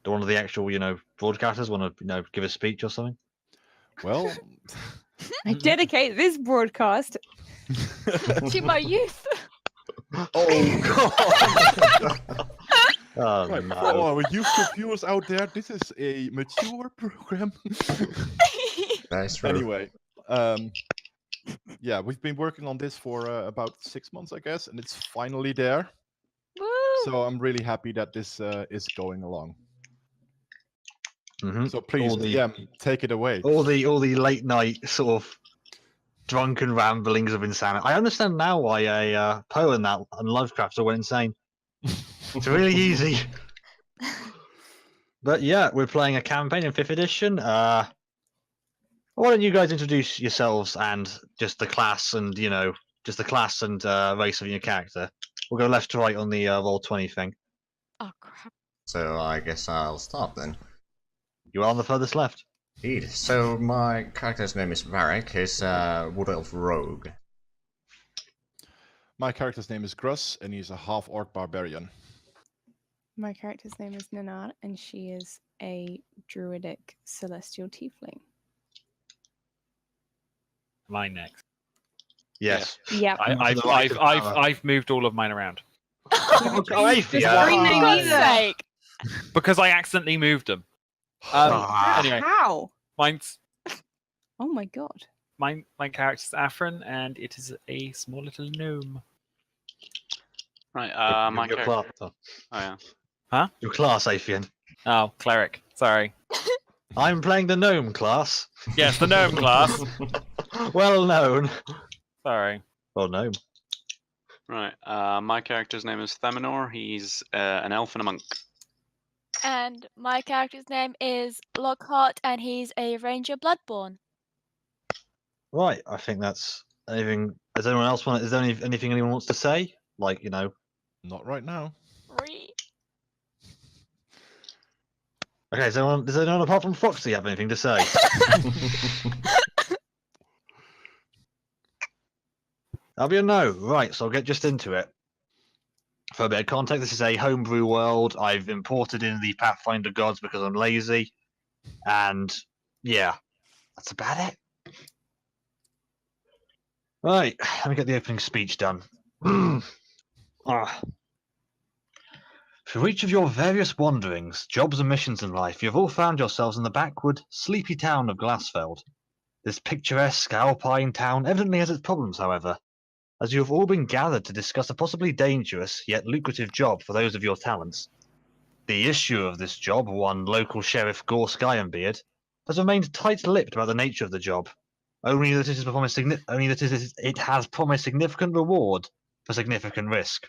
Do one of the actual, broadcasters want to, give a speech or something? Well, I dedicate this broadcast to my youth. oh god! Oh, Right, no. for our youth viewers out there, this is a mature program. That's true. Anyway, yeah, we've been working on this for about 6 months, I guess, and it's finally there. Woo! So I'm really happy that this is going along. Mhm. So please, All the- DM, take it away. All the late night sort of drunken ramblings of insanity. I understand now why Poe and Lovecraft all went insane. It's really easy. But yeah, we're playing a campaign in 5th edition. Why don't you guys introduce yourselves and just the class and race of your character? We'll go left to right on the Roll20 thing. Oh crap! So I guess I'll start then. You are on the furthest left. Indeed. So my character's name is Varric. He's Wood Elf Rogue. My character's name is Gruss, and he's a half-orc barbarian. My character's name is Nanad, and she is a druidic celestial tiefling. Mine next. Yes. Yep. I've moved all of mine around Oh, Just yeah. for me's Yeah. sake. because I accidentally moved them. Anyway, How? mine's Oh my god. my character's Afrin, and it is a small little gnome. Right, Your- my your character. class. Oh yeah. Your class, Afian. Oh, cleric. Sorry. I'm playing the gnome class. Yes, the gnome class. Well known. Sorry. Well, gnome. Right, my character's name is Theminor. He's an elf and a monk. And my character's name is Lockhart, and he's a ranger bloodborne. Right, I think that's anything. Does anyone else want? Is there anything anyone wants to say? Like, Not right now. Ree. Okay, does anyone apart from Foxy have anything to say? That'll be a no. Right, so I'll get just into it. For a bit of context, this is a homebrew world. I've imported in the Pathfinder gods because I'm lazy. And yeah, that's about it. Right, let me get the opening speech done. Through each of your various wanderings, jobs and missions in life, you've all found yourselves in the backward, sleepy town of Glassfeld. This picturesque alpine town evidently has its problems, however, as you have all been gathered to discuss a possibly dangerous yet lucrative job for those of your talents. The issue of this job, one local sheriff Gorsk Ironbeard, has remained tight-lipped about the nature of the job, only that it has promised significant reward for significant risk.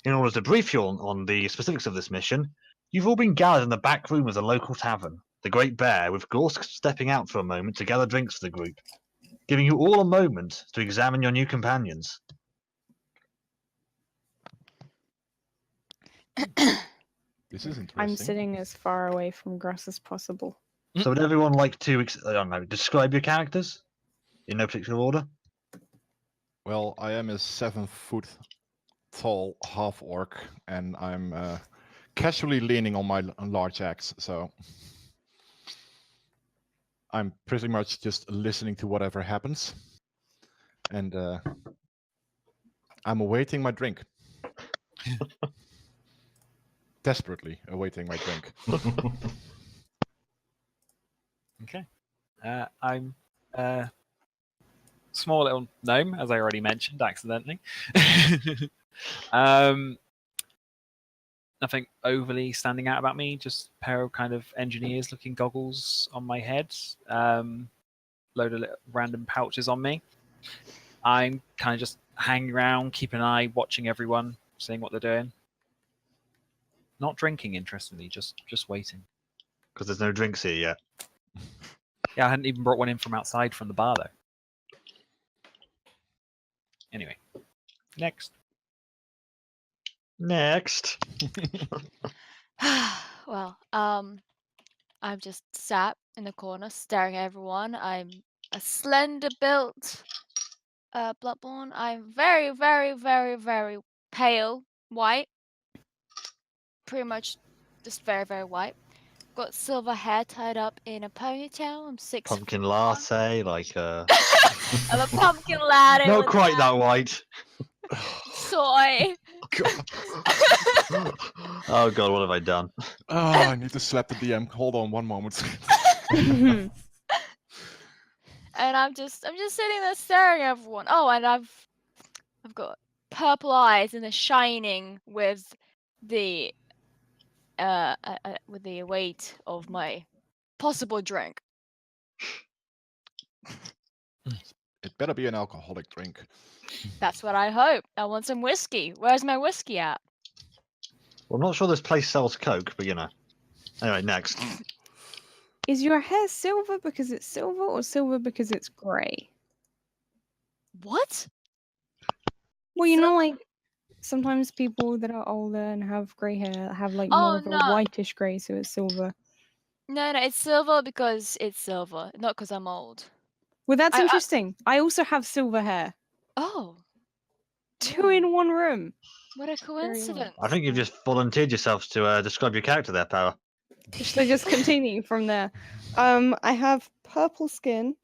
In order to brief you on the specifics of this mission, you've all been gathered in the back room of the local tavern, the Great Bear, with Gorsk stepping out for a moment to gather drinks for the group, giving you all a moment to examine your new companions. This is interesting. I'm sitting as far away from Gruss as possible. So would everyone like to, I don't know, describe your characters in no particular order? Well, I am a 7-foot tall half-orc, and I'm casually leaning on my large axe, so I'm pretty much just listening to whatever happens, and I'm awaiting my drink. Desperately awaiting my drink. Okay. I'm a small little gnome, as I already mentioned accidentally. Nothing overly standing out about me, just a pair of kind of engineers looking goggles on my head, load of little random pouches on me. I'm kind of just hanging around, keeping an eye, watching everyone, seeing what they're doing. Not drinking, interestingly, just waiting. Because there's no drinks here yet. Yeah, I hadn't even brought one in from outside from the bar, though. Anyway, next. Next. Well, I'm just sat in the corner staring at everyone. I'm a slender built bloodborne. I'm very, very, very, very pale white. Pretty much just very, very white. Got silver hair tied up in a ponytail. I'm 6 Pumpkin foot latte, like I'm a pumpkin latte. not with quite that white. soy. God. Oh god, what have I done? Oh, I need to slap the DM. Hold on one moment. And I'm just sitting there staring at everyone. Oh, and I've got purple eyes and they're shining with the weight of my possible drink. It better be an alcoholic drink. That's what I hope. I want some whiskey. Where's my whiskey at? Well, I'm not sure this place sells Coke, but you know. Anyway, next. Is your hair silver because it's silver or silver because it's grey? What? Well, you know, like sometimes people that are older and have grey hair have like Oh, more of a no. whitish grey, so it's silver. No, it's silver because it's silver, not because I'm old. Well, that's I- interesting. I also have silver hair. Oh, 2 in one room. what a odd. coincidence. I think you've just volunteered yourself to describe your character there, Power. So just continue from there. I have purple skin,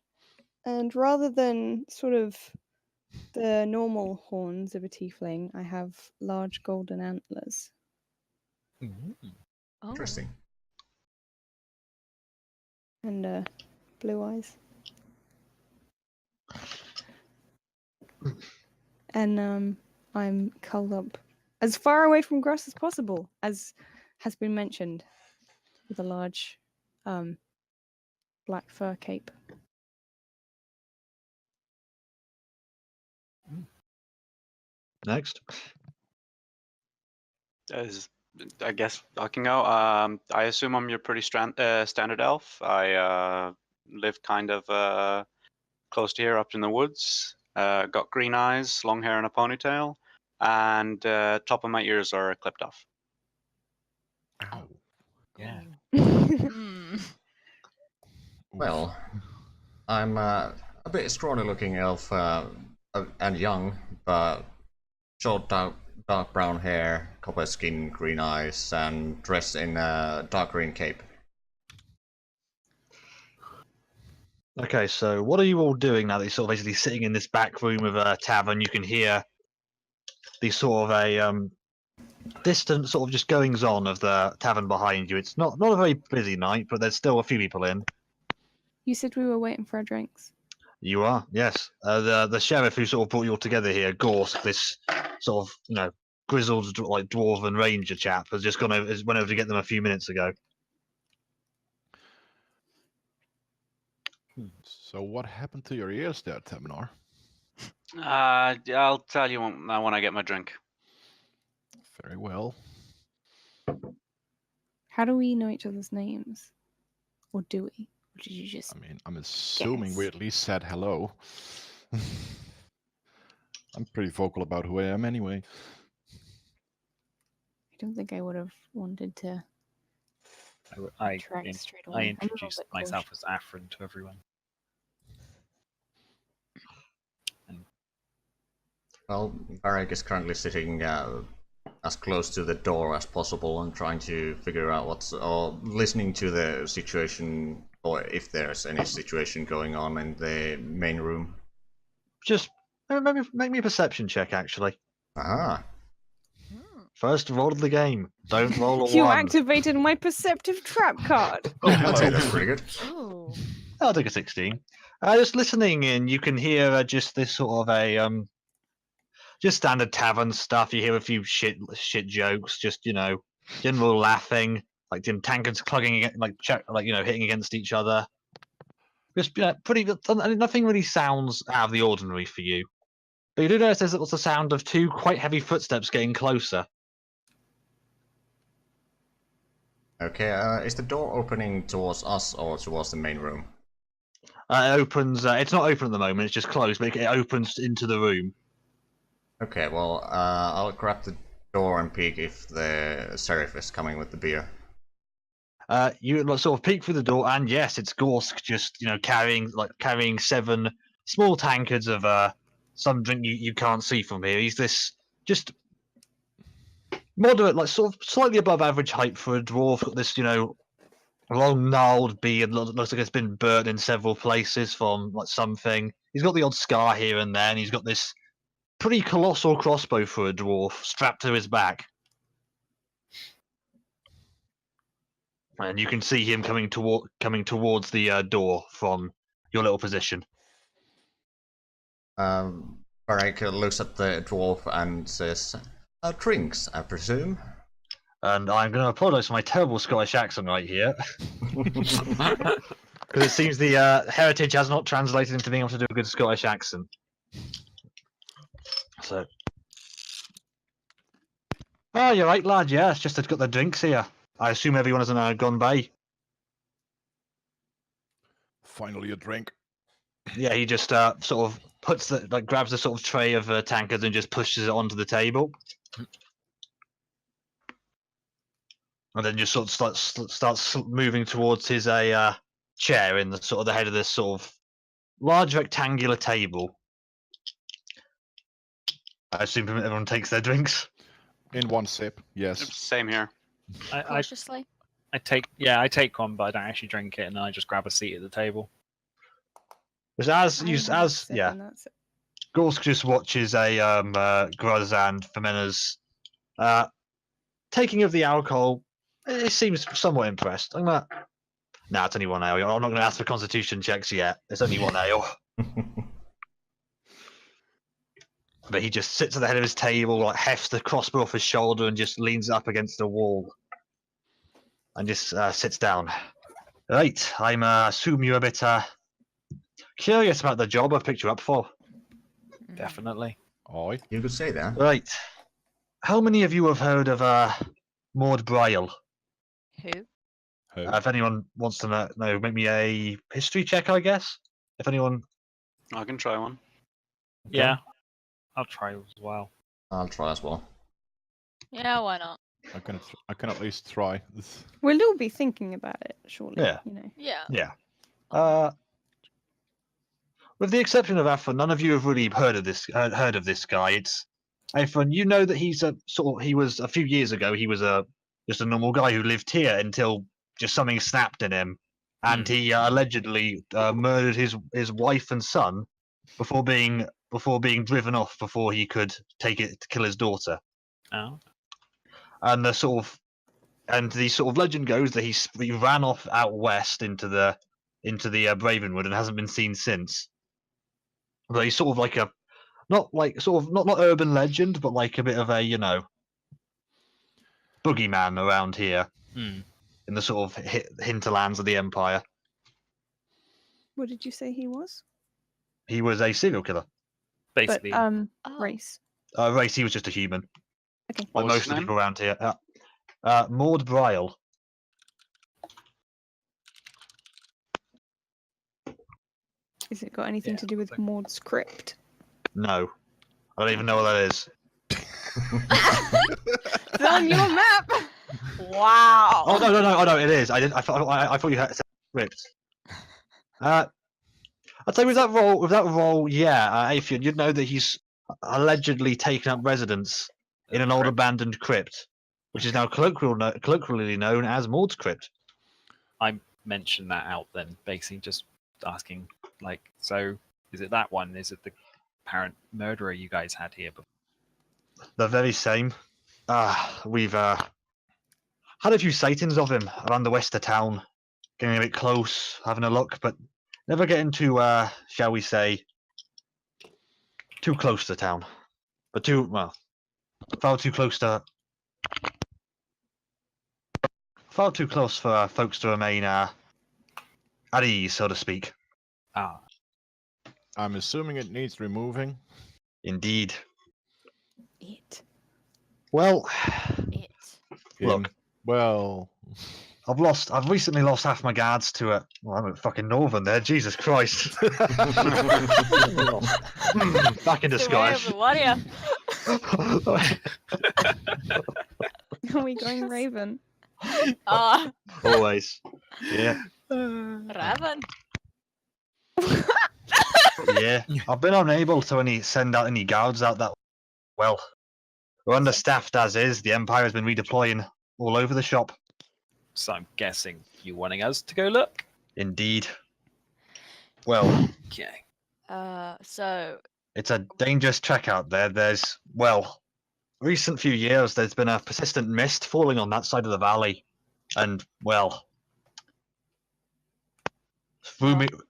and rather than sort of the normal horns of a tiefling, I have large golden antlers. Oh. Interesting. And blue eyes. And I'm curled up as far away from grass as possible, as has been mentioned, with a large black fur cape. Next. I guess I can go. I assume I'm your pretty standard elf. I live kind of close to here, up in the woods. Got green eyes, long hair, and a ponytail, and top of my ears are clipped off. Ow. Yeah. Hmm. Well, I'm a bit scrawny looking elf and young, but short, dark brown hair, copper skin, green eyes, and dressed in a dark green cape. Okay, so what are you all doing now that you're sort of basically sitting in this back room of a tavern? You can hear the sort of a distant sort of just goings on of the tavern behind you. It's not a very busy night, but there's still a few people in. You said we were waiting for our drinks. You are, yes. The sheriff who sort of brought you all together here, Gorsk, this sort of grizzled like dwarven ranger chap, has just went over to get them a few minutes ago. So what happened to your ears there, Teminar? I'll tell you when I get my drink. Very well. How do we know each other's names? Or do we? Or did you just... I mean, I'm assuming we Guess. at least said hello. I'm pretty vocal about who I am anyway. I don't think I would have wanted to I track straight away. I'm a little introduced bit myself cautious. as Afrin to everyone. Well, Varric is currently sitting as close to the door as possible and trying to figure out or listening to the situation, or if there's any situation going on in the main room. Just maybe make me a perception check, actually. Aha. First roll of the game. Don't roll a You 1. activated my perceptive trap card. Oh, I'd say that's pretty good. Ooh. I'll take a 16. Just listening in, you can hear just this sort of a just standard tavern stuff. You hear a few shit jokes, just general laughing, like tankards clugging, hitting against each other. Just pretty. Nothing really sounds out of the ordinary for you. But you do notice there's also the sound of 2 quite heavy footsteps getting closer. Okay, is the door opening towards us or towards the main room? It opens. It's not open at the moment. It's just closed, but it opens into the room. Okay, well, I'll grab the door and peek if the sheriff is coming with the beer. You sort of peek through the door, and yes, it's Gorsk just carrying 7 small tankards of some drink you can't see from here. He's this just moderate, like sort of slightly above average height for a dwarf. Got this, long gnarled beard. Looks like it's been burnt in several places from like something. He's got the odd scar here and there, and he's got this pretty colossal crossbow for a dwarf strapped to his back. And you can see him coming towards the door from your little position. Varric looks at the dwarf and says, drinks, I presume. And I'm going to apologise for my terrible Scottish accent right here, because it seems the heritage has not translated into being able to do a good Scottish accent. So, oh, you're right, lad. Yeah, it's just I've got the drinks here. I assume everyone hasn't gone by. Finally, a drink. Yeah, he just sort of grabs the sort of tray of tankards and just pushes it onto the table, and then just sort of starts moving towards his chair in the sort of the head of this sort of large rectangular table. I assume everyone takes their drinks. In one sip, yes. Same here. I Cautiously. take one, but I don't actually drink it, and then I just grab a seat at the table. As I have a sip yeah, and that's it. Gorsk just watches Gruz and Femena's taking of the alcohol. He seems somewhat impressed. I'm not. Nah, it's only one ale. I'm not going to ask for constitution checks yet. It's only one ale. But he just sits at the head of his table, like hefts the crossbow off his shoulder, and just leans up against the wall, and just sits down. Right, I'm assume you're a bit curious about the job I've picked you up for. Definitely. Oi. You could say that. Right. How many of you have heard of Maud Bryle? Who? If anyone wants to know, make me a history check, I guess. If anyone. I can try one. Yeah, I'll try as well. I'll try as well. Yeah, why not? I can at least try. We'll all be thinking about it, surely. Yeah. Yeah. Yeah. With the exception of Afron, none of you have really heard of this guy. It's Afron. You know that he's he was a few years ago. He was just a normal guy who lived here until just something snapped in him, and he allegedly murdered his wife and son before being driven off before he could take it to kill his daughter. Oh. And the sort of legend goes that he ran off out west into the Bravenwood and hasn't been seen since. But he's sort of like not urban legend, but like a bit of a boogeyman around here in the sort of hinterlands of the Empire. What did you say he was? He was a serial killer. Basically. But Oh. race. Race, he was just a human. Okay. Like What's most his of the name? people around here. Maud Bryle. Has it got anything Yeah, to do with like- Maud's crypt? No. I don't even know what that is. It's on your map. Wow. Oh no! Oh no! It is. I thought you had script. I'd say with that role, yeah, Afion, you'd know that he's allegedly taken up residence in an old abandoned crypt, which is now colloquially known as Maud's Crypt. I mentioned that out then, basically just asking, like, so is it that one? Is it the apparent murderer you guys had here before? The very same. We've had a few sightings of him around the west of town, getting a bit close, having a look, but never getting too, shall we say, too close to town. But far too close for folks to remain at ease, so to speak. Ah, I'm assuming it needs removing. Indeed. It. Well, It. Look. Well, I've recently lost half my guards to it. Well, I'm at fucking Northern there. Jesus Christ. Back into It's the way of Scottish. the warrior. Are we going Raven? Ah, Always. Yeah. Raven. Yeah. I've been unable to send out any guards out that well. We're understaffed as is. The Empire has been redeploying all over the shop. So I'm guessing you wanting us to go look? Indeed. Well, Okay. So it's a dangerous trek out there. There's, well, recent few years there's been a persistent mist falling on that side of the valley. And, well,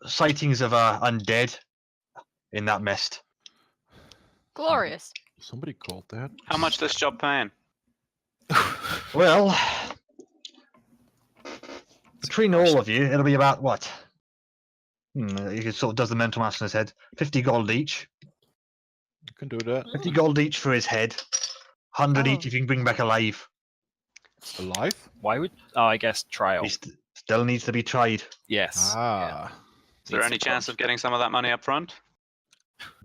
sightings of undead in that mist. glorious. Somebody called that. How much this job paying? Well, between all of you, it'll be about what? He sort of does the mental math in his head. 50 gold each. You can do that. 50 gold each for his head. 100 each Oh. if you can bring back alive. Alive? Why would? Oh, I guess trial. He still needs to be tried. Yes. Ah. Is there any chance of getting some of that money up front?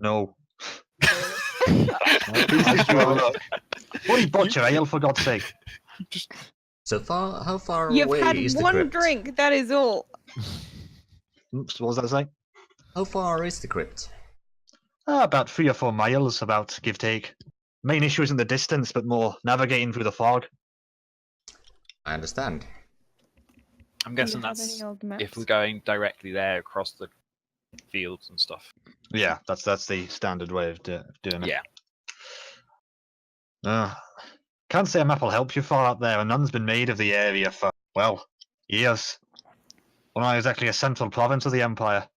No. Please What do you bought your ale, for God's sake? So far, how far You've away had is the one crypt? drink, that is all. Oops, what was that saying? How far is the crypt? About 3 or 4 miles, about give take. Main issue isn't the distance, but more navigating through the fog. I understand. I'm Do you guessing have that's any old if maps? we're going directly there across the fields and stuff. Yeah, that's the standard way of doing it. Yeah. Can't say a map will help you far out there, and none's been made of the area for, well, years. Well, not exactly a central province of the Empire.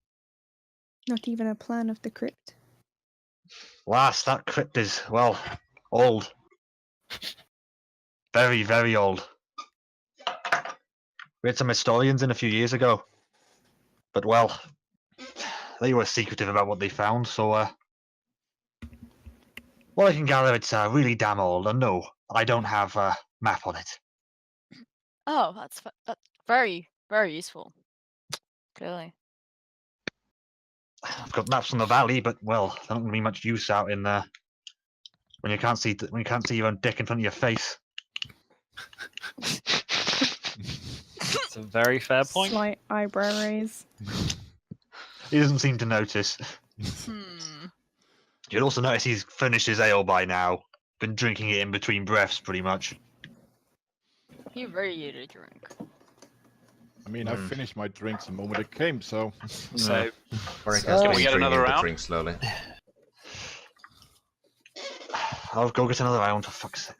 Not even a plan of the crypt. Last, that crypt is, well, old. Very, very old. We had some historians in a few years ago. But, well, they were secretive about what they found, so, well, I can gather it's really damn old, and no, I don't have a map on it. Oh, that's very, very useful. Clearly. I've got maps on the valley, but, well, they're not going to be much use out in there when you can't see your own dick in front of your face. It's a very fair point. Slight eyebrow raise. He doesn't seem to notice. Hmm. You'll also notice he's finished his ale by now. Been drinking it in between breaths, pretty much. He really needed a drink. I mean, I finished my drinks the moment it came, so. So Warwick Can has we been get another drinking the round? drink slowly. I'll go get another round, for fuck's sake.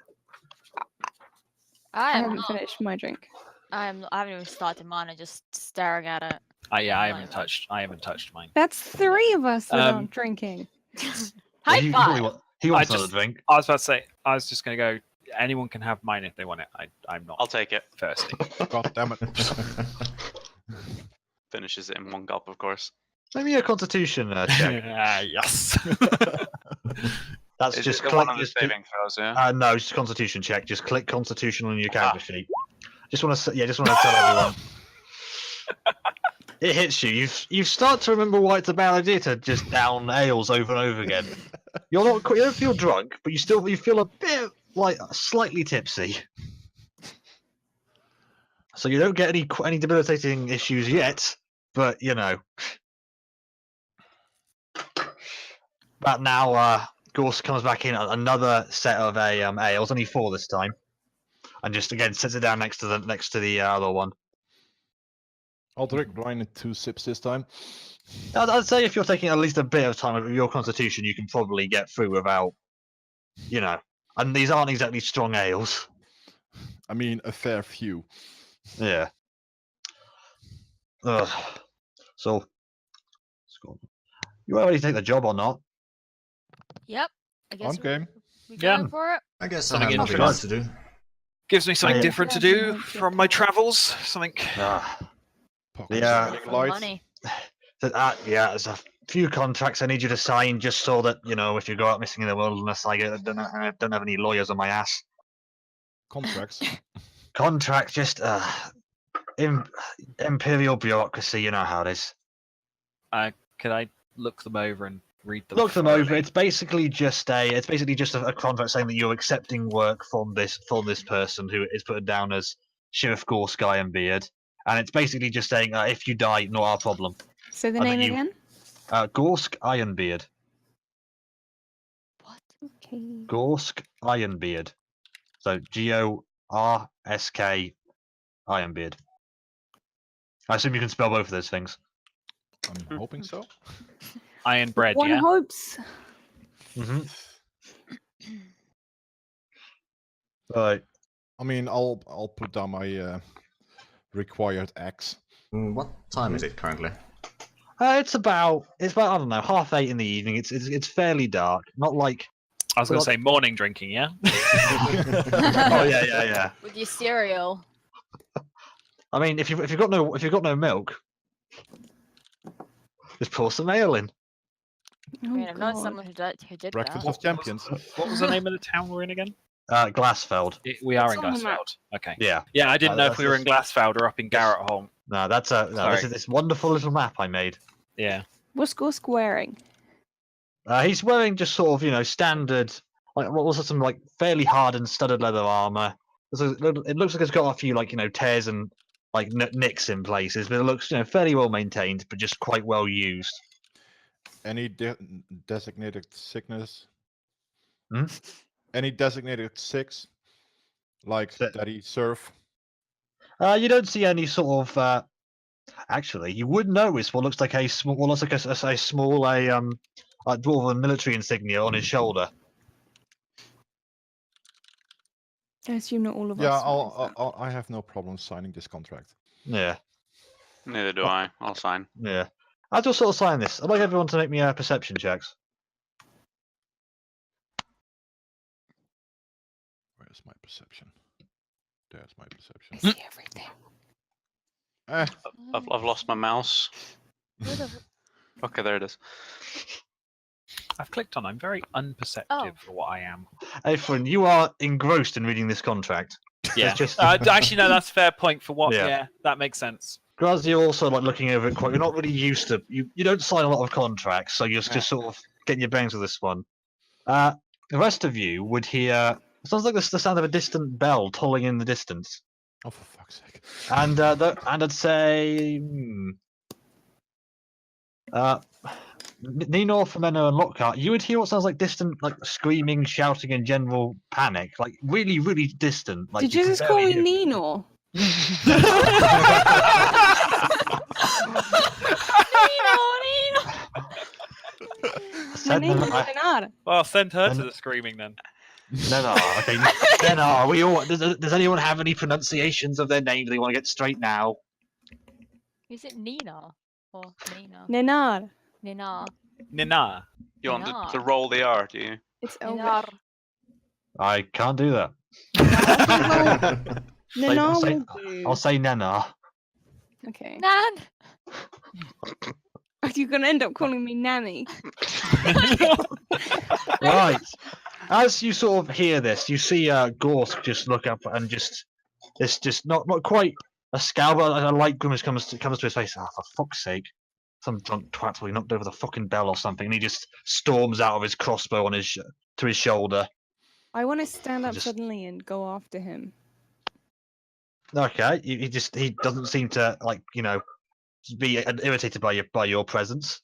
I I am haven't not. finished my drink. I haven't even started mine. I'm just staring at it. yeah, I Like haven't that. touched. I haven't touched mine. That's 3 of us that Um, aren't drinking. High he five. wants I another just- drink. I was about to say. I was just gonna go. Anyone can have mine if they want it. I'm not I'll take it. thirsty. God damn it. Finishes it in one gulp, of course. Maybe a constitution check. Yes. That's Is just it one click. of the Just, saving throws, yeah? no, just constitution check. Just click constitution on your character sheet. Just want to, just want to tell everyone. It hits you. You start to remember why it's a bad idea to just down ales over and over again. You don't feel drunk, but you feel a bit like slightly tipsy. So you don't get any debilitating issues yet, but you know. But now, Gorse comes back in another set of ales, only 4 this time, and just again sets it down next to the other one. I'll drink mine in 2 sips this time. I'd say if you're taking at least a bit of time with your constitution, you can probably get through without, and these aren't exactly strong ales. I mean, a fair few. Yeah. Ugh. So, you ready to take the job or not? Yep. I guess I'm game. we Yeah. going for it. I guess Something I have nothing interesting. else to do. Gives me something I- different to Yeah, do I hope from so. my travels. Something. Pockets Yeah. getting For light. money. Yeah, there's a few contracts I need you to sign just so that, if you go out missing in the wilderness, I don't have any lawyers on my ass. Contracts. Contracts, just imperial bureaucracy, you know how it is. Could I look them over and read them? Look them over. thoroughly? It's basically just a contract saying that you're accepting work from this person who is put down as Sheriff Gorse Guy and Beard, and it's basically just saying if you die, not our problem. Say the I name think you- again. Gorsk Ironbeard. What? Okay. Gorsk Ironbeard. So Gorsk Ironbeard. I assume you can spell both of those things. I'm hoping so. Iron bread, One yeah. hopes. Mm-hmm. Right. I mean, I'll put down my required axe. What time is it currently? It's about I don't know 8:30 in the evening. It's fairly dark. Not like I was going Well, to say morning drinking, yeah. oh yeah. With your cereal. I mean, if you've got no milk, just pour some ale in. I mean, I've known someone who did Breakfast that. of champions. What was the name of the town we're in again? Glassfeld. We are It's in on the map. Glassfeld. Okay. Yeah. Yeah, I didn't know if we were in Glassfeld or up in Garrett Home. No, that's this Sorry. is this wonderful little map I made. Yeah. What's Gorsk wearing? He's wearing just sort of standard what was some like fairly hardened studded leather armor. It looks like it's got a few tears and like nicks in places, but it looks fairly well maintained, but just quite well used. Any designated sickness? Hmm? Any designated six? Like Daddy Surf? You don't see any sort of. Actually, you would notice what looks like a small dwarven military insignia on his shoulder. I assume not all of Yeah, us. I have no problem signing this contract. Yeah, Neither do I. I'll sign. yeah. I'll just sort of sign this. I'd like everyone to make me perception checks. Where's my perception? There's my perception. I see everything. I've lost my mouse. Okay, there it is. I've clicked on. I'm very unperceptive Oh. for what I am. Efren, you are engrossed in reading this contract. Yeah. just- Actually, no, that's a fair point for what. Yeah. Yeah, that makes sense. Graz, you're also looking over it quite. You're not really used to. You don't sign a lot of contracts, so you're just sort of getting your bearings with this one. The rest of you would hear. It sounds like the sound of a distant bell tolling in the distance. Oh, for fuck's sake. And I'd say, Nino, Femeno, and Lockhart, you would hear what sounds like distant, like screaming, shouting, and general panic, like really, really distant. Like Did you can just call barely me hear- Nino? I My said name no, is I- Renata. Well, send her to And- the screaming then. no. Okay, no. We all. Does anyone have any pronunciations of their name they want to get straight now? Is it Nina or Nina? Nenar. Nina. Nina. You want Nah. to roll the R, do you? It's Nina. Elvish. I can't do that. Nenar say- will do. I'll say Nena. Okay. Nan. Are you gonna end up calling me Nanny? Right. As you sort of hear this, you see Gorsk just look up and just not quite a scowl, but a light grimace comes to his face. Ah, for fuck's sake! Some drunk twat will be knocked over the fucking bell or something, and he just storms out of his crossbow on his to his shoulder. I want to stand up Just- suddenly and go after him. Okay, he doesn't seem to be irritated by your presence.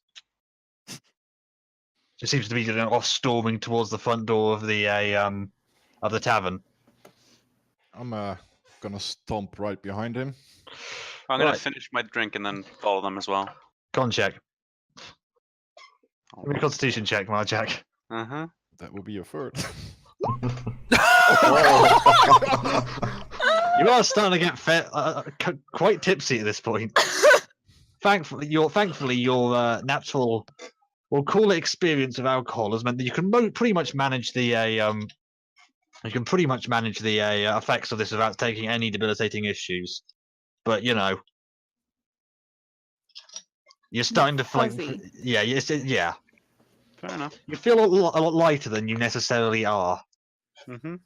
Just seems to be off storming towards the front door of the tavern. I'm gonna stomp right behind him. I'm gonna Right. finish my drink and then follow them as well. Con check. Give me a Constitution check, Marjack. Uh-huh. That will be your third. You are starting to get quite tipsy at this point. Thankfully, your natural, we'll call it experience of alcohol, has meant that you can pretty much manage the effects of this without taking any debilitating issues. But you're starting to fuzzy. yeah. Fair enough. You feel a lot lighter than you necessarily are. Mm-hmm.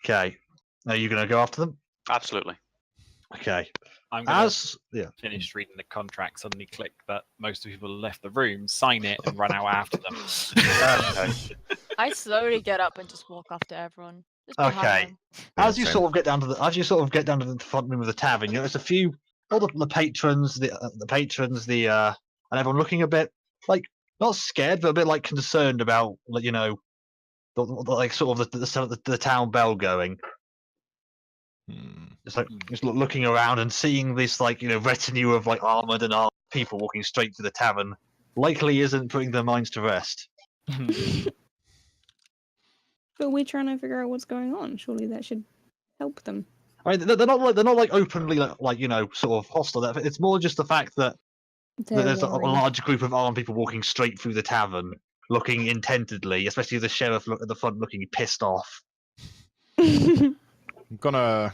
Okay, are you going to go after them? Absolutely. Okay. I'm gonna As finish reading the contract, suddenly click that most of the people have left the room, sign it, and run out after them. okay. I slowly get up and just walk after everyone. Just behind Okay. them. As you same. sort of get down to the front room of the tavern, you notice a few all the patrons, and everyone looking a bit like not scared, but a bit like concerned about like sort of the town bell going. Hmm. Just looking around and seeing this like retinue of like armored and armed people walking straight to the tavern likely isn't putting their minds to rest. But we're trying to figure out what's going on. Surely that should help them. I mean, they're not like openly like sort of hostile. It's more just the fact that there's a worried. large group of armed people walking straight through the tavern, looking intentedly, especially the sheriff at the front looking pissed off. I'm gonna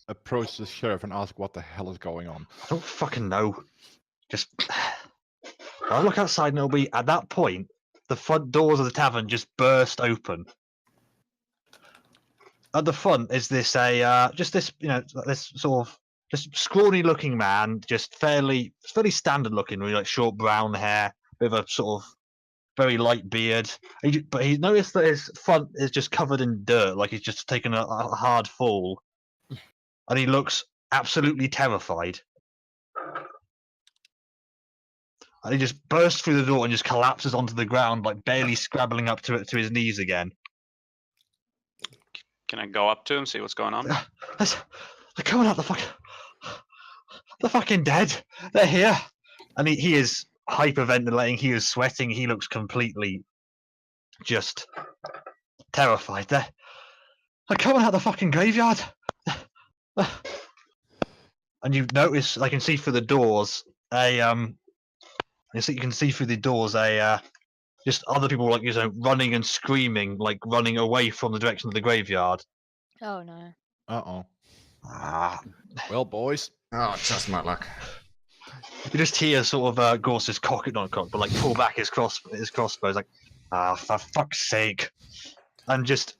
approach the sheriff and ask what the hell is going on. I don't fucking know. Just I look outside and it'll be at that point the front doors of the tavern just burst open. At the front is this this sort of just scrawny looking man, just fairly standard looking, really like short brown hair, with a sort of very light beard. But he noticed that his front is just covered in dirt, like he's just taken a hard fall, and he looks absolutely terrified. And he just bursts through the door and just collapses onto the ground, like barely scrabbling up to his knees again. Can I go up to him, see what's going on? They're coming out the fucking dead. They're here, and he is hyperventilating. He is sweating. He looks completely just terrified. They're coming out the fucking graveyard. And you notice, I can see through the doors you can see through the doors just other people like running and screaming, like running away from the direction of the graveyard. Oh no. Uh-oh. Ah. Well, boys. Oh, just my luck. You just hear sort of Gorse's not cock, but like pull back his crossbows, like, for fuck's sake, and just,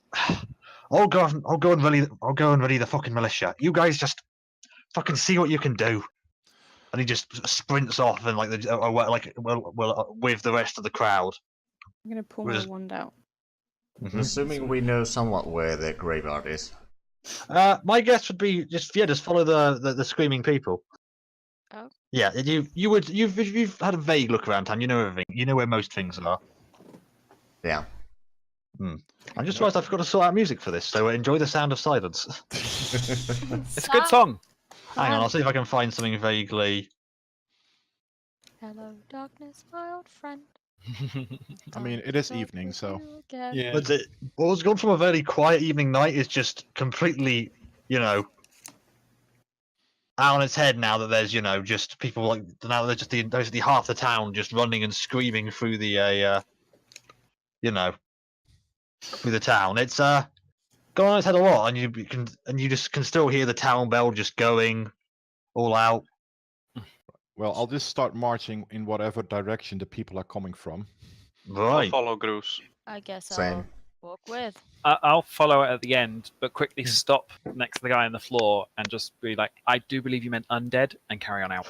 I'll go and ready the fucking militia. You guys just fucking see what you can do. And he just sprints off and with the rest of the crowd. I'm gonna pull my wand out. Mm-hmm. Assuming we know somewhat where the graveyard is. My guess would be just follow the screaming people. Oh. Yeah, you've had a vague look around town. You know everything. You know where most things are. Yeah. I just realised I forgot to sort out music for this, so enjoy the sound of silence. It's a good song. Hang on, I'll see if I can find something vaguely. Hello, darkness, my old friend. I mean, it is evening, so. Yeah. But what was gone from a very quiet evening night is just completely, out on its head now that there's, just people like now there's just basically half the town just running and screaming through the, through the town. It's gone on its head a lot, and you just can still hear the town bell just going all out. Well, I'll just start marching in whatever direction the people are coming from. I'll Right. follow Groose. I guess Same. I'll walk with. I'll follow it at the end, but quickly stop next to the guy on the floor and just be like, I do believe you meant undead, and carry on out.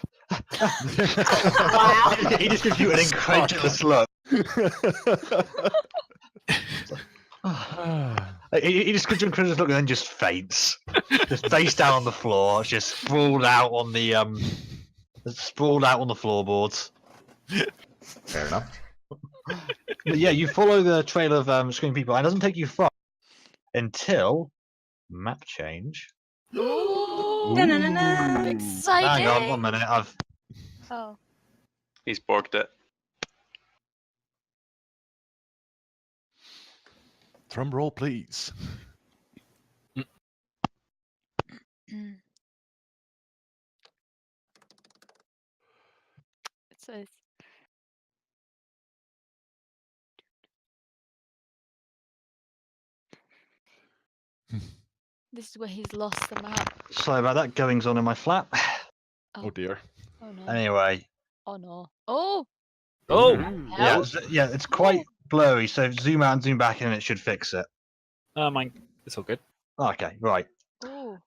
He just gives you an incredulous look. He just gives you an incredulous look and then just faints. Just face down on the floor, just sprawled out on the floorboards. Fair enough. But yeah, you follow the trail of screaming people, and it doesn't take you far until map change. Da-na-na-na. Exciting! Hang on 1 minute. Oh. He's borked it. Drum roll, please. It says. This is where he's lost the map. Sorry about that. Goings on in my flat. Oh dear. Oh no. Anyway, Oh no. Oh! Oh! yeah, Help. it's quite blurry. So zoom out and zoom back in, and it should fix it. Mine. It's all good. Okay, right. Oh.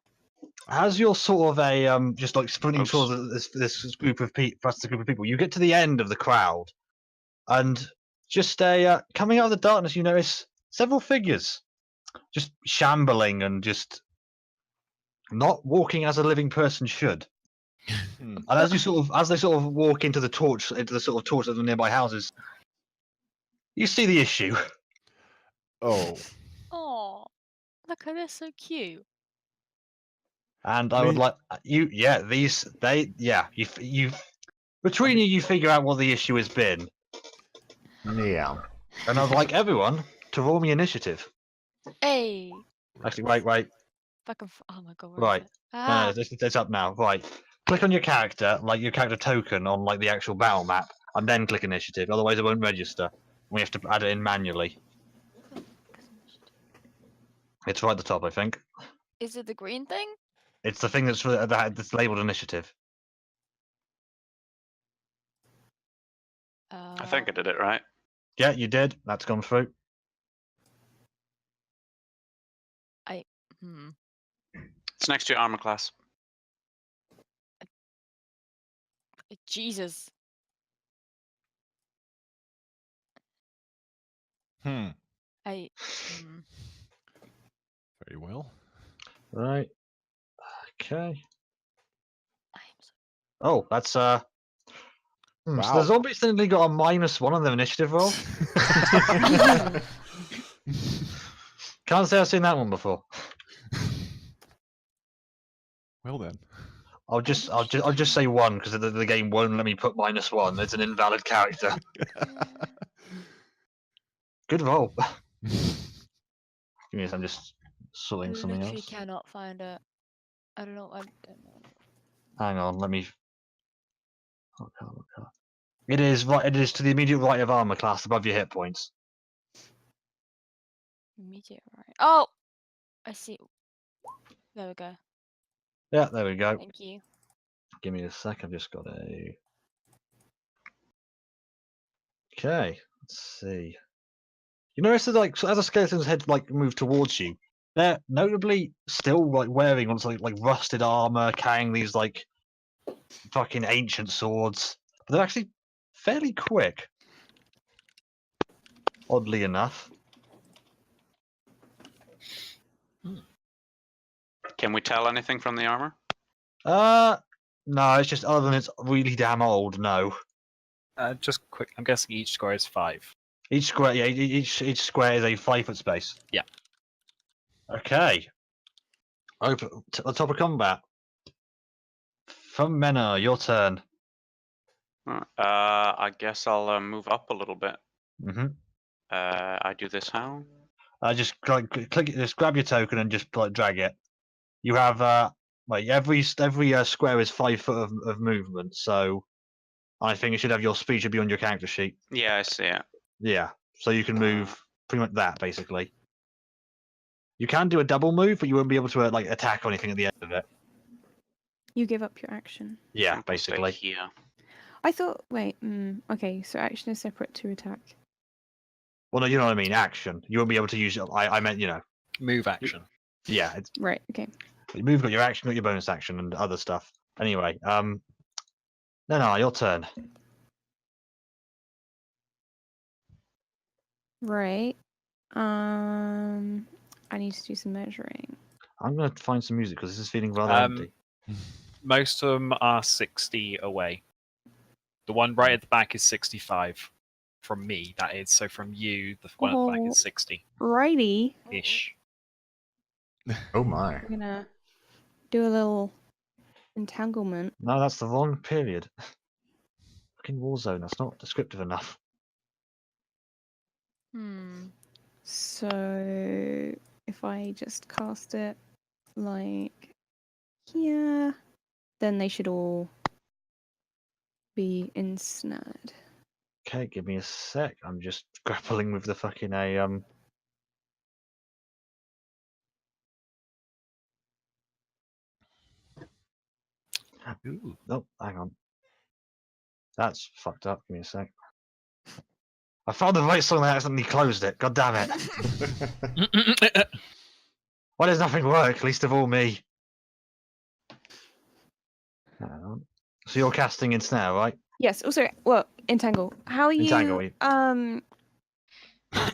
As you're sort of a just like sprinting Oops. towards this group of people, you get to the end of the crowd, and just coming out of the darkness, you notice several figures just shambling and just not walking as a living person should. Hmm. And as they sort of walk into the torch of the nearby houses, you see the issue. Oh. Oh, look, they're so cute. And I would Me- like you. Yeah, you between you figure out what the issue has been, Yeah. and I'd like everyone to roll me initiative. Hey, Actually, wait. fucking. Oh my god, where is Right. it? Ah, It's up now. Right. Click on your character, like your character token on like the actual battle map, and then click initiative. Otherwise, it won't register. We have to add it in manually. It's right at the top, I think. is it the green thing? It's the thing that's labeled initiative. I think I did it right. Yeah, you did. That's gone through. Hmm. It's next to your armor class. Jesus. Hmm. Hmm. Very well. Right. Okay. I am so. Oh, that's So the Wow. zombies suddenly got a -1 on their initiative roll. Can't say I've seen that one before. Well then. I'll just say 1 because the game won't let me put -1. It's an invalid character. Good roll. Give me a second, I'm just I sorting something literally else. cannot find it. I don't know. I don't know. Hang on, let me. Okay. It is right. It is to the immediate right of armor class, above your hit points. Immediate right. Oh, I see. There we go. Yeah, there we go. Thank you. Give me a sec. I've just got a. Okay, let's see. You notice that, like, so as the skeleton's head like move towards you, they're notably still like wearing on like rusted armor, carrying these like fucking ancient swords. But they're actually fairly quick. Oddly enough. Can we tell anything from the armor? No, it's just other than it's really damn old. No, Just quick. I'm guessing each square is 5. each square, yeah, each square is a 5-foot space. Yeah. Okay. Open to the top of combat. From Mena, your turn. I guess I'll move up a little bit. Mm-hmm. I do this how? Just click, just grab your token and just like drag it. You have like every square is 5 foot of movement, so I think it should have your speed should be on your character sheet. Yeah, I see it. Yeah, so you can move pretty much that basically. You can do a double move, but you won't be able to like attack or anything at the end of it. You give up your action. Yeah, I'll stay basically. here. I thought. Wait. Okay. So action is separate to attack. Well, no, you know what I mean. Action. You won't be able to use. I meant, Move action. yeah. It's, Right. Okay. you move, got your action, got your bonus action, and other stuff. Anyway, no, your turn. Right. I need to do some measuring. I'm gonna find some music because this is feeling rather Um, empty. Most of them are 60 away. The one right at the back is 65. From me, that is. So from you, the one at the back Oh. is 60 Righty. ish. Oh my. We're gonna do a little entanglement. No, that's the wrong period. Fucking Warzone. That's not descriptive enough. Hmm. So if I just cast it like here, then they should all be ensnared. Okay, give me a sec. I'm just grappling with the fucking Ooh. Oh, hang on. That's fucked up. Give me a sec. I found the right song and I accidentally closed it. God damn it. Why does nothing work? Least of all me. Hang on. So you're casting Ensnare, right? Yes. Also, well, entangle. How are you? Entangle,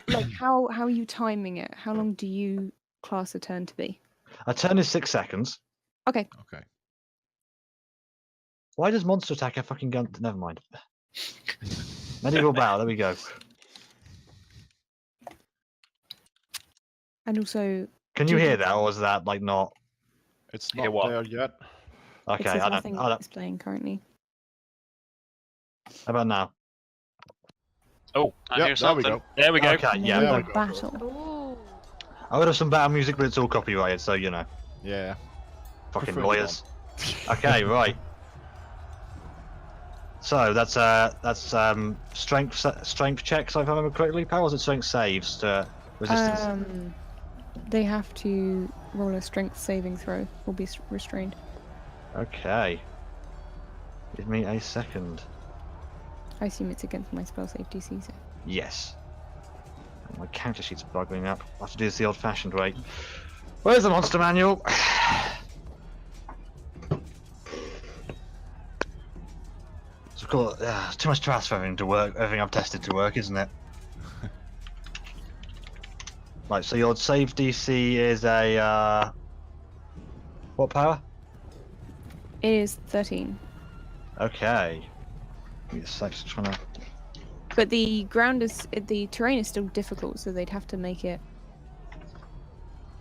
Like how are you timing it? How long do you class a turn to be? A turn is 6 seconds. Okay. Okay. Why does monster attack a fucking gun? Never mind. Medieval bow, there we go. And also, Can you Do you- hear that, or is that like not? It's Yeah, not what? there yet. it Okay, says I nothing don't. displaying currently. How about now? Oh, I hear Yep, there we something. go. there we go. Okay, yeah. There we Naval go. battle. Ooh. I would have some bad music, but it's all copyrighted, so you know, Yeah. fucking Prefer you lawyers. Okay, right. So that's strength checks, if I remember correctly. Pal, was it strength saves to resistance? They have to roll a strength saving throw or be restrained. Okay. Give me a second. I assume it's against my spell save DC. So. Yes. My counter sheet's bugging up. I have to do this the old-fashioned way. Where's the monster manual? It's got too much to ask for everything to work. Everything I've tested to work, isn't it? Right. So your save DC is a what power? It is 13. Okay. Give me a sec, just trying to. But the terrain is still difficult, so they'd have to make it.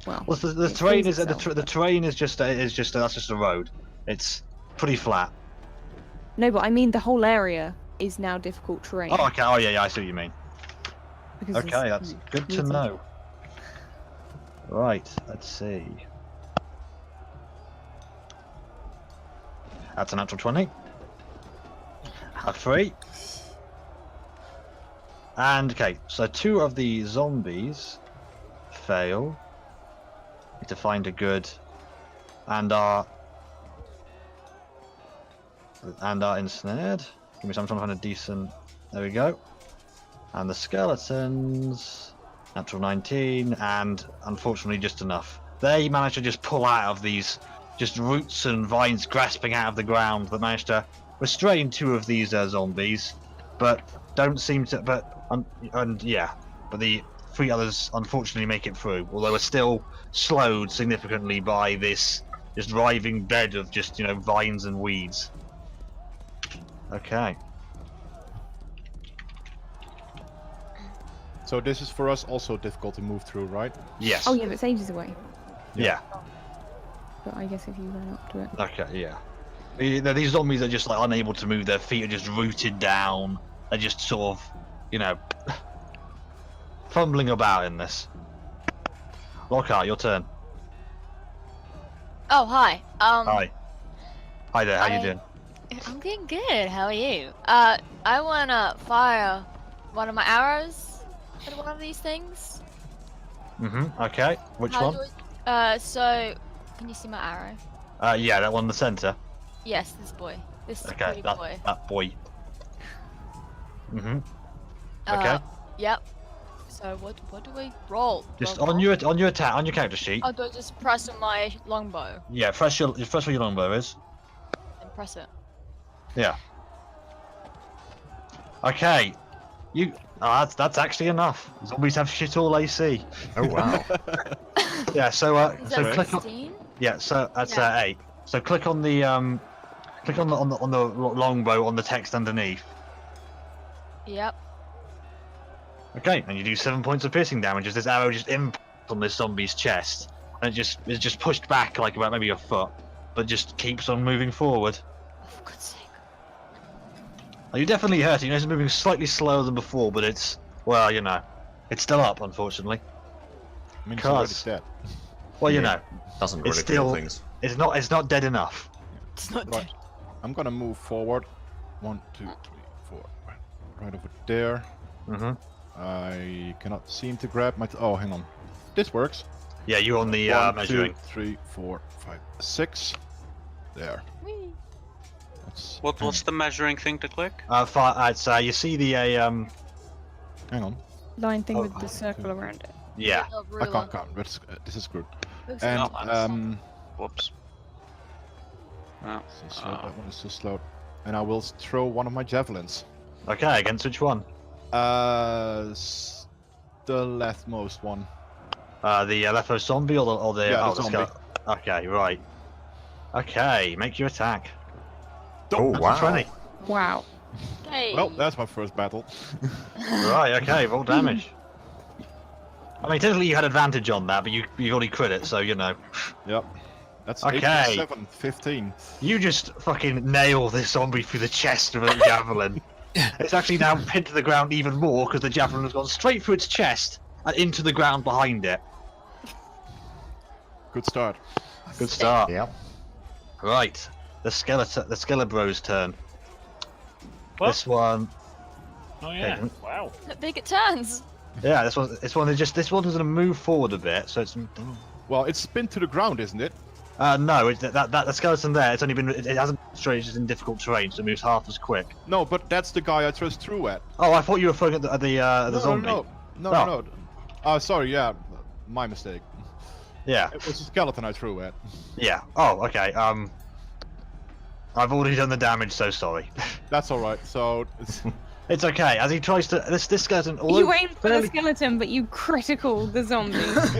Well, Well, the it terrain frees is itself, the terrain is just that's just a road. It's pretty flat. No, but I mean the whole area is now difficult terrain. Oh, okay. Oh, yeah, yeah. I see what you mean. because Okay, it's, that's good to muted. know. Right. Let's see. That's a natural 20. A 3. And okay, so 2 of the zombies fail. Need to find a good and are ensnared. Give me some trying to find a decent. There we go. And the skeletons, natural 19, and unfortunately just enough. They managed to just pull out of these just roots and vines grasping out of the ground that managed to restrain 2 of these zombies, but don't seem to. But the 3 others unfortunately make it through, although are still slowed significantly by this just writhing bed of just vines and weeds. Okay. So this is for us also difficult to move through, right? Yes. Oh yeah, but it's ages away. Yeah. But I guess if you run up to it. Okay. Yeah. These zombies are just like unable to move. Their feet are just rooted down. They're just sort of, fumbling about in this. Lockhart, your turn. Oh, hi. Hi. Hi there. How you I- doing? I'm doing good. How are you? I wanna fire one of my arrows at one of these things. Okay. Which How one? do I- so can you see my arrow? Yeah, that one in the center. Yes, this boy. This Okay, pretty that boy. boy. Okay. Yep. So what do I roll? Do Just I roll? on your attack on your character sheet. Oh, do I just press on my longbow Yeah, press where your longbow is. and press it? Yeah. Okay. That's actually enough. Zombies have shit all AC. Oh wow. Yeah. So Is so that click on. 16? Yeah. So that's Yeah. 8. So click on the longbow on the text underneath. Yep. Okay, and you do 7 points of piercing damage as this arrow just impacts on this zombie's chest, and it's just pushed back like about maybe a foot, but just keeps on moving forward. Oh, for God's sake. You're definitely hurting. It's moving slightly slower than before, but it's it's still up, unfortunately. I mean, it's already Cuz- dead. Well, Yeah. Doesn't It's really kill still- things. it's not dead enough. It's not Right. dead. I'm gonna move forward. 1, 2, 3, 4. Right over there. Mhm. I cannot seem to grab my. Oh, hang on. This works. Yeah, you're on the 1, 2, measuring. 3, 4, 5, 6. There. Whee. That's. What's the measuring thing to click? It's you see the Hang on. Line thing Oh, with the circle around it. yeah. Little I ruler. can't count. But this is good. Looks And like it's Whoops. Oh, so slow. That one is so slow. And I will throw one of my javelins. Okay, against which one? The leftmost one. The leftmost zombie or the Yeah, oh, the zombie. skeleton. Okay, right. Okay, make your attack. Oh wow. 20. Wow. Hey. Well, that's my first battle. Right. Okay, roll damage. I mean, technically you had advantage on that, but you've already crit it, so you know. Yep. That's Okay. 8 7, 15. You just fucking nail this zombie through the chest with a javelin. It's actually now pinned to the ground even more because the javelin has gone straight through its chest and into the ground behind it. Good start. Good start. Yep. Right, the Skelebro's turn. What? This one, Oh yeah. Okay. Wow. How big it turns. yeah, this one's gonna move forward a bit, so it's. Well, it's pinned to the ground, isn't it? No, that the skeleton there. It's only been. It hasn't straight. It's just in difficult terrain, so it moves half as quick. No, but that's the guy I thrust through at. Oh, I thought you were throwing at the No, zombie. no. Oh, sorry, yeah. My mistake. Yeah, It was a skeleton I threw at. yeah. Oh, okay. I've already done the damage, so sorry. That's alright, so... It's... It's okay. As he tries to this skeleton. Although You aimed for the fairly- skeleton, but you critical the zombie. Oh,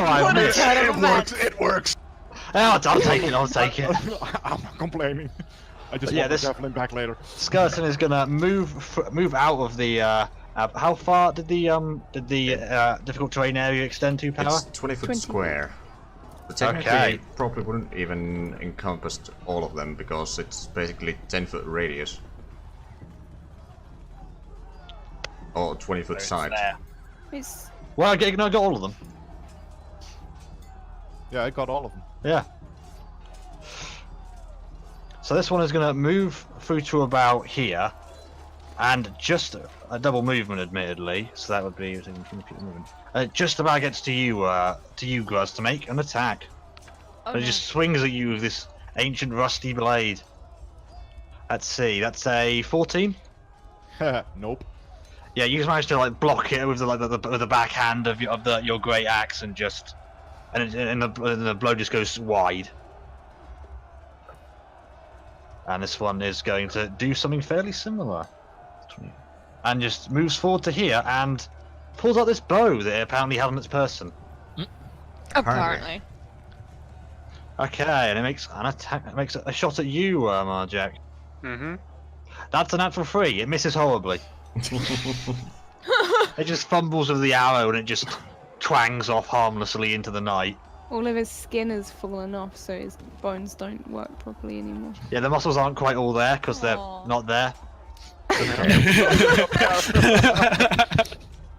I What a missed. turn of events. It works! Oh, I'll take it. I'll take it. I'm not complaining. I just Yeah, want this- the javelin back later. Skeleton is gonna move out of the. How far did the difficult terrain area extend to, Power? It's 20-foot 20. square. So technically, Okay. it probably wouldn't even encompass all of them because it's basically 10-foot radius. Or 20-foot It's side. there. It's Well, I got all of them. Yeah, I got all of them. Yeah. So this one is going to move through to about here, and just a double movement, admittedly. So that would be just about gets to you, Gruz, to make an attack. Oh, And it no. just swings at you with this ancient rusty blade. Let's see, that's a 14. Nope. Yeah, you just managed to like block it with the backhand of your great axe, and the blow just goes wide. And this one is going to do something fairly similar, and just moves forward to here and pulls out this bow that it apparently had on its person. Apparently. Okay, and it makes an attack. It makes a shot at you, Marjack. Mm-hmm. That's a natural 3. It misses horribly. It just fumbles with the arrow and it just twangs off harmlessly into the night. all of his skin has fallen off, so his bones don't work properly anymore. Yeah, the muscles aren't quite all there because they're Aw. not there.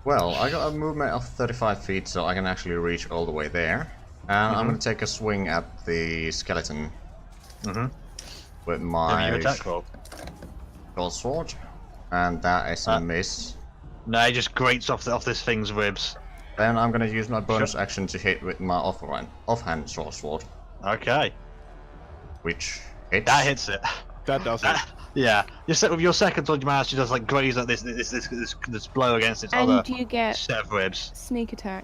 Well, I got a movement of 35 feet, so I can actually reach all the way there. And I'm going to take a swing at the skeleton Mm-hmm. with Give me my your attack roll. short sword. And that is a Uh, miss. No, it just grates off this thing's ribs. Then I'm going to use my bonus action to hit with my offhand short sword, Okay, which hits. that hits it. That does it. Yeah, with your second sword, you managed to just like graze at this blow against its other And you get set of ribs. sneak attack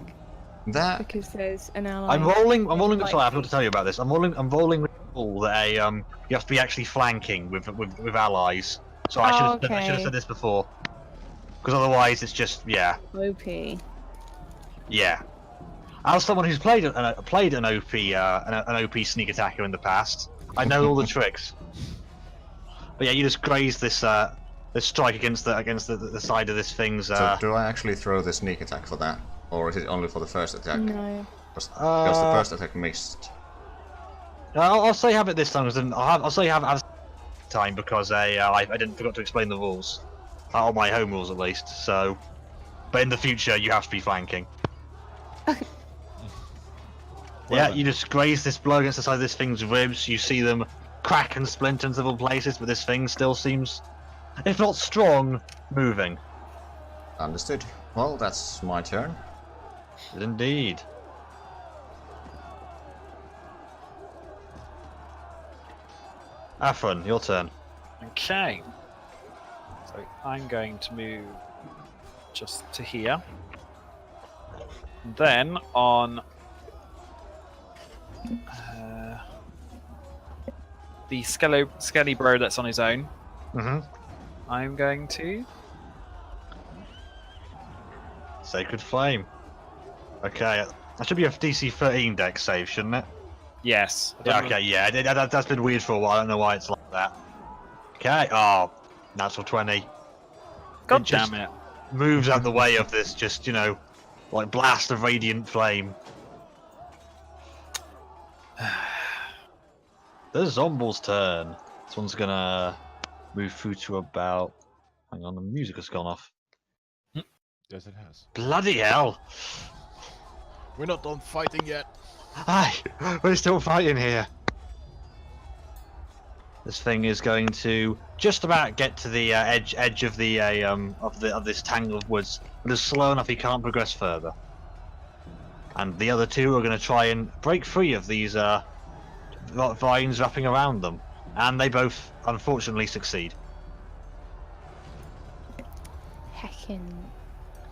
That because there's an ally. I'm rolling. Sorry, I Like- forgot to tell you about this. I'm rolling with a rule that you have to be actually flanking with allies. So I Oh, should have okay. said this before, because otherwise it's just OP. yeah. As someone who's played an OP sneak attacker in the past, I know all the tricks. But yeah, you just graze this strike against the side of this thing's. so do I actually throw the sneak attack for that, or is it only for the first attack? No. Because the first attack missed. I'll say have it this time, I'll say have it time because I didn't forgot to explain the rules, on my home rules at least. So, but in the future you have to be flanking. Yeah, you just graze this blow against the side of this thing's ribs. You see them crack and splinter in several places, but this thing still seems, if not strong, moving. Understood. Well, that's my turn. Indeed. Afron, your turn. Okay. So I'm going to move just to here. Then on the Skelly Bro that's on his own, Mm-hmm. I'm going to Sacred Flame. Okay, that should be a DC 13 deck save, shouldn't it? yes. I Yeah, don't know- okay, yeah, that's been weird for a while. I don't know why it's like that. Okay, oh, natural 20. God It just- damn it! moves out the way of this, just, you know, like blast of radiant flame. This Zomble's turn. This one's gonna move through to about. Hang on, the music has gone off. Yes, it has. Bloody hell! We're not done fighting yet. Aye, we're still fighting here. This thing is going to just about get to the edge of the of this tangle of woods, but it's slow enough he can't progress further. And the other two are going to try and break free of these vines wrapping around them, and they both unfortunately succeed. Heckin'.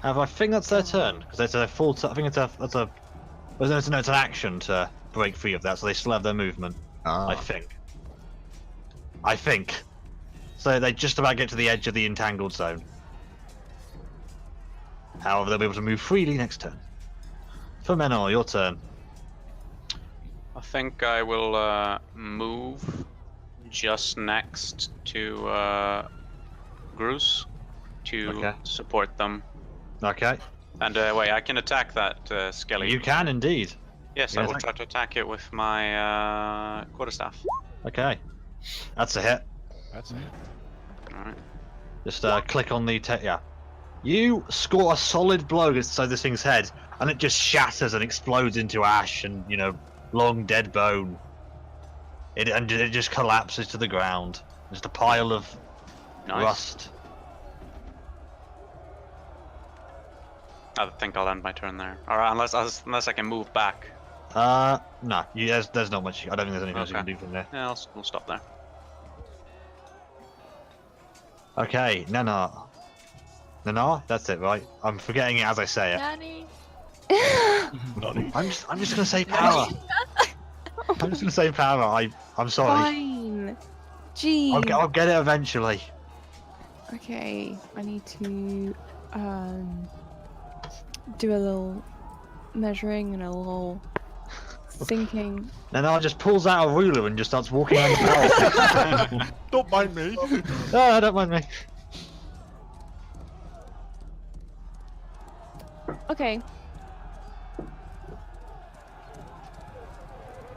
However, I think that's their turn because it's a full. I think it's an action to break free of that, so they still have their movement. Ah. I think. So they just about get to the edge of the entangled zone. However, they'll be able to move freely next turn. For Menor, your turn. I think I will move just next to Gruus to Okay. support them. Okay. And wait, I can attack that skelly. You can indeed. Yes, Yeah, I will try to attack it with my quarterstaff. Okay. That's a hit. That's it. Alright. Just click on the yeah. You score a solid blow inside this thing's head, and it just shatters and explodes into ash and, you know, long dead bone. It just collapses to the ground. Just a pile of Nice. rust. I think I'll end my turn there. Alright, unless I can move back. No. There's not much. I don't think there's anything else you can Okay. do from there. Yeah, we'll stop there. Okay, Nanar. Nanar? That's it, right? I'm forgetting it as I say it. Nanny. I'm just gonna say power. I'm just gonna say power. I'm sorry. Fine. Gee. I'll get it eventually. Okay, I need to do a little measuring and a little thinking. Nanar just pulls out a ruler and just starts walking around the house. Don't mind me. No, don't mind me. Okay.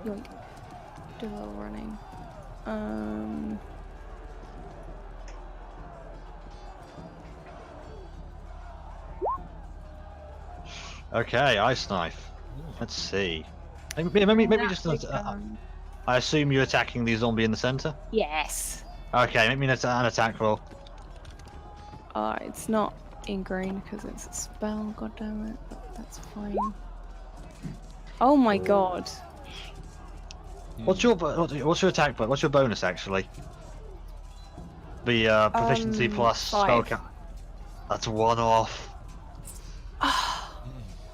Yoink. Do a little running. Okay, ice knife. Let's see. Maybe just. I assume you're attacking the zombie in the center. Yes. Okay, make me an attack roll. It's not ingrained because it's a spell. God damn it. But that's fine. Oh my god. What's your attack? What's your bonus actually? The proficiency plus 5. spell count. That's one off.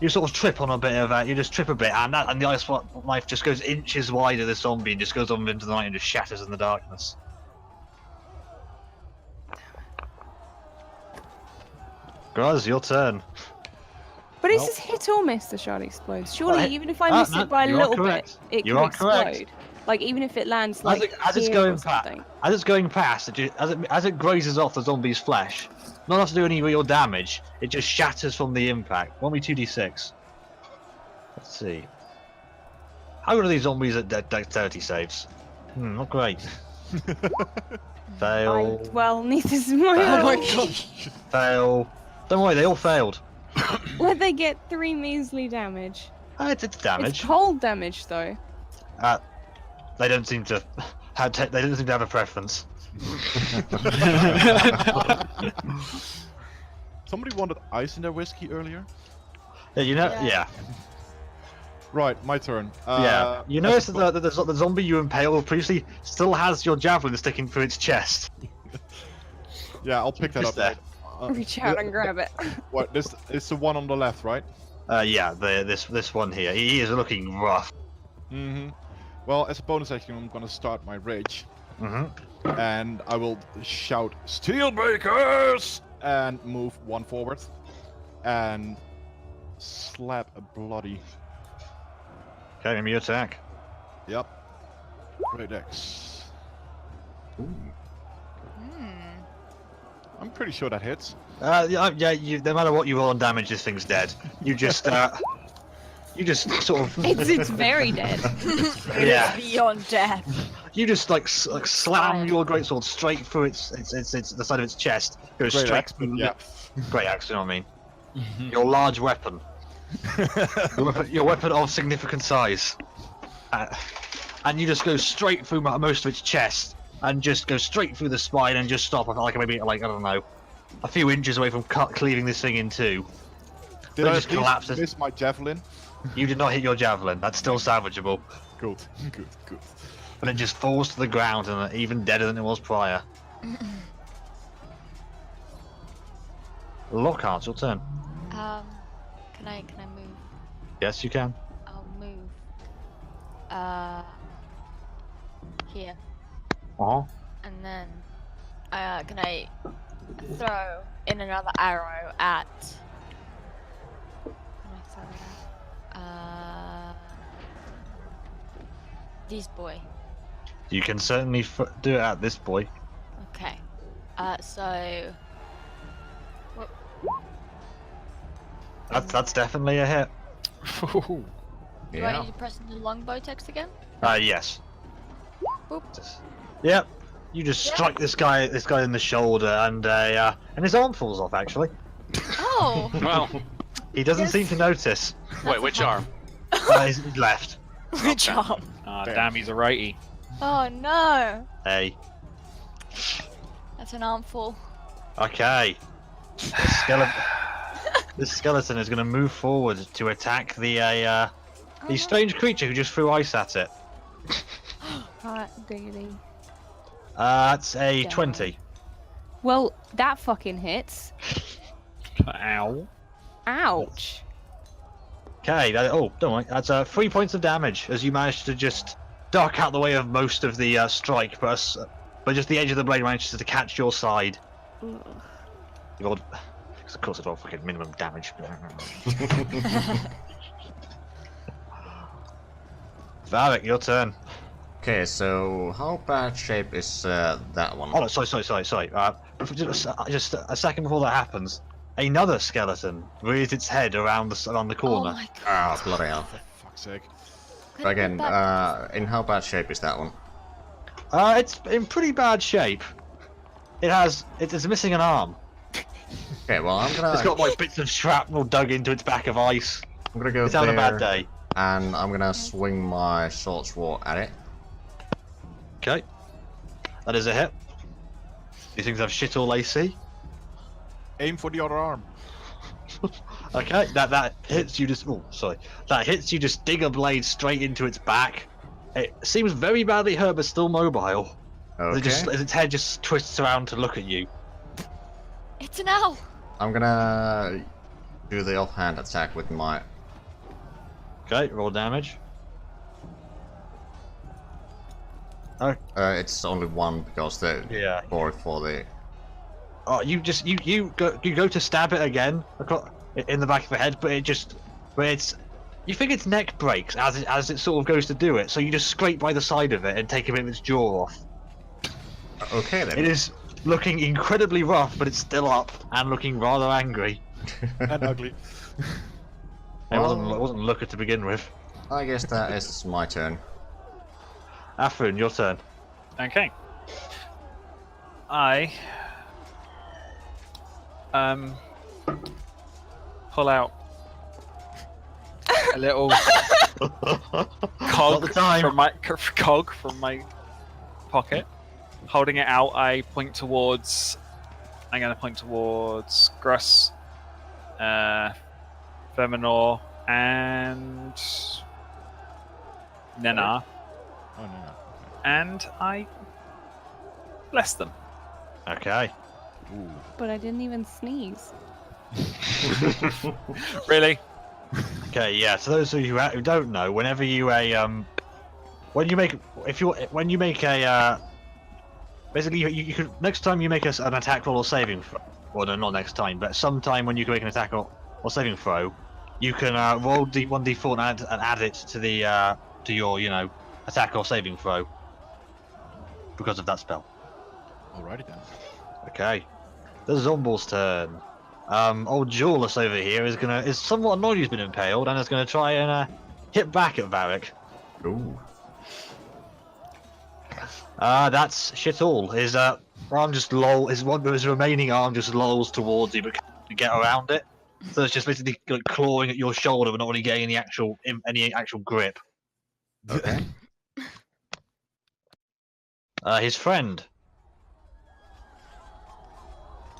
You sort of trip on a bit of that. You just trip a bit, and the ice knife just goes inches wide of the zombie and just goes on into the night and just shatters in the darkness. Graz, your turn. But it's Well- just hit or miss the shard explodes. Surely, Well, even if I miss no, it by a you are little correct. bit, it You can are correct. explode. Like, even if it lands like As it's here going or past, something. as it grazes off the zombie's flesh, not enough to do any real damage. It just shatters from the impact. Want me 2d6? Let's see. How good are these zombies at dexterity saves? Not great. Fail. Well, neither's my Oh my own. gosh. Fail. Don't worry, they all failed. Where'd they get 3 measly damage? It's damage. It's cold damage, though. They don't seem to have a preference. Somebody wanted ice in their whiskey earlier. Yeah, you know. Yeah. Yeah. Right, my turn. Yeah. You notice that the zombie you impaled previously still has your javelin sticking through its chest. Yeah, I'll pick that Just up. Reach out and grab it. What? This is the one on the left, right? Yeah. This one here. He is looking rough. Mm-hmm. Well, as a bonus action, I'm gonna start my rage, Mm-hmm. and I will shout "Steelbreakers!" and move one forward, and slap a bloody. Okay, give me your attack. Yep. Great X. Hmm. I'm pretty sure that hits. Yeah. No matter what you roll on damage, this thing's dead. You just sort of. It's very dead. It Yeah. is beyond death. You just like slam your greatsword straight through its the side of its chest. Goes Great straight axe, through. but yeah. Great axe, you know what I mean? Your large weapon. Your weapon of significant size. And you just go straight through most of its chest, and just go straight through the spine, and just stop. Like maybe like I don't know, a few inches away from cleaving this thing in two. Did It I just at least collapses. miss my javelin? You did not hit your javelin. That's still salvageable. Good, good, good. But it just falls to the ground, and even deader than it was prior. Lockhart, your turn. Can I move? Yes, you can. I'll move. Here. Uh-huh. And then, can I throw in another arrow at? Can I throw it at? This boy. You can certainly do it at this boy. Okay. So. That's definitely a hit. Do I Yeah. need to press the longbow text again? Yes. Boop. Yep. You just strike this guy in the shoulder, and his arm falls off. Actually, Oh! Well, he doesn't seem to notice. wait, which arm? He's left. Which arm? Damn, he's a righty. Oh no! Hey. That's an armful. Okay. This skeleton is going to move forward to attack the strange creature who just threw ice at it. Hot diggity. That's a Damn. 20. Well, that fucking hits. Ow. Ouch. Okay, don't worry. That's 3 points of damage as you manage to just duck out the way of most of the strike, but just the edge of the blade manages to catch your side. Ugh. You rolled, of course, it's all fucking minimum damage. Varric, your turn. Okay, so how bad shape is that one? Oh, sorry. Just a second before that happens, another skeleton rears its head around the Oh corner. my god. Ah, bloody hell. For fuck's sake. Couldn't Again, be bad. in how bad shape is that one? It's in pretty bad shape. It's missing an arm. Okay, well I'm gonna It's got like bits of shrapnel dug into its back of ice. go It's having a bad there day. and I'm gonna swing my short sword at it. Okay, that is a hit. These things have shit all AC. Aim for the other arm. Okay, that hits you just. Oh, sorry. That hits you. Just dig a blade straight into its back. It seems very badly hurt, but still mobile. Okay. As its head just twists around to look at you. It's an owl! I'm gonna do the offhand attack with my. Okay, roll damage. It's only one because the Yeah. for the. Oh, you go to stab it again in the back of the head, but you think its neck breaks as it sort of goes to do it, so you just scrape by the side of it and take a bit of its jaw off. Okay then. It is looking incredibly rough, but it's still up and looking rather angry. And ugly. It wasn't looker to begin with. I guess that is my turn. Afrin, your turn. Okay. I pull out a little Not cog the time. from my pocket. Holding it out, I'm going to point towards Gruss, Verminor, and Nenar, Oh no. and I bless them. Okay. Ooh. But I didn't even sneeze. Really? Okay, yeah. So those of you who don't know, whenever you when you make a basically you could next time you make an attack roll or saving throw, well no, not next time, but sometime when you can make an attack or saving throw, you can roll 1d4 and add it to the to your attack or saving throw because of that spell. Alrighty then. Okay. The Zomble's turn. Old Jawless over here is somewhat annoyed he's been impaled and is gonna try and hit back at Varric. Ooh. That's shit all. His arm just his remaining arm just lolls towards you, but can't get around it. So it's just basically like clawing at your shoulder, but not really getting any actual grip. Okay. His friend.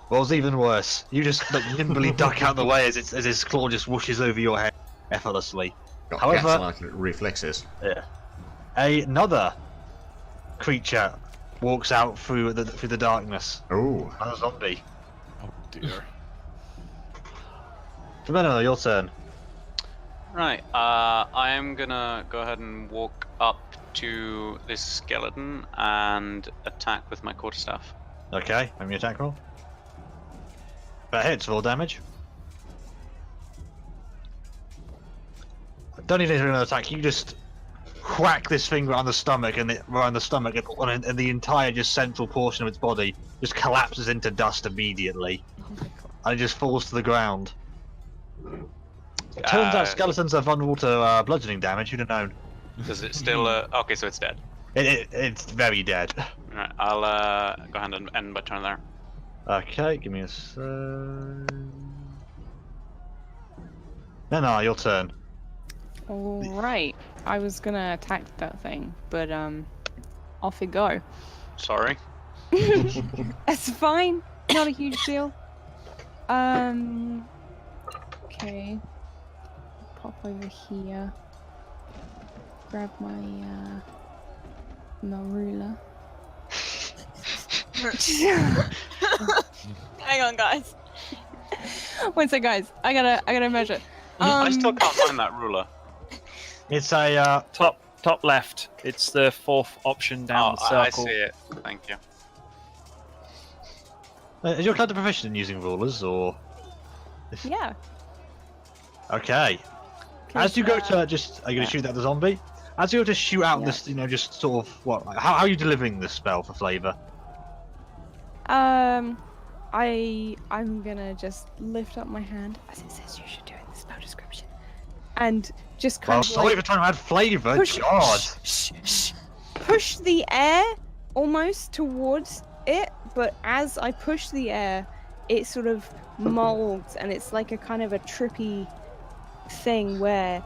Well, it's even worse. You just like nimbly duck out of the way as his claw just whooshes over your head effortlessly. Got However- cat-like reflexes. Yeah. Another creature walks out through the darkness. Ooh. Another zombie. Oh dear. Remember, your turn. Right. I am gonna go ahead and walk up to this skeleton and attack with my quarterstaff. Okay, make me attack roll. That hits, full damage. Don't even need another attack. You just whack this thing around the stomach, and the entire just central portion of its body just collapses into dust immediately, Oh my god. and it just falls to the ground. It turns out skeletons are vulnerable to bludgeoning damage. Who'd have known? Does it still? Okay, so it's dead. It's very dead. Right. I'll go ahead and end my turn there. Okay, give me a sec. No, your turn. Alright. I was gonna attack that thing, but off it go. Sorry. That's fine. Not a huge deal. Okay. Pop over here. Grab my my ruler. Hang on, guys. One sec, guys. I gotta measure. I still can't find that ruler. It's a Top left. It's the fourth option down the I circle. see it. Thank you. Is your character proficient in using rulers, or? Yeah. Okay. As you go to are you gonna shoot at the zombie? As you go to shoot out Yeah. this, just sort of how are you delivering this spell for flavor? I'm gonna just lift up my hand as it says you should do in the spell description, and just kind Well, of sorry for trying to add flavor. push, God. push the air almost towards it, but as I push the air, it sort of molds, and it's like a kind of a trippy thing where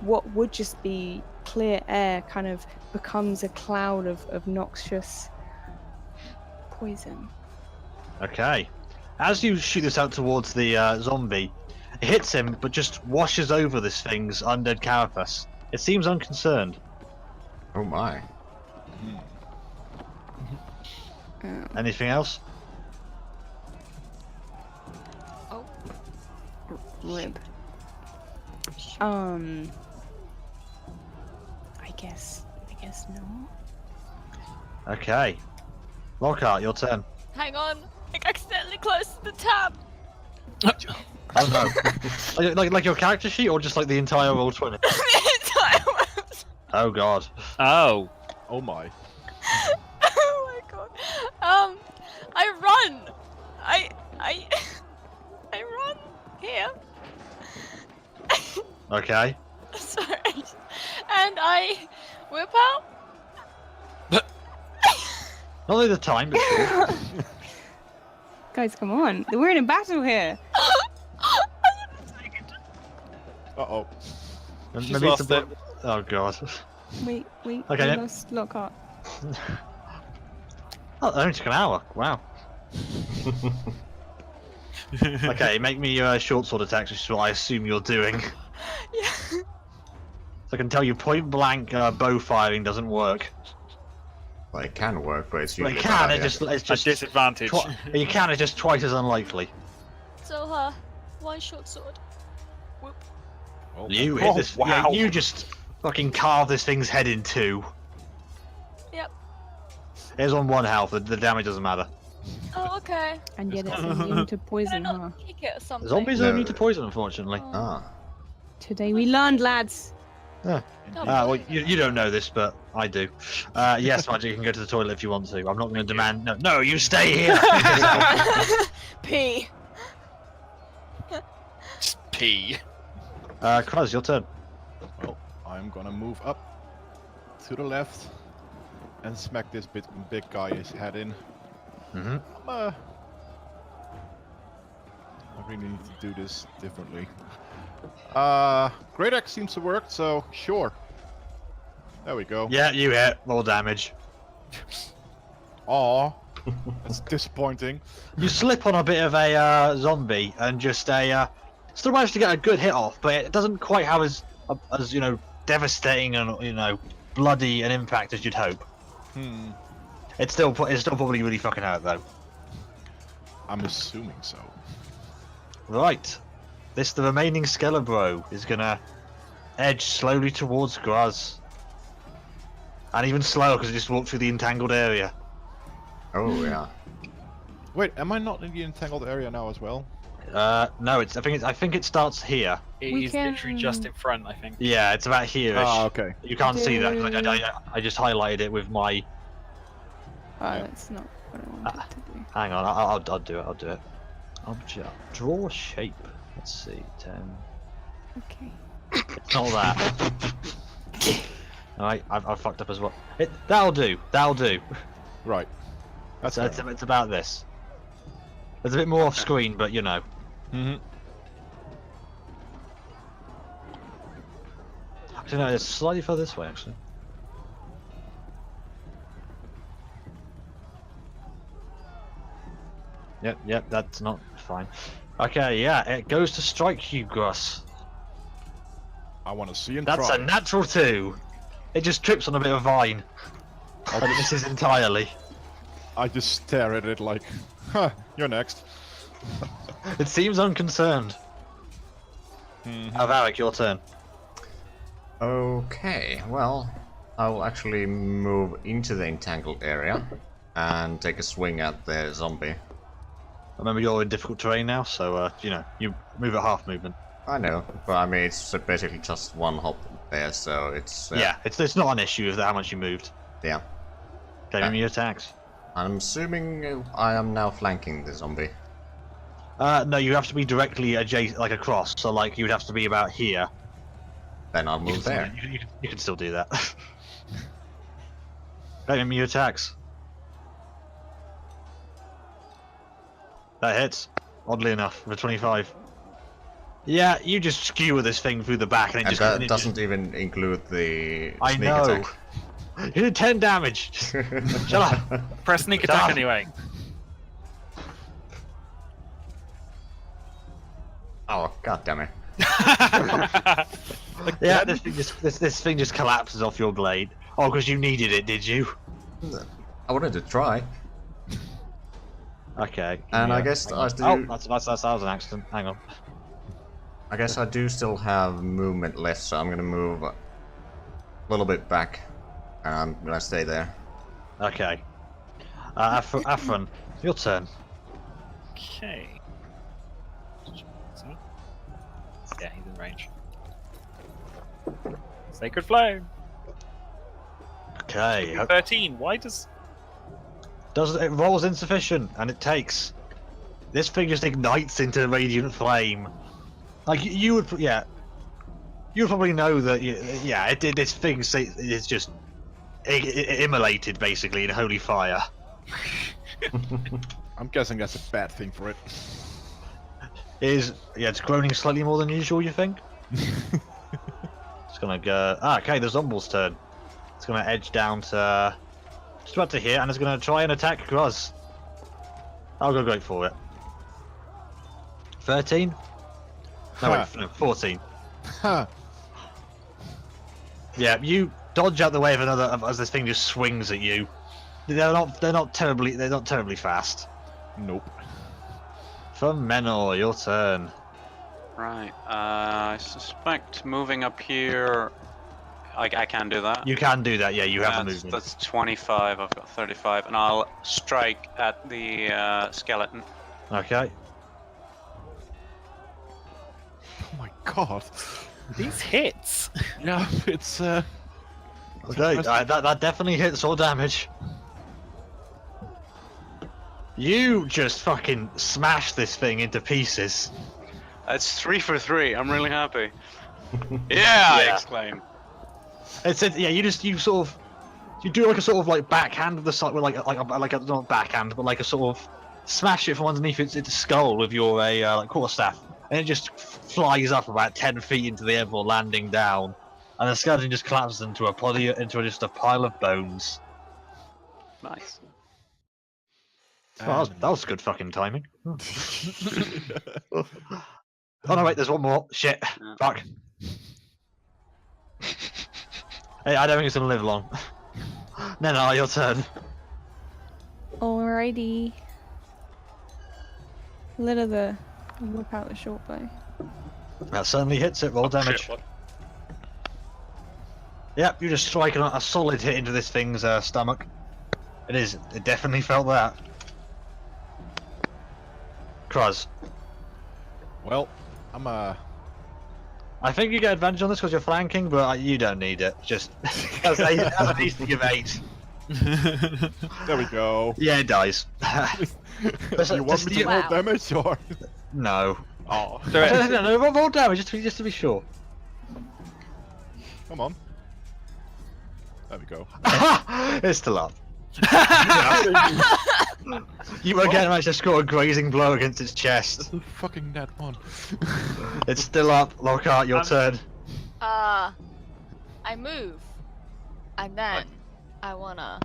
what would just be clear air kind of becomes a cloud of noxious poison. Okay. As you shoot this out towards the zombie, it hits him, but just washes over this thing's undead carapace. It seems unconcerned. Oh my. Anything else? Rib. I guess no. Okay. Lockhart, your turn. Hang on. I accidentally closed the tab. Oh no. like your character sheet, or just like the entire Roll20? The entire website. Oh god. Oh. Oh my. Oh my god. I run. I run here. Okay. Sorry. And I whip out. Not only the time, but sure. Guys, come on. We're in a battle here. Uh-oh. And She's maybe it's lost a it. bit- Oh god. Wait. Okay, We yep. lost Lockhart. Oh, it only took an hour. Wow. Okay, make me your short sword attacks, which is what I assume you're doing. Yeah. So I can tell you point blank bow firing doesn't work. Well, it can work, but it's Well, usually it can, bad, it's yeah. just Disadvantage. you can, it's just twice as unlikely. So, one short sword. Whoop. Oh, You Oh, hit this. Yeah, wow. you just fucking carve this thing's head in two. Yep. It's on 1 health. The damage doesn't matter. Oh, okay. And yet it's immune to Can I poison, huh? not kick it or something? Zombies No. are immune to poison, unfortunately. Oh. Ah. Today we learned, lads. Oh, Well, you don't know this, but I do. Yes, Magic, you can go to the toilet if you want to. I'm not going to demand. No, you stay here. Pee. Just pee. Kraz, your turn. Well, I'm gonna move up to the left and smack this big guy's head in. Mm-hmm. I really need to do this differently. Great Axe seems to work, so sure. There we go. Yeah, you hit. More damage. Aw, that's disappointing. You slip on a bit of a zombie and just still manage to get a good hit off, but it doesn't quite have as devastating and bloody an impact as you'd hope. It's still probably really fucking hurt though. I'm assuming so. Right, the remaining Skelebro is gonna edge slowly towards Graz, and even slower because it just walked through the entangled area. Oh yeah. Wait, am I not in the entangled area now as well? No, I think it starts here. It We is literally just can- in front, I think. Yeah, it's about here-ish. Ah, okay. You can't see that 'cause I just highlighted it with my. Oh, that's not what I wanted to do. Hang on, I'll do it. I'll do it. Object. Draw a shape. Let's see. 10. Okay. It's not that. Alright, I've fucked up as well. That'll do. That'll do. Right. That's It's about this. There's a bit more off screen, but you know. Mm-hmm. Actually, no, it's slightly further this way, actually. Yep, that's not fine. Okay, yeah, it goes to strike you, Gruss. I want to see him That's try. a natural 2. It just trips on a bit of vine. But it misses entirely. I just stare at it like, huh, you're next. It seems unconcerned. Avaric, your turn. Okay, well, I'll actually move into the entangled area and take a swing at the zombie. Remember, you're in difficult terrain now, so you move at half movement. I know, but I mean, it's basically just one hop there, so it's... Yeah, it's not an issue of how much you moved. Yeah. Okay, remember your attacks. I'm assuming I am now flanking the zombie. No, you have to be directly adjacent, like across. So, like, you would have to be about here. Then I'll You move can still- there. You can still do that. Okay, remember your attacks. That hits. Oddly enough, with a 25. Yeah, you just skewer this thing through the back, and it And just that and it doesn't even include the I sneak know. attack. You did 10 damage. Shut up. Press sneak Stop. attack anyway. Oh, god damn it. Yeah, this thing just collapses off your blade. Oh, because you needed it, did you? I wanted to try. Okay. And I yeah. guess I do. Oh, that was an accident. Hang on. I guess I do still have movement left, so I'm gonna move a little bit back, and I'm gonna stay there. Okay. Afron, your turn. Okay. Yeah, he's in range. Sacred Flame. Okay. 13. Why does... It rolls insufficient, and it takes. This thing just ignites into radiant flame. Like you would, yeah. You would probably know that, yeah. This thing is just immolated basically in holy fire. I'm guessing that's a bad thing for it. It's groaning slightly more than usual. You think? It's gonna go. Okay, the zombie's turn. It's gonna edge down to just about to here, and it's gonna try and attack Gruz. I'll go great for it. 13. No, wait, no, 14. Ha! Yeah, you dodge out the way of another as this thing just swings at you. They're not terribly fast. Nope. From Menor, your turn. Right. I suspect moving up here. I can do that. You can do that, yeah. You have a That's- movement. That's 25. I've got 35, and I'll strike at the skeleton. Okay. Oh my god. These hits. Yeah, it's Okay, that definitely hits all damage. You just fucking smash this thing into pieces. That's 3 for 3. I'm really happy. Yeah, I Yeah. exclaim. Yeah, you sort of do like a sort of like backhand of the side with like a not backhand but like a sort of smash it from underneath its skull with your like quarterstaff, and it just flies up about 10 feet into the air before landing down, and the skeleton just collapses into just a pile of bones. Nice. Oh, that was good fucking timing. Oh no, wait, there's one more. Shit. Yeah. Fuck. Hey, I don't think it's gonna live long. No, your turn. Alrighty. Whip out the short bow. That certainly hits it. Roll damage. Shit, what? Yep, you just strike a solid hit into this thing's stomach. It definitely felt that. Kruz. Well, I'm I think you get advantage on this because you're flanking, but you don't need it. Just as an easy to give 8. there we go. Yeah, it dies. You want me to roll Wow. damage or? No. Oh, No, roll damage just to be sure. come on. There we go. It's still up. You again managed to score a grazing blow against its chest. Fucking that one. It's still up. Lockhart, your turn. I move, and then I wanna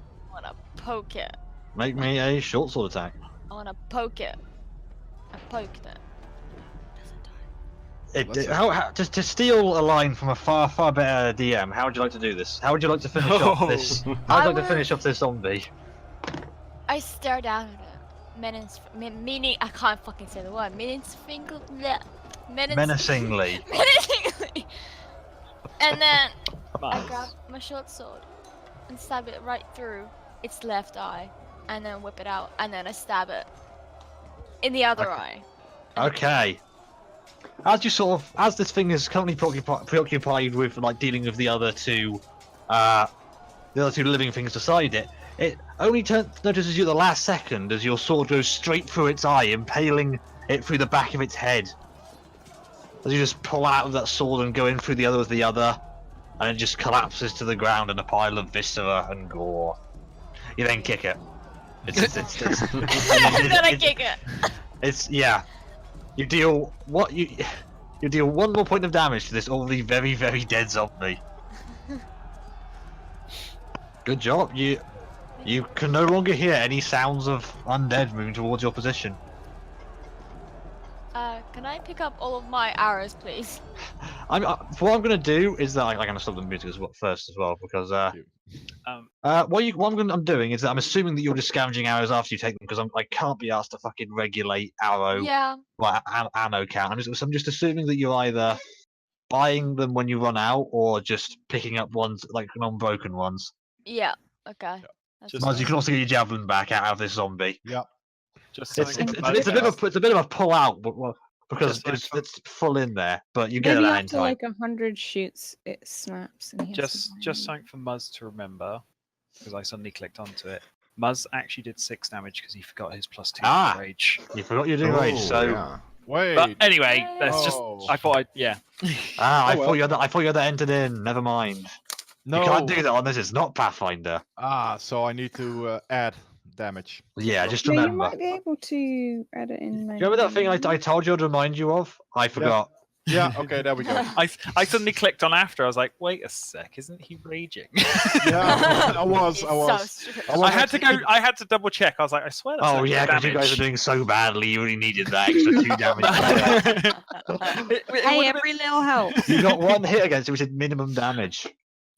poke it. Make me a short sword attack. I wanna poke it. I poked it. To steal a line from a far better DM, how would you like to do this? How would you like to finish off this? How would you like to finish off this zombie? I stare down at it. Meaning I can't fucking say the word. Menacingly. Menacingly. Menacingly. And then I Nice. grab my short sword and stab it right through its left eye, and then whip it out, and then I stab it in the other eye. Okay. As this thing is currently preoccupied with like dealing with the other two living things beside it, it only notices you at the last second as your sword goes straight through its eye, impaling it through the back of its head. As you just pull out of that sword and go in through the other with the other, and it just collapses to the ground in a pile of viscera and gore. You then kick it. And then I kick it. You deal one more point of damage to this already very, very dead zombie. Good job. You can no longer hear any sounds of undead moving towards your position. Can I pick up all of my arrows, please? What I'm gonna do is that I'm gonna stop the music first as well because I'm doing is that I'm assuming that you're just scavenging arrows after you take them because I can't be asked to fucking regulate arrow ammo count. I'm just assuming that you're either buying them when you run out or just picking up ones like non-broken ones. Yeah. Okay. That's Just- Otherwise, you can also get your javelin back out of this zombie. Yep. Just It's something a bit of a pull out, but because Just like it's full in there. But you get Maybe it that in after time. like 100 shoots, it snaps. And he has to buy just it. something for Muzz to remember, because I suddenly clicked onto it. Muzz actually did 6 damage because he forgot his +2 Ah. rage. You forgot you're doing rage, Oh, so yeah. Wait. But anyway, that's just. Oh. I thought I'd. Yeah. I well. thought you had that entered in. Never mind. No. You can't do that on this. It's not Pathfinder. So I need to add damage. Yeah, just Yeah, you remember. might be able to add it in. Do you remember that thing I told you to remind you of? I forgot. Yeah. Okay. There we go. I suddenly clicked on after. I was like, wait a sec, isn't he raging? Yeah. I was. So true. I had to go. I had to double check. I was like, I swear. That's Oh extra yeah, because you guys damage. are doing so badly. You really needed that extra 2 damage. Hey, every little help. You got 1 hit against it, which is minimum damage.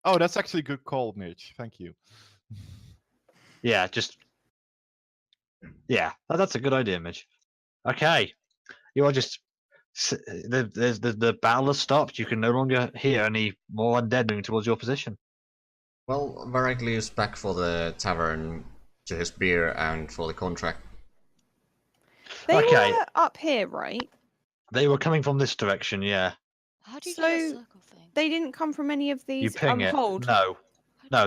Oh, that's actually a good call, Mitch. Thank you. Yeah, that's a good idea, Mitch. Okay, you are just the battle has stopped. You can no longer hear any more undead moving towards your position. Well, Varagli is back for the tavern to his beer and for the contract. They Okay. were up here, right? They were coming from this direction. Yeah, How do you do a So- circle thing? They didn't come from any of these. you ping it. Hold. No,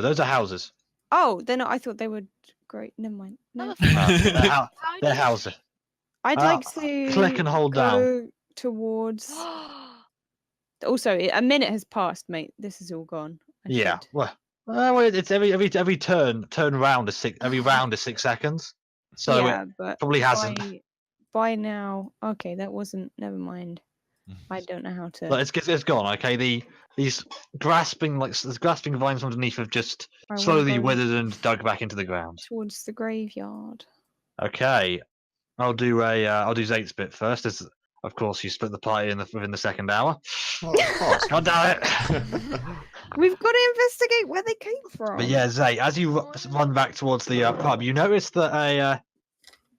those are houses. Oh, they're not. I thought they were great. Never mind. No. How the No, fuck? they're, How do they're you- houses. I'd like to click and hold down. go towards. Also, a minute has passed, mate. This is all gone. I Yeah. should- Well, it's every turn round is every round is 6 seconds. So yeah, it but probably hasn't. by now. Okay, that wasn't. Never mind. I don't know how to. But it's gone. Okay, these grasping vines underneath have just I wanna slowly go withered and dug back into the ground. towards the graveyard. Okay, I'll do Zate's bit first. As of course you split the party within the second hour. Well, of course. God damn it! We've got to investigate where they came from. But yeah, Zate, as you run back towards the pub, you notice that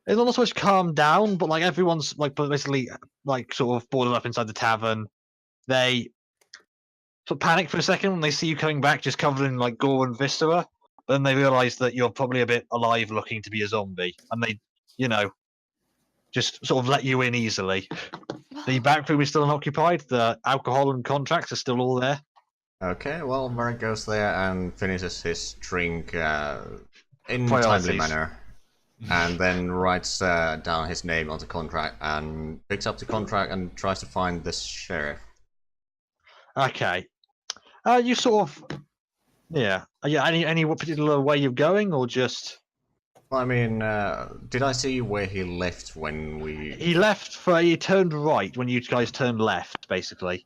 it's not so much calmed down, but like everyone's like basically like sort of boarded up inside the tavern. They sort of panic for a second when they see you coming back, just covered in like gore and viscera. But then they realise that you're probably a bit alive, looking to be a zombie, and they, just sort of let you in easily. The back room is still unoccupied. The alcohol and contracts are still all there. Okay, well, Varric goes there and finishes his drink in timely Priorities. manner. And then writes down his name on the contract and picks up the contract and tries to find the sheriff. Okay. You sort of, yeah. Any particular way you're going, or just Well, I mean, did I see where he left when we... he turned right when you guys turned left, basically.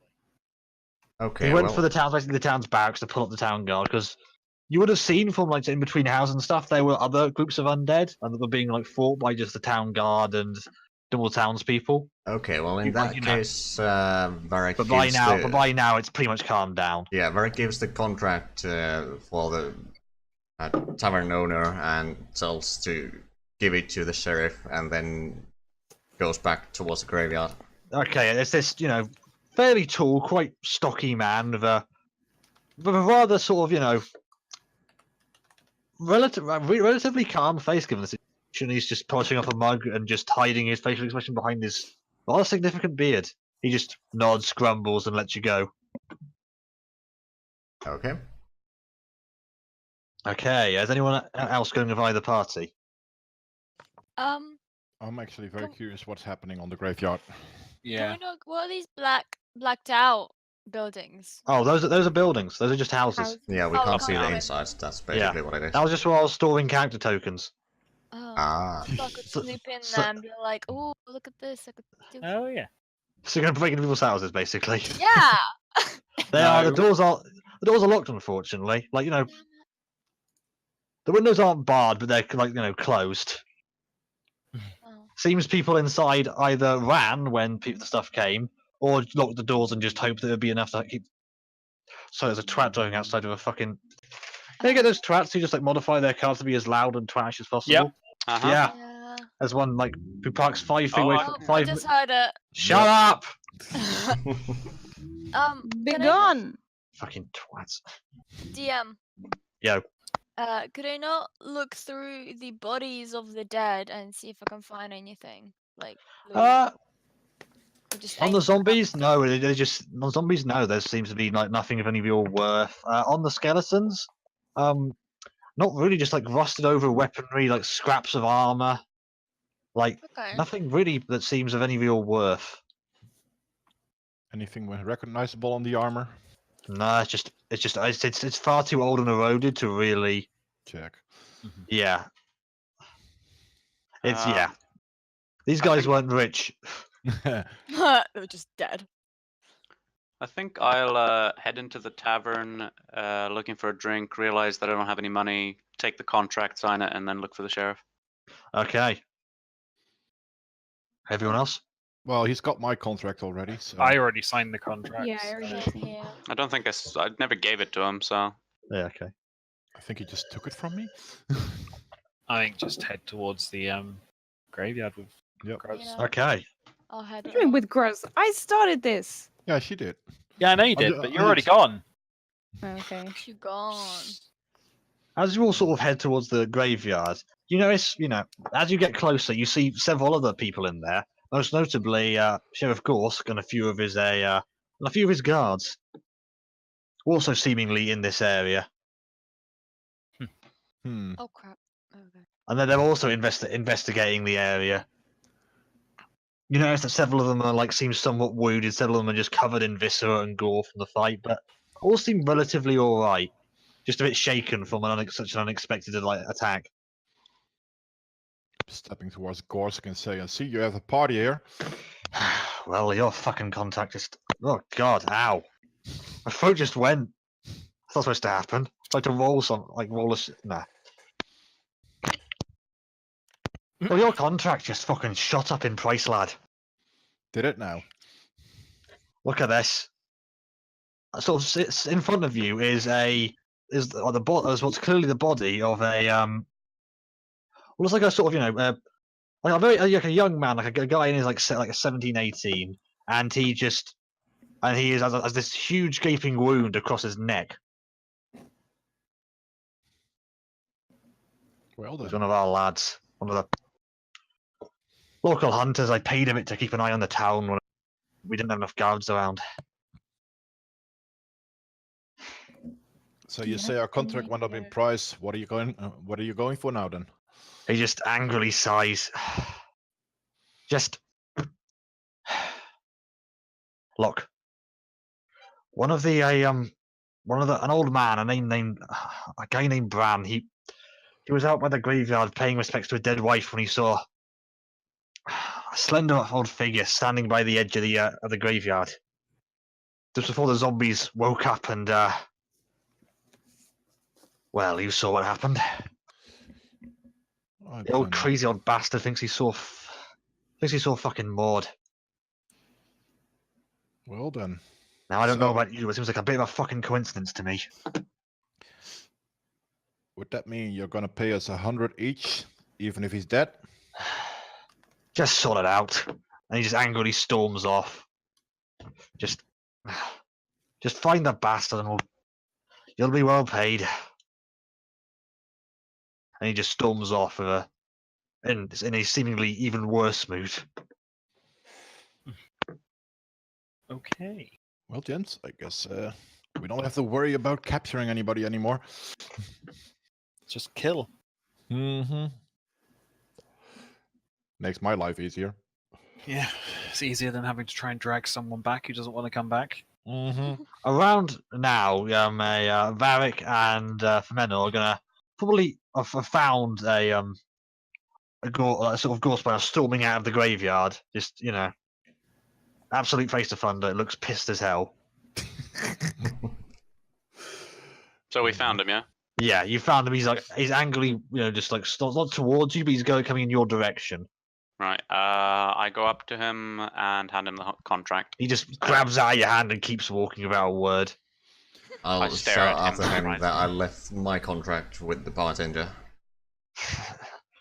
Okay, He went well, for basically the town's barracks to pull up the town guard, because you would have seen from like in between houses and stuff, there were other groups of undead, and they were being like fought by just the town guard and double townspeople. okay, well, in you- that you know. case, Varric But by gives now, the... it's pretty much calmed down. Yeah, Varric gives the contract for the tavern owner and tells to give it to the sheriff, and then goes back towards the graveyard. Okay, there's this, fairly tall, quite stocky man with a rather sort of, relatively calm face given the situation. He's just polishing off a mug and just hiding his facial expression behind his rather significant beard. He just nods, grumbles, and lets you go. Okay. Okay, is anyone else going with either party? I'm actually very curious what's happening on the graveyard. Can Yeah. we know what are these blacked out buildings? Oh, those are buildings. Those are just houses. Yeah, we Oh, can't see the can't. insides. That's basically what it is. That was just where I was storing character tokens. Oh, Ah. so I could So- snoop in so- there and be like, "Oh, look at this! I could do." Oh yeah. So you're going to break into people's houses, basically. Yeah. The No. doors are locked, unfortunately. Like the windows aren't barred, but they're closed. Oh. Seems people inside either ran when the stuff came, or locked the doors and just hoped there would be enough to keep. So there's a twat driving outside with a fucking. Can you get those twats who just modify their cars to be as loud and trash as possible? Yep. Uh-huh. Yeah. Yeah. There's one who parks 5 feet Oh, away I- from I 5. just heard it. Shut up! Be Can I gone. Fucking twats. DM. Yo. Could I not look through the bodies of the dead and see if I can find anything like loot Uh, or just on the anything zombies, no. They just on zombies, no. There seems to be nothing of any real worth. On the skeletons, not really. Just rusted over weaponry, like scraps of armor, like Okay. nothing really that seems of any real worth. Anything recognizable on the armor? No, it's far too old and eroded to really. Check. Yeah. It's Uh, yeah. These I guys think- weren't rich. They were just dead. I think I'll head into the tavern looking for a drink, realize that I don't have any money, take the contract, sign it, and then look for the sheriff. Okay. Everyone else? Well, he's got my contract already, so I already signed the contract. Yeah, I already Same seen. here. I don't think I never gave it to him, so Yeah. Okay. I think he just took it from me. I think just head towards the graveyard with Yep. Gross. Yeah. Okay. I'll head What do you mean along. with gross? I started this. Yeah, she did. Yeah, I know you I'm did, ju- but I'm you're already just- gone. Okay. She gone. As you all sort of head towards the graveyard, you notice, as you get closer, you see several other people in there. Most notably, Sheriff Gorsk and a few of his guards, also seemingly in this area. Oh crap. Okay. And then they're also investigating the area. You notice that several of them are seem somewhat wounded. Several of them are just covered in viscera and gore from the fight, but all seem relatively all right. Just a bit shaken from such an unexpected attack. Stepping towards Gorsk and say, I see you have a party here. Well, your fucking contact just. Oh god, ow! My throat just went. It's not supposed to happen. It's like to roll nah. Well, your contract just fucking shot up in price, lad. Did it now? Look at this. Sort of sits in front of you is what's clearly the body of a looks like a sort of like a very like a young man, like a guy in his like 17, 18, and he has this huge gaping wound across his neck. Well He's then. one of our lads, one of the local hunters. I paid him to keep an eye on the town when we didn't have enough guards around. So Do you you say have our contract any, went up in price. What are you going for now then? He just angrily sighs. Just look. An old man, a guy named Bran. He was out by the graveyard paying respects to a dead wife when he saw a slender old figure standing by the edge of the graveyard. Just before the zombies woke up and well, you saw what happened. The old crazy old bastard thinks he saw fucking Maud. Well then. Now I don't know So- about you, but it seems like a bit of a fucking coincidence to me. Would that mean you're gonna pay us 100 each, even if he's dead? Just sort it out. And he just angrily storms off. Just find the bastard and you'll be well paid. And he just storms off in a seemingly even worse mood. Okay. Well, gents, I guess we don't have to worry about capturing anybody anymore. Just kill. Mm-hmm. Makes my life easier. Yeah, it's easier than having to try and drag someone back who doesn't want to come back. Mm-hmm. Around now, Varric and Femeno are gonna probably have found a sort of ghost spider storming out of the graveyard. Just absolute face to thunder. It looks pissed as hell. So we found him, yeah? Yeah, you found him. He's angrily, just not towards you, but he's coming in your direction. Right. I go up to him and hand him the contract. He just grabs out of your hand and keeps walking without a word. I'll stare shout at him after him surprised. that I left my contract with the bartender.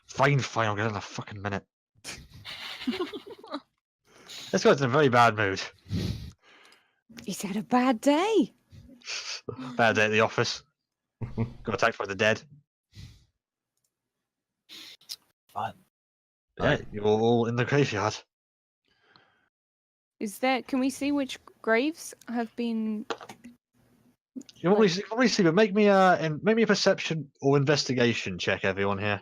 Fine, I'll get it in a fucking minute. This guy's in a very bad mood. He's had a bad day. Bad day at the office. Got attacked by the dead. Fun. Yeah, you're all in the graveyard. Can we see which graves have been? You probably see, but make me a perception or investigation check, everyone here.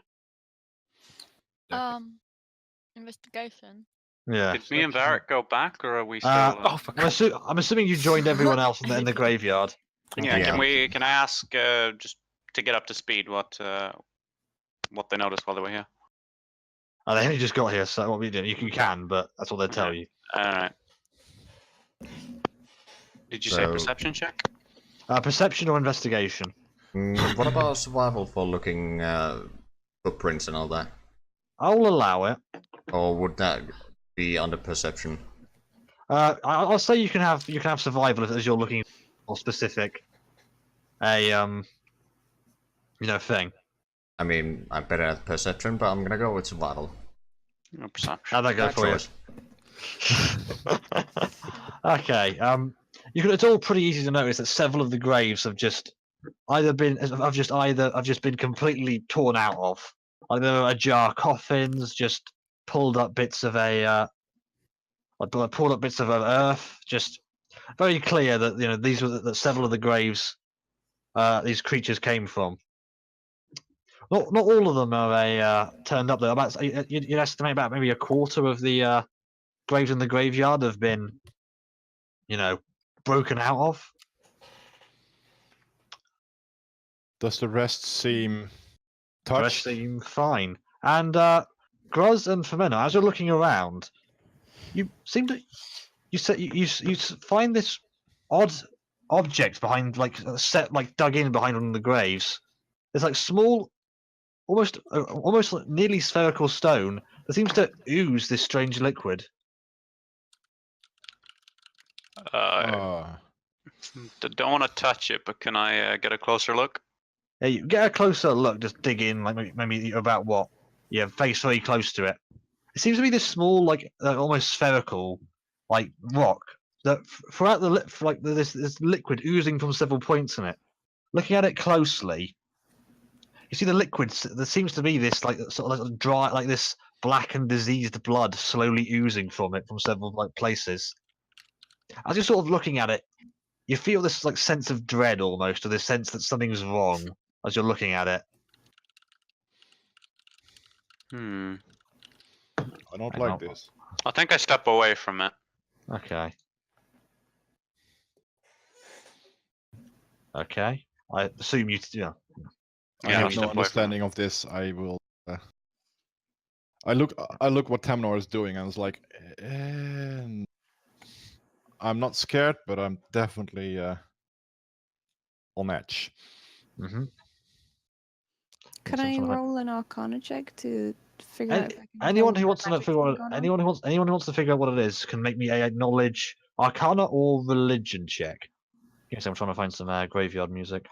Investigation. Yeah. Did me and Varric go back, or are we still? Oh, for I'm assuming you joined everyone else in the graveyard. yeah. Yeah. Can I ask just to get up to speed what they noticed while they were here? They only just got here, so what we do? You can, but that's what they'll tell you. All right. Did you say So- perception check? Perception or investigation? What about survival for looking footprints and all that? I'll allow it. Or would that be under perception? I'll say you can have survival as you're looking for specific thing. I mean, I'm better at perception, but I'm gonna go with survival. No perception. How'd that go Bad for you? choice. Okay. It's all pretty easy to notice that several of the graves have just been completely torn out of. Like there are ajar coffins, just pulled up bits of earth. Just very clear that these were that several of the graves these creatures came from. Not all of them are turned up though. About you'd estimate about maybe a quarter of the graves in the graveyard have been, broken out of. Does the rest seem The rest touched? seem fine. And Gruz and Femena, as you're looking around, you seem to you find this odd object behind, like dug in behind one of the graves. There's like small, almost nearly spherical stone that seems to ooze this strange liquid. Don't want to touch it, but can I get a closer look? Yeah, you get a closer look, just dig in, like maybe about what? Yeah, face very close to it. It seems to be this small, like almost spherical, like rock that throughout the this liquid oozing from several points in it. Looking at it closely, you see the liquid. There seems to be this like sort of like dry, like this black and diseased blood slowly oozing from it from several like places. As you're sort of looking at it, you feel this like sense of dread almost, or this sense that something's wrong as you're looking at it. I don't Hang like on. this. I think I step away from it. Okay. Okay. I assume you. Yeah. I Yeah, have step no away from understanding of this. I will. I look what Tamnor is doing, and it's like, I'm not scared, but I'm definitely on edge. Mm-hmm. Can I roll an Arcana check to figure out? If I can Anyone tell who what wants to magic's figure been out going on? anyone who wants to figure out what it is can make me a knowledge Arcana or religion check. Yes, I'm trying to find some graveyard music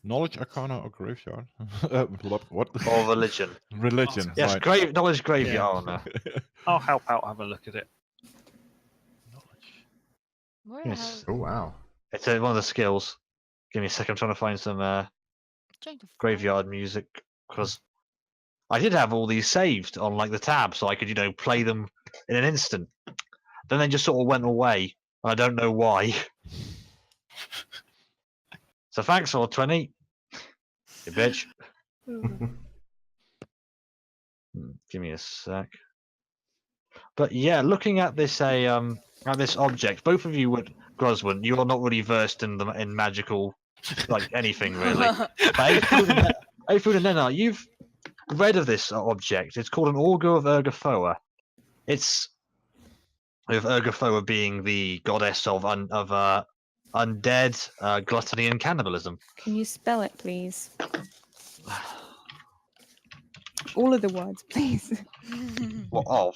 Knowledge, Arcana, or Graveyard? What? or religion. Religion. Yes, Right. knowledge graveyard. Oh, no. I'll help out. Have a look at it. Where the Yes. hell? Oh wow. It's one of the skills. Give me a second. I'm trying to find some Trying to find graveyard music because I did have all these saved on like the tab, so I could play them in an instant. Then they just sort of went away, and I don't know why. So thanks for 20, you bitch. Give me a sec. But yeah, looking at this at this object, both of you would Groswin, you're not really versed in magical like anything really. But Afood and Nena, you've read of this object. It's called an augur of Ergothoa. It's with Ergothoa being the goddess of undead, gluttony, and cannibalism. Can you spell it, please? All of the words, please. What of?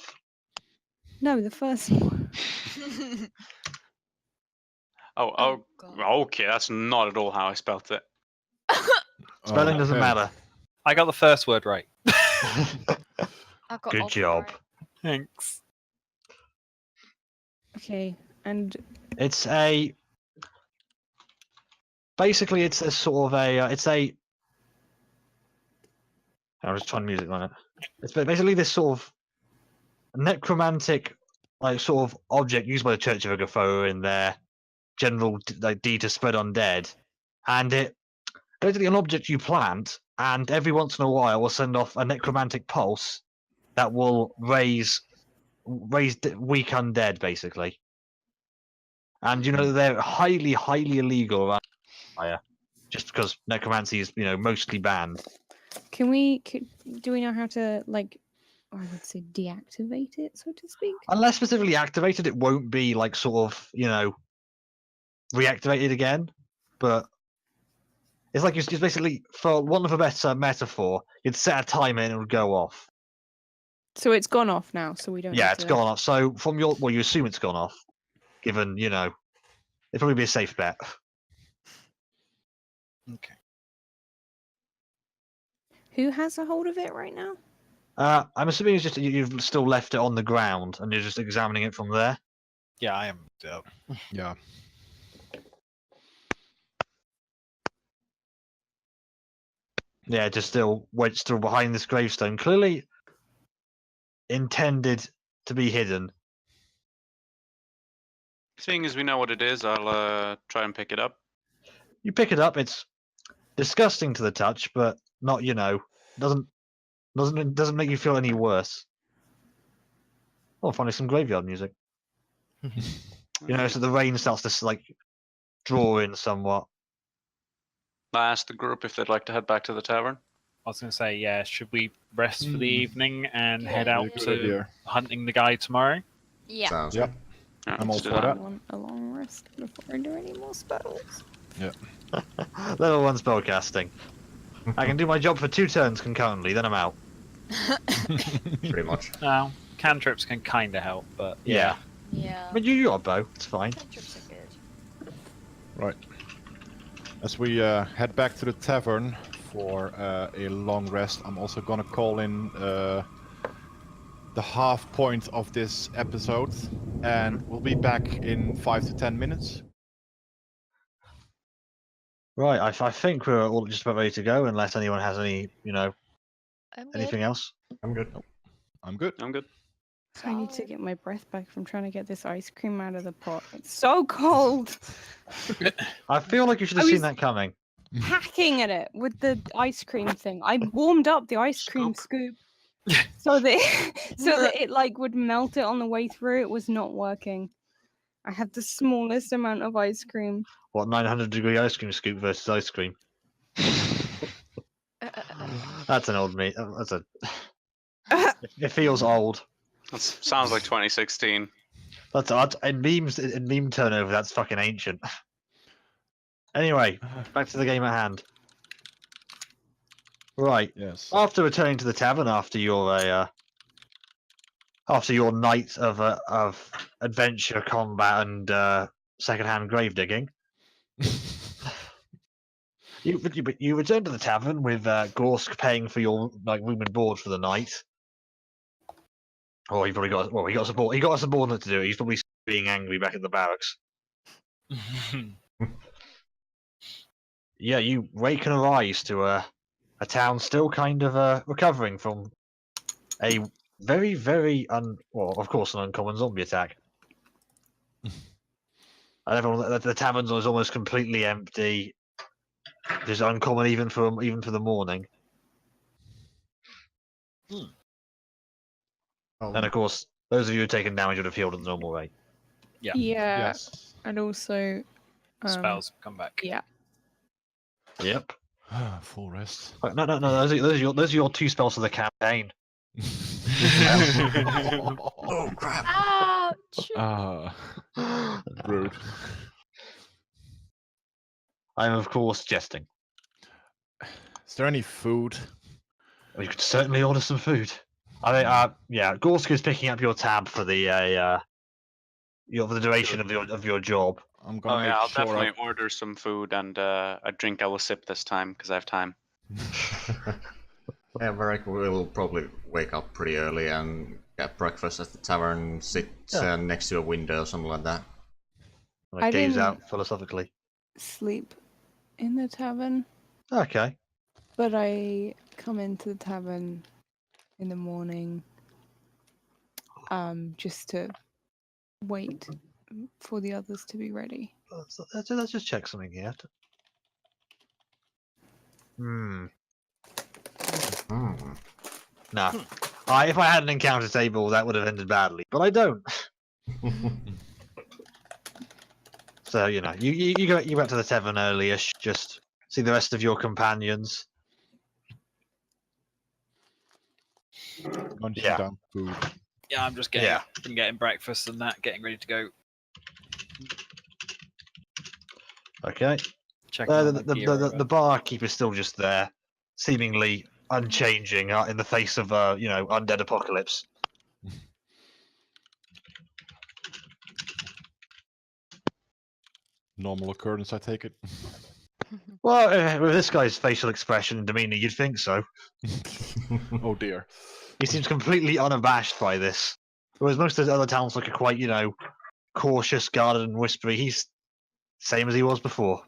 No, the first one. Oh, God. okay. That's not at all how I spelt it. Spelling doesn't matter. I got the first word right. I got Good off job. right. Thanks. Okay, and basically it's a sort of I'm just trying music on it. It's basically this sort of necromantic like sort of object used by the Church of Ergothoa in their general deed to spread undead, and it basically an object you plant, and every once in a while will send off a necromantic pulse that will raise weak undead basically. And they're highly illegal around fire, just because necromancy is mostly banned. do we know how to I would say deactivate it, so to speak? Unless specifically activated, it won't be like sort of reactivated again. But it's like it's basically, for want of a better metaphor, you'd set a timer and it would go off. So it's gone off now, so we don't. Yeah, need it's to... gone off. So from you assume it's gone off, given it'd probably be a safe bet. Okay. Who has a hold of it right now? I'm assuming it's just you've still left it on the ground and you're just examining it from there. Yeah, I am. Yeah. Yeah, just still behind this gravestone, clearly intended to be hidden. Seeing as we know what it is, I'll try and pick it up. You pick it up. It's disgusting to the touch, but not doesn't make you feel any worse. Oh, finally some graveyard music. So the rain starts to like draw in somewhat. I asked the group if they'd like to head back to the tavern. I was going to say, yeah, should we rest for the evening and head Yeah. out Very good to idea. hunting the guy tomorrow? Yeah. Sounds Yep. good. Yeah, I'm let's all do for I that. want a long rest before I do any more spells. Level 1 spellcasting. I can do my job for 2 turns concurrently, then I'm out. Pretty much. No, cantrips can kind of help, but Yeah. Yeah. I mean, you got a bow. It's fine. Cantrips are good. Right. As we head back to the tavern for a long rest, I'm also gonna call in the half point of this episode, and we'll be back in 5 to 10 minutes. Right, I think we're all just about ready to go, unless anyone has any, I'm good. anything else. I'm good. I'm good. I'm good. I need to Solid. get my breath back from trying to get this ice cream out of the pot. It's so cold. I feel like you should have I seen was- that coming. Hacking at it with the ice cream thing. I warmed up the ice cream scoop so that it like would melt it on the way through. It was not working. I had the smallest amount of ice cream. What, 900-degree ice cream scoop versus ice cream? That's an old me. That's a. It feels old. That sounds like 2016. That's odd. In memes, in meme turnover, that's fucking ancient. Anyway, back to the game at hand. Right. Yes. After returning to the tavern after your night of adventure, combat, and secondhand grave digging, you return to the tavern with Gorsk paying for your room and board for the night. Oh, he probably he got support. He got a subordinate to do it. He's probably being angry back at the barracks. Yeah, you wake and arise to a town still kind of recovering from a very, very of course, an uncommon zombie attack. And everyone, the tavern was almost completely empty. Just uncommon even for the morning. Oh, And of course, those of you who taken damage would have healed at the normal rate. Yeah. Yes. And also spells come back. Yeah. Yep. Full rest. No. Those are your 2 spells for the campaign. oh crap! Ouch! Rude. I'm of course jesting. Is there any food? You could certainly order some food. Yeah, Gorsk is picking up your tab for the for the duration of your job. I'm Oh gonna make yeah, I'll sure definitely order some food and a drink I will sip this time because I have time. Yeah, Varric will probably wake up pretty early and get breakfast at the tavern, sit next to a window, something like that. And I gaze didn't- out philosophically. sleep in the tavern, Okay. but I come into the tavern in the morning just to wait for the others to be ready. Let's just check something here. Hmm. No. If I had an encounter table, that would have ended badly, but I don't. So you go back to the tavern early-ish, just see the rest of your companions. munching Yeah. down food. Yeah, I'm just getting breakfast and that, getting ready to go. Okay. Checking on my gear over. The barkeep is still just there, seemingly unchanging in the face of undead apocalypse. Normal occurrence, I take it. Well, with this guy's facial expression and demeanor, you'd think so. Oh dear. He seems completely unabashed by this. Whereas most of the other towns look quite, cautious, guarded, and whispery. He's same as he was before.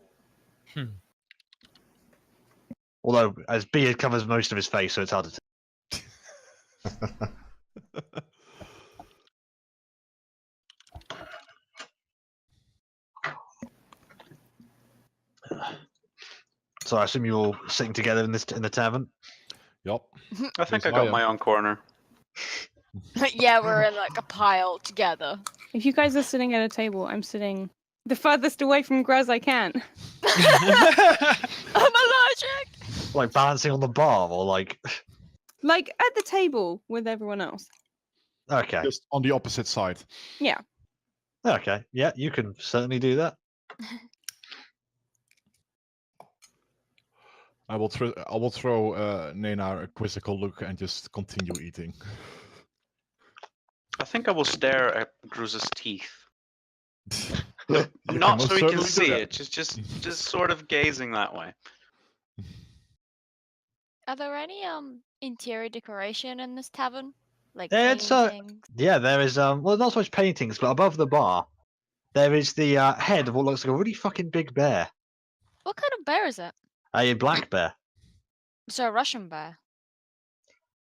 Although, as beard covers most of his face, so it's hard to tell. So I assume you're all sitting together in the tavern. Yup. I think Yes, I I got am. my own corner. Yeah, we're in like a pile together. If you guys are sitting at a table, I'm sitting the furthest away from Graz I can. I'm allergic. Like balancing on the bar, or like. Like at the table with everyone else. Okay. Just on the opposite side. Yeah. Okay. Yeah, you can certainly do that. I will throw Nena a quizzical look and just continue eating. I think I will stare at Gruz's teeth. You Not most so he can certainly do see that. it, just sort of gazing that way. Are there any interior decoration in this tavern? Like Yeah, it's, paintings? Yeah, there is well, not so much paintings, but above the bar, there is the head of what looks like a really fucking big bear. What kind of bear is it? A black bear. So a Russian bear.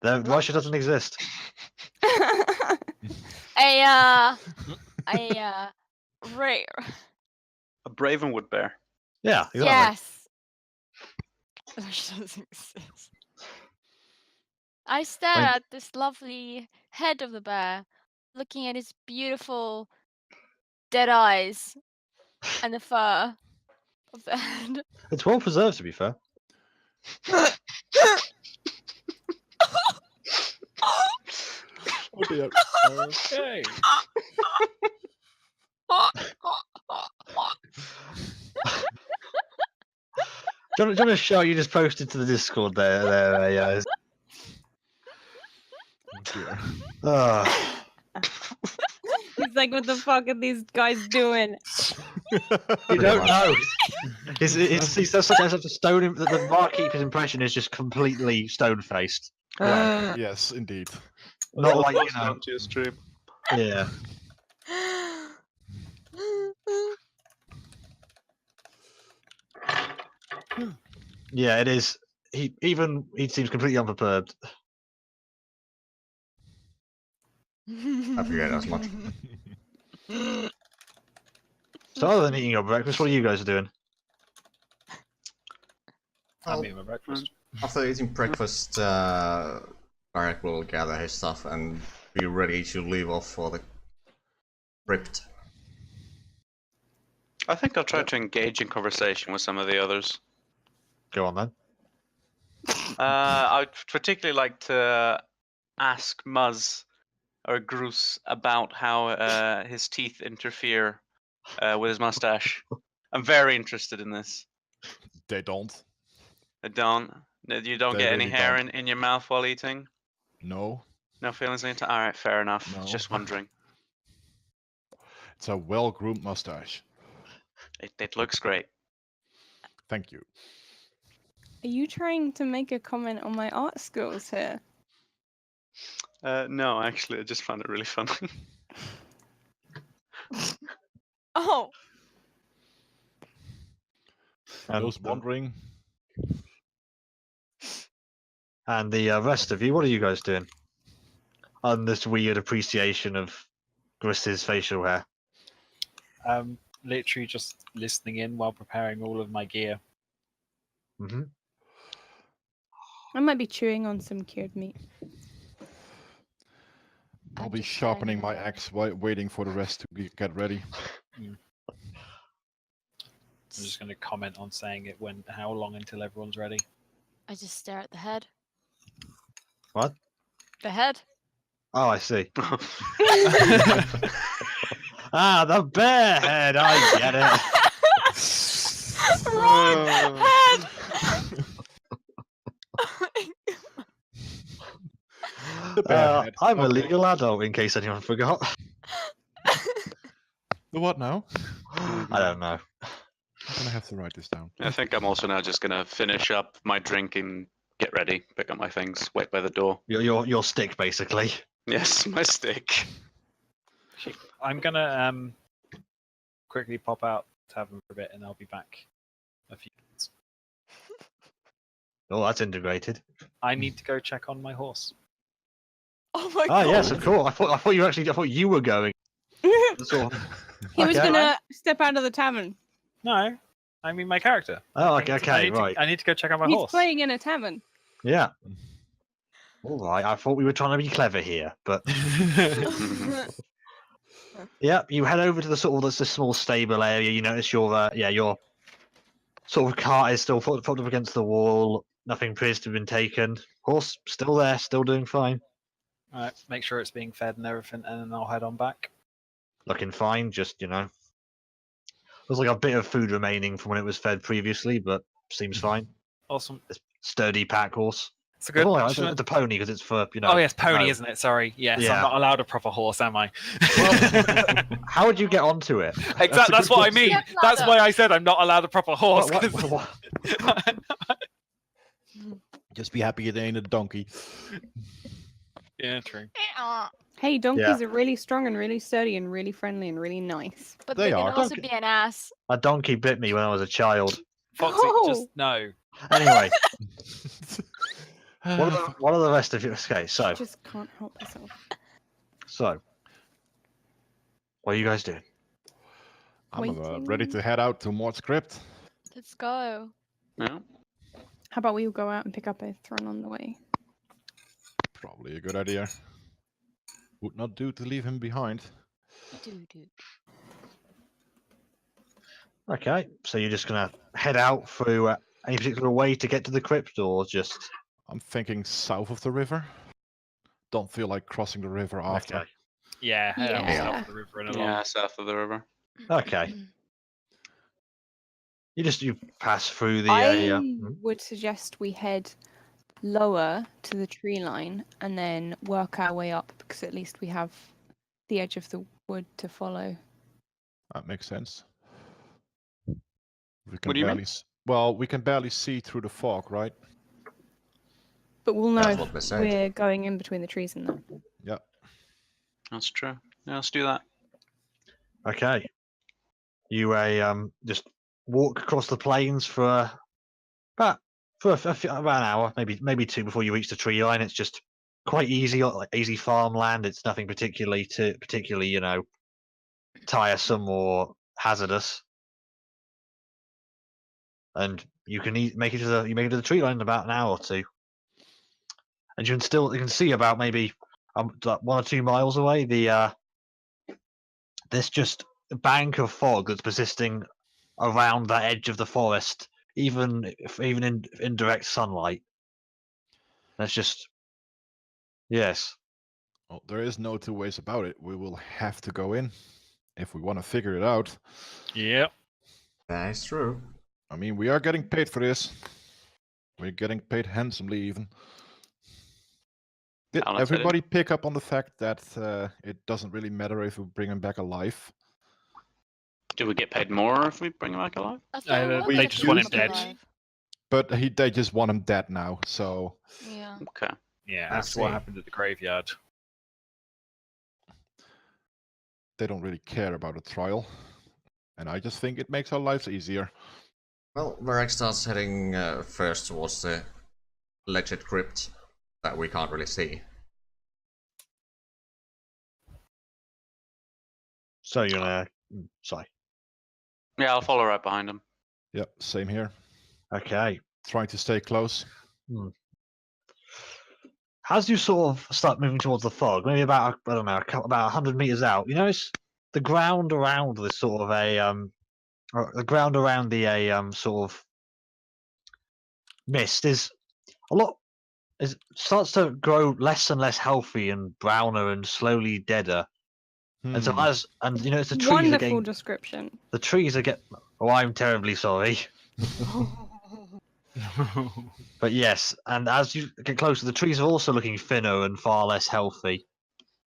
Russia doesn't exist. A rare. A Bravenwood bear. Yeah, exactly. Yes. Russia doesn't exist. I stare Fine. at this lovely head of the bear, looking at his beautiful dead eyes and the fur of the head. It's well preserved, to be fair. Oh dear. Okay. Do you want to show you just posted to the Discord there? Oh dear. Ah. He's like, what the fuck are these guys doing? You don't know. He's such a stone. The barkeeper's impression is just completely stone faced. Right. Yes, indeed. Not I'll like, you post it know. onto your stream. Yeah. Yeah, it is. He seems completely unperturbed. I forget as much. So other than eating your breakfast, what are you guys doing? I'm eating my breakfast. After eating breakfast, Varric will gather his stuff and be ready to leave off for the crypt. I think I'll try to engage in conversation with some of the others. Go on then. I'd particularly like to ask Muzz or Groose about how his teeth interfere with his mustache. I'm very interested in this. They don't. I don't. You don't They get any really hair don't. in your mouth while eating? No. No feelings into. All right, fair enough. No. Just wondering. It's a well-groomed mustache. It looks great. Thank you. Are you trying to make a comment on my art skills here? No, actually, I just found it really funny. Oh, For those wondering, And the rest of you, what are you guys doing? On this weird appreciation of Griss's facial hair. Literally just listening in while preparing all of my gear. Mm-hmm. I might be chewing on some cured meat. I'll I'm be just staring sharpening at my it. axe, waiting for the rest to get ready. I'm just going to comment on saying it when how long until everyone's ready. I just stare at the head. What? The head. Oh, I see. Ah, the bear head. I get it. Wrong head. The bear head. I'm a Okay. legal adult, in case anyone forgot. The what now? I don't know. I'm gonna have to write this down. I think I'm also now just gonna finish up my drink and get ready, pick up my things, wait by the door. Your stick, basically. Yes, my stick. I'm going to quickly pop out tavern for a bit and I'll be back a few minutes. Oh, that's integrated. I need to go check on my horse. Oh my Ah, god. yes, of course. I thought you were going. Sort of- He was Okay. gonna step out of the tavern. No, I mean my character. Oh, I need to- okay, right. I need to go check out my He's horse. playing in a tavern. Yeah. All right. I thought we were trying to be clever here, but yeah, you head over to the sort of the small stable area. You notice your sort of cart is still propped up against the wall. Nothing appears to have been taken. Horse still there, still doing fine. Alright, make sure it's being fed and everything, and then I'll head on back. Looking fine. Just there's like a bit of food remaining from when it was fed previously, but seems fine. Awesome. It's sturdy pack horse. It's a good. Oh, it's a pony because it's for Oh yes, pony, no. isn't it? Sorry. Yes, Yeah. I'm not allowed a proper horse, am I? How would you get onto it? Exactly. That's what I mean. Yeah, That's ladder. why I said I'm not allowed a proper horse. What- 'cause- what- Just be happy it ain't a donkey. yeah, true. Hey, donkeys are really strong and really sturdy and really friendly and really nice. But They they can are. also Donkey. be an ass. A donkey bit me when I was a child. Foxy, just no. Anyway, what are the rest of you? Okay, so Just can't help myself. what are you guys doing? I'm ready Waiting. to head out to Mort's crypt. Let's go. Yeah. How about we all go out and pick up a throne on the way? Probably a good idea. Would not do to leave him behind. Doo-doo. Okay, so you're just gonna head out through any particular way to get to the crypt, or just I'm thinking south of the river. Don't feel like crossing the river after. okay? Yeah, head on Yeah. south of the river and along. Yeah, south of the river. Okay. You pass through the I would suggest we head lower to the tree line and then work our way up because at least we have the edge of the wood to follow. That makes sense. We What do you mean? Well, we can barely see through the fog, right? But we'll know That's if what they said. we're going in between the trees and that. Yeah. That's true. Yeah, let's do that. Okay. You just walk across the plains for about an hour, maybe two before you reach the tree line. It's just quite easy, like easy farmland. It's nothing particularly tiresome or hazardous. And you can make it to the tree line in about an hour or two. And you can see about maybe like 1 or 2 miles away this just bank of fog that's persisting around that edge of the forest, even in direct sunlight. That's just yes. Well, there is no two ways about it. We will have to go in if we want to figure it out. Yep. That is true. I mean, we are getting paid for this. We're getting paid handsomely, even. Did Talented. everybody pick up on the fact that it doesn't really matter if we bring him back alive? Do we get paid more if we bring him back alive? I thought they we just want him kept dead. alive. But they just want him dead now, so Yeah. Okay. Yeah, I that's what see. happened at the graveyard. they don't really care about a trial. And I just think it makes our lives easier. Well, Varek starts heading first towards the alleged crypt that we can't really see. So you're gonna sorry. Yeah, I'll follow right behind him. Yep, same here. Okay. Trying to stay close. As you sort of start moving towards the fog, maybe about about 100 meters out, you notice the ground around this sort of the ground around the sort of mist is starts to grow less and less healthy and browner and slowly deader. And so you know, it's the trees are Wonderful getting description. the trees are getting. Oh, I'm terribly sorry. But yes, and as you get closer, the trees are also looking thinner and far less healthy,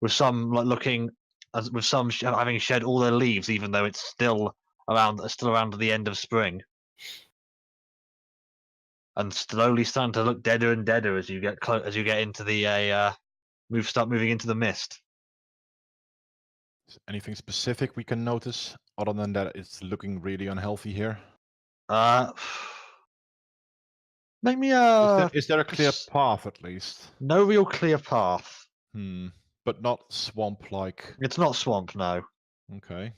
with some having shed all their leaves, even though it's still around the end of spring, and slowly starting to look deader and deader as you get into the start moving into the mist. Is anything specific we can notice other than that it's looking really unhealthy here? Make me Is there a clear s- path at least? no real clear path. But not swamp-like. It's not swamp, no. Okay.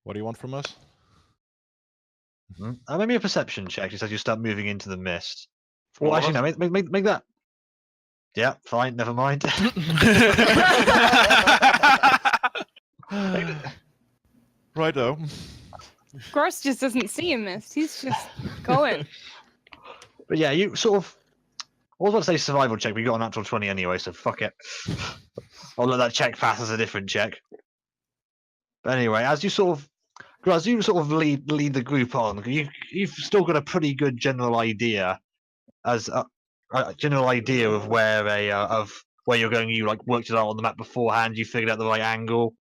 What do you want from us? Maybe a perception check just as you start moving into the mist. All Well, of actually, us? no, make that. Yeah, fine, never mind. Righto. Gross just doesn't see a mist. He's just going. But yeah, you sort of. I was about to say survival check, but you got a natural 20 anyway, so fuck it. I'll let that check pass as a different check. But anyway, as you sort of lead the group on, you've still got a pretty good general idea of where you're going. You like worked it out on the map beforehand. You figured out the right angle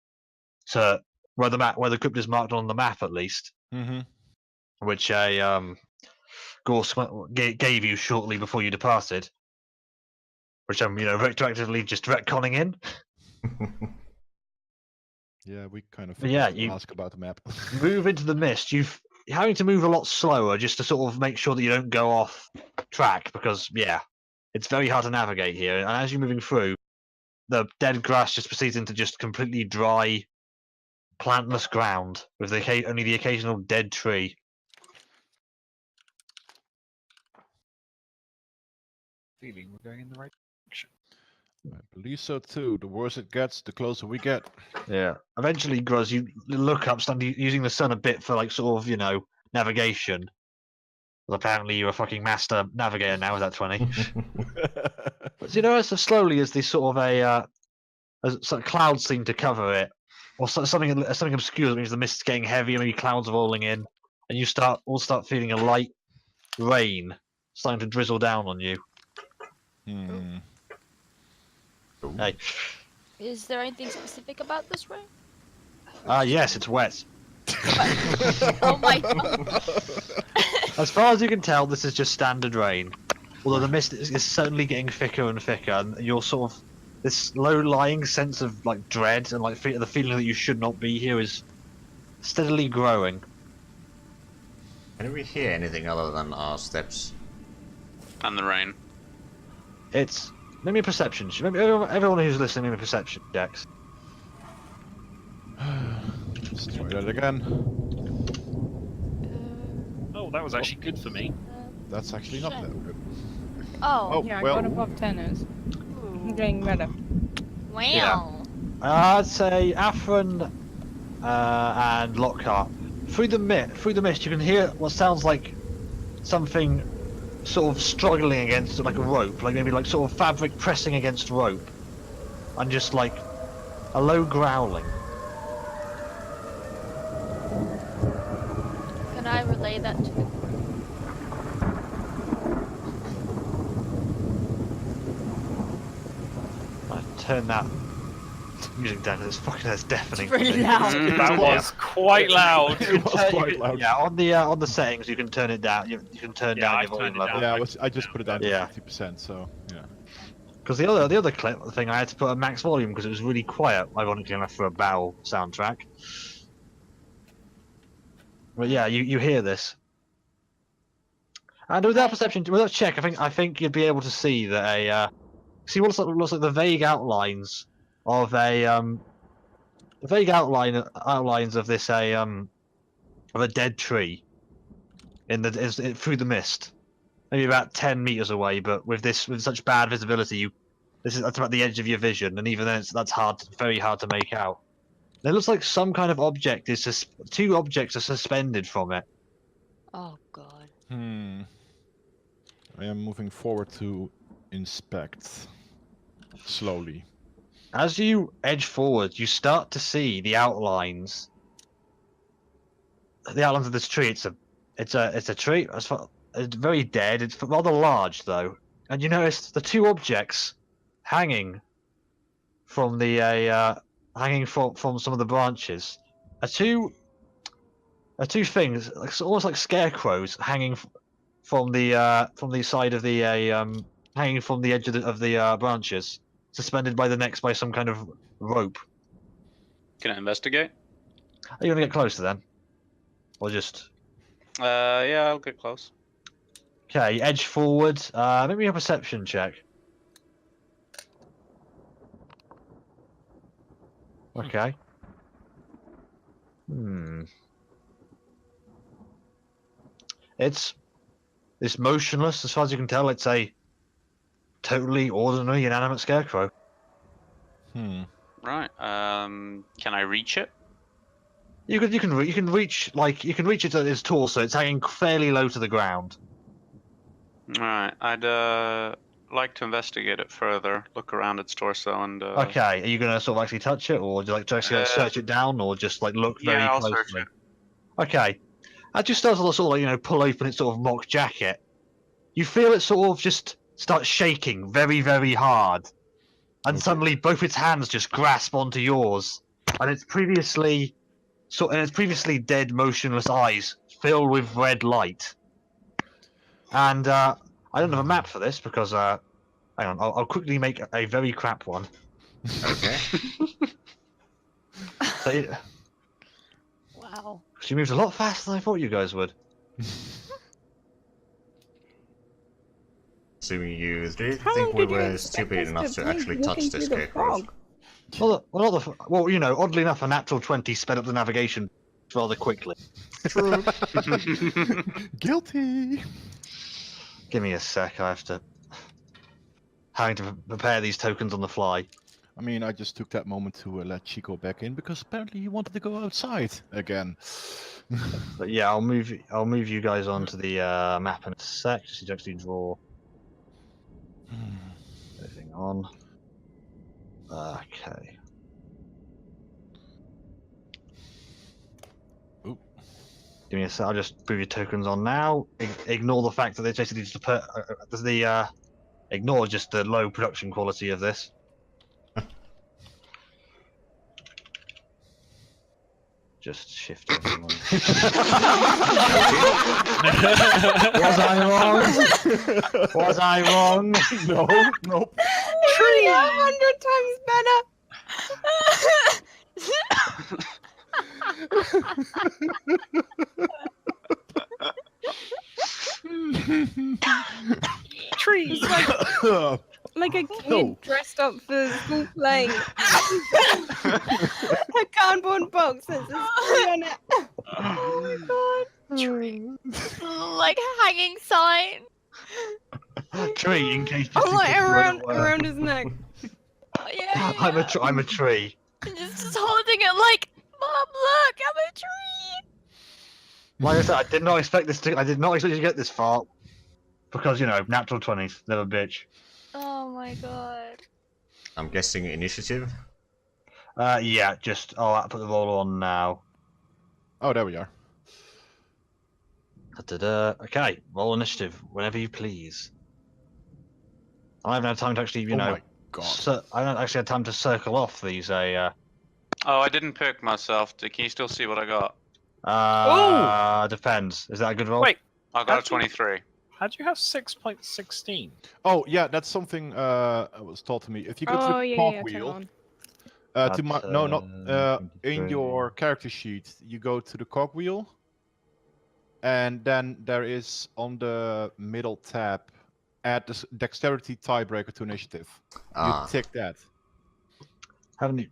to where the crypt is marked on the map at least, Mm-hmm. which a Gorse gave you shortly before you departed, which I'm retroactively just retconning in. Yeah, we kind of But yeah, forgot to you- ask about the map. Move into the mist. You're having to move a lot slower just to sort of make sure that you don't go off track because it's very hard to navigate here. And as you're moving through, the dead grass just proceeds into just completely dry, plantless ground with only the occasional dead tree. Feeling we're going in the right direction. I believe so too. The worse it gets, the closer we get. Yeah. Eventually, Gruz, you look up, using the sun a bit for like sort of navigation. Well, apparently you're a fucking master navigator now with that 20. But as slowly as this sort of as sort of clouds seem to cover it, or something obscure that means the mist's getting heavier, maybe clouds are rolling in, and you start feeling a light rain starting to drizzle down on you. Hmm. Hey, Is there anything specific about this rain? yes, it's wet. Oh my god. As far as you can tell, this is just standard rain. Although the mist is certainly getting thicker and thicker, and you're sort of this low-lying sense of like dread and like the feeling that you should not be here is steadily growing. Can we hear anything other than our steps? And the rain. It's maybe a perception. Maybe everyone who's listening, maybe perception checks. Let's try that again. Oh, that was actually good for me. That's actually not that good. Oh. Yeah, I well. got above tenors. I'm getting better. Wow. I'd say Afrin and Lockhart. Through the mist, you can hear what sounds like something sort of struggling against like a rope, like maybe like sort of fabric pressing against rope, and just like a low growling. Can I relay that to the group? I turn that music down because it's deafening. It's really for me. loud. That was quite loud. It was quite loud. Yeah, on the settings you can turn it down. You can turn Yeah, down I your volume turned it level. down. Yeah, I just put it down to Yeah. 50%, so yeah. Because the other clip thing I had to put at max volume because it was really quiet, ironically enough, for a battle soundtrack. But yeah, you hear this. And with that perception, with that check, I think you'd be able to see that see what looks like the vague outlines of outlines of this of a dead tree through the mist, maybe about 10 meters away. But with such bad visibility, that's about the edge of your vision, and even then that's very hard to make out. And it looks like some kind of object two objects are suspended from it. Oh god. I am moving forward to inspect. Slowly. As you edge forward, you start to see the outlines. The outlines of this tree. It's a tree. It's very dead. It's rather large though, and you notice the two objects hanging from from some of the branches are two things, almost like scarecrows hanging from the side of the hanging from the edge of the branches, suspended by the necks by some kind of rope. Can I investigate? Are you gonna get closer then, or just? Yeah, I'll get close. Okay, edge forward. Maybe a perception check. Okay. It's motionless as far as you can tell. It's a totally ordinary inanimate scarecrow. Right. Can I reach it? You can reach it at its torso. It's hanging fairly low to the ground. All right. I'd like to investigate it further. Look around its torso and. Okay, are you gonna sort of actually touch it, or do you like to actually search it down, or just like look very Yeah, I'll closely? search it. Okay, as you start to sort of like, pull open its sort of mock jacket, you feel it sort of just start shaking very, very hard, and suddenly both its hands just grasp onto yours, and its previously dead, motionless eyes fill with red light. And I don't have a map for this because hang on, I'll quickly make a very crap one. Okay. So Wow. she moves a lot faster than I thought you guys would. Assuming you did How think long we did you were expect stupid us enough to be actually walking touch the through the scarecrows. fog? Well, oddly enough, a natural 20 sped up the navigation rather quickly. True. Guilty. Give me a sec, I have to having to prepare these tokens on the fly. I mean, I just took that moment to let Chico back in because apparently he wanted to go outside again. But yeah, I'll move you guys onto the map in a sec, just to actually draw everything on. Okay. Oop. Give me a sec. I'll just move your tokens on now. Ignore the fact that they basically just put ignore just the low production quality of this. Just shift everyone. Was I wrong? Was I wrong? No, nope. Tree 100 times better. Trees like a kid No. dressed up for school play. A cardboard box that says tree on it. Oh my god. Tree. Like a hanging sign. Tree, in case. Oh, Just in like case you weren't aware. around his neck. Oh, yeah. I'm a tree. Just holding it like, Mom, look, I'm a tree. Like I said, I did not expect you to get this far. Because, natural 20s, never bitch. Oh my god. I'm guessing initiative. Yeah, I'll put the roll on now. Oh, there we are. Da-da-da. Okay, roll initiative, whenever you please. I haven't had time to actually, Oh my god. I haven't actually had time to circle off these, Oh, I didn't pick myself. Can you still see what I got? depends. Is that a good roll? Wait, I got a Actually- 23. how'd you have 6.16? Oh yeah, that's something was told to me. If you go to Oh the yeah, cog yeah, turn wheel, on. to my That's, no, not in 23. your character sheet, you go to the cog wheel, and then there is on the middle tab, add the dexterity tiebreaker to initiative. Ah. You tick that. Haven't you?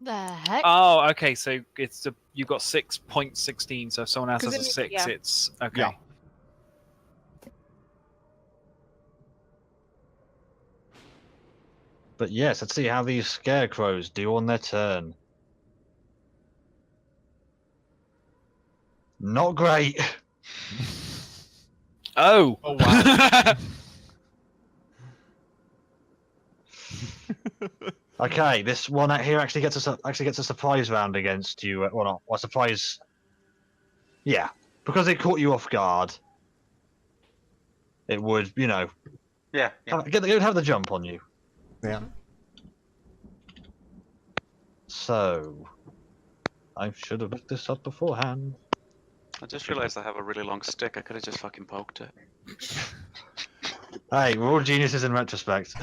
The heck? Oh, okay. So you got 6.16. So if someone else 'Cause has a it- 6, yeah. it's okay. Yeah. But yes, let's see how these scarecrows do on their turn. Not great. Oh. Oh wow. Okay, this one out here actually gets a surprise round against you. Well, not a surprise. Yeah, because it caught you off guard. It would, Yeah. yeah. it would have the jump on you. Yeah. So, I should have looked this up beforehand. I just realized I have a really long stick. I could have just fucking poked it. Hey, we're all geniuses in retrospect.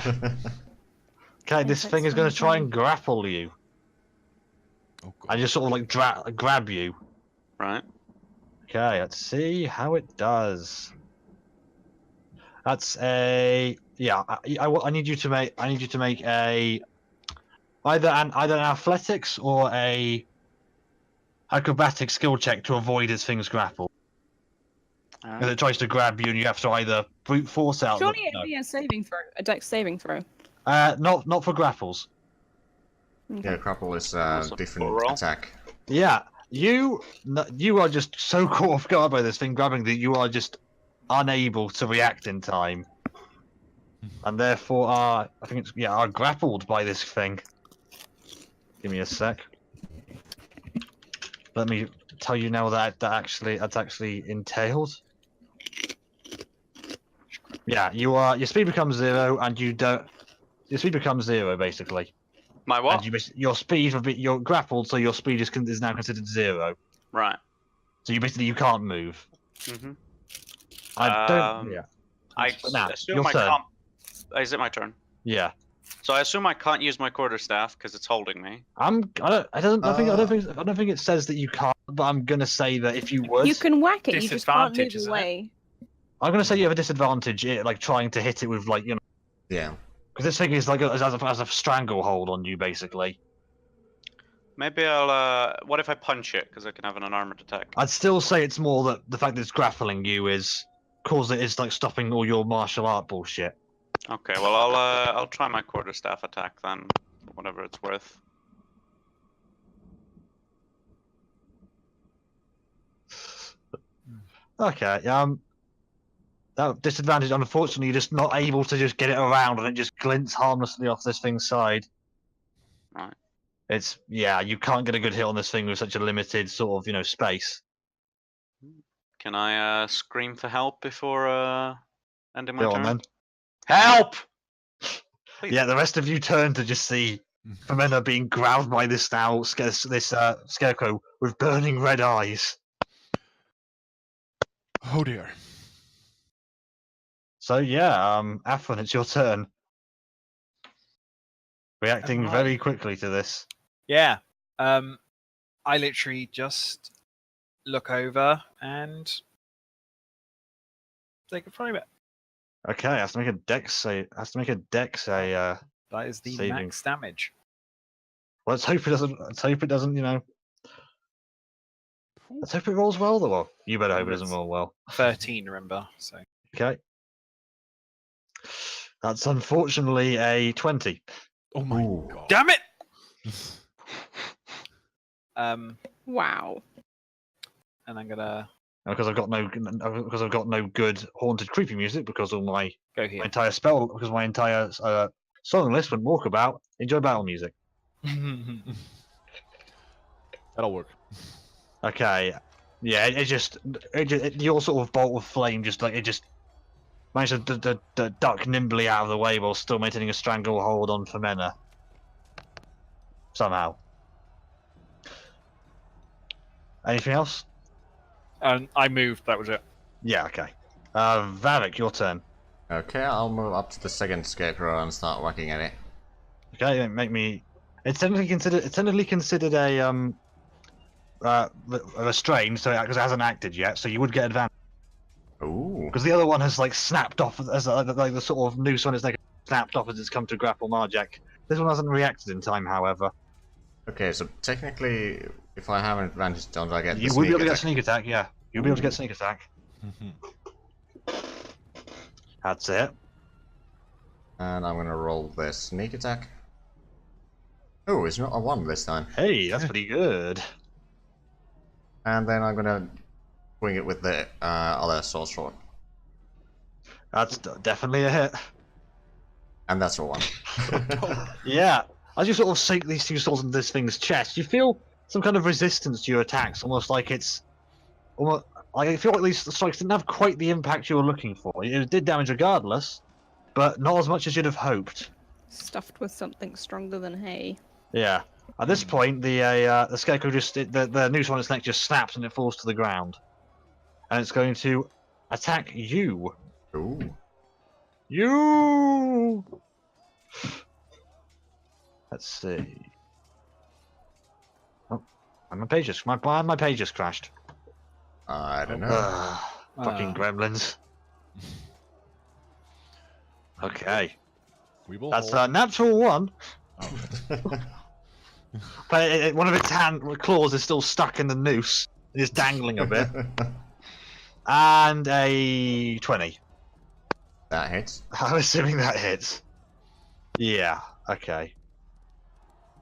Okay, this Yes, thing that's is going to very try funny. and grapple you Oh god. and just sort of like grab you. Right? Okay, let's see how it does. That's a I need you to make a either an athletics or a acrobatic skill check to avoid its thing's grapple. As it tries to grab you, and you have to either brute force out. Surely it'd be a saving throw, a dex saving throw. Not for grapples. Okay. Yeah, grapple is That's a different full roll. attack. Yeah, you are just so caught off guard by this thing grabbing that you are just unable to react in time, and therefore are are grappled by this thing. Give me a sec. Let me tell you now that's actually entailed. Yeah, your speed becomes 0, and you don't. Your speed becomes 0 basically. My what? And your speed you're grappled, so your speed is now considered 0. Right. So you can't move. Mm-hmm. I don't. Yeah. I But now, assume your I turn. can't. Is it my turn? Yeah. So I assume I can't use my quarterstaff because it's holding me. I don't think it says that you can't, but I'm gonna say that if you would, You can whack it. You just can't move Disadvantage, isn't it? away. I'm gonna say you have a disadvantage, like trying to hit it with Yeah. because this thing is has a stranglehold on you basically. Maybe I'll. What if I punch it? Because I can have an unarmored attack. I'd still say it's more that the fact that it's grappling you is stopping all your martial art bullshit. Okay. Well, I'll try my quarterstaff attack then, for whatever it's worth. Okay. That disadvantage, unfortunately, you're just not able to just get it around, and it just glints harmlessly off this thing's side. Right. You can't get a good hit on this thing with such a limited sort of space. Can I scream for help before ending my Go turn? on then. Help! Please. Yeah, the rest of you turn to just see Femena being growled by this scarecrow with burning red eyes. Oh dear. So yeah, Afron, it's your turn. Reacting Alright. very quickly to this. Yeah. I literally just look over and take a frame it. Okay, has to make a dex save. That is the Saving. max damage. Let's hope it doesn't. Let's hope it doesn't. Let's hope it rolls well. Though. Well, you better hope it doesn't roll well. 13, remember? So Okay. That's unfortunately a 20. Oh my god. damn it! Wow. And I'm gonna Because I've got no good haunted creepy music because all my go here. entire song list went walkabout. Enjoy battle music. That'll work. Okay. Yeah, your sort of bolt of flame just managed to duck nimbly out of the way while still maintaining a stranglehold on Femena. Somehow. Anything else? And I moved. That was it. Yeah, okay. Varric, your turn. Okay, I'll move up to the second scarecrow and start whacking at it. Okay, make me. It's technically considered a restrained, so because it hasn't acted yet, so you would get advantage. Ooh. Because the other one has snapped off as the sort of noose on its neck snapped off as it's come to grapple Marjack. This one hasn't reacted in time, however. Okay, so technically, if I have an advantage, don't I get the You will be able to get attack? sneak attack, yeah. You'll be able to get sneak attack. That's it. And I'm gonna roll the sneak attack. Oh, it's not a 1 this time. Hey, that's pretty good. And then I'm gonna wing it with the other sword sword. That's definitely a hit. And that's a 1. Yeah. As you sort of sink these two swords into this thing's chest, you feel some kind of resistance to your attacks, almost like it's almost like I feel like these strikes didn't have quite the impact you were looking for. It did damage regardless, but not as much as you'd have hoped. Stuffed with something stronger than hay. Yeah. At this point, the scarecrow the noose on its neck just snaps and it falls to the ground, and it's going to attack you. Ooh. You. Let's see. Oh, my page just crashed. I don't know. Fucking gremlins. Okay. We will. That's hold. a natural 1. Oh. But one of its claws is still stuck in the noose. It's dangling a bit. And a 20. That hits. I'm assuming that hits. Yeah, okay.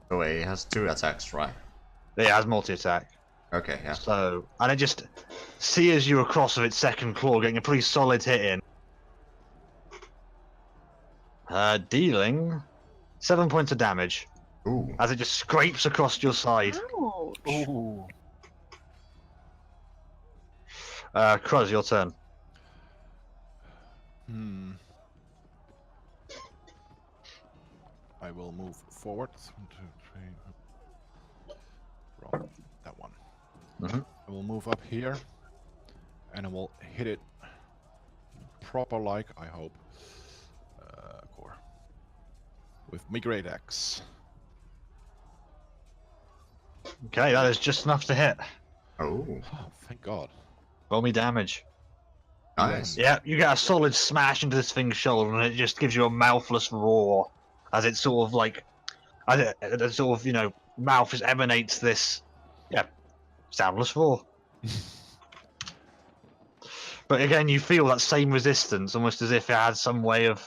Oh wait, he has 2 attacks, right? It has multi-attack. Okay, yeah. So, and it just sears you across with its second claw, getting a pretty solid hit in. Dealing 7 points of damage Ooh. as it just scrapes across your side. Ouch. Ooh. Kruz, your turn. I will move forward. 1, 2, 3. Wrong. That one. Mhm. I will move up here, and I will hit it proper, like I hope. Core. With my great axe. Okay, that is just enough to hit. Oh, Oh, thank God. Roll me damage. nice. Yeah, you get a solid smash into this thing's shoulder, and it just gives you a mouthless roar as it sort of like, as it sort of, you know, mouth just emanates this, yeah, soundless roar. But again, you feel that same resistance, almost as if it had some way of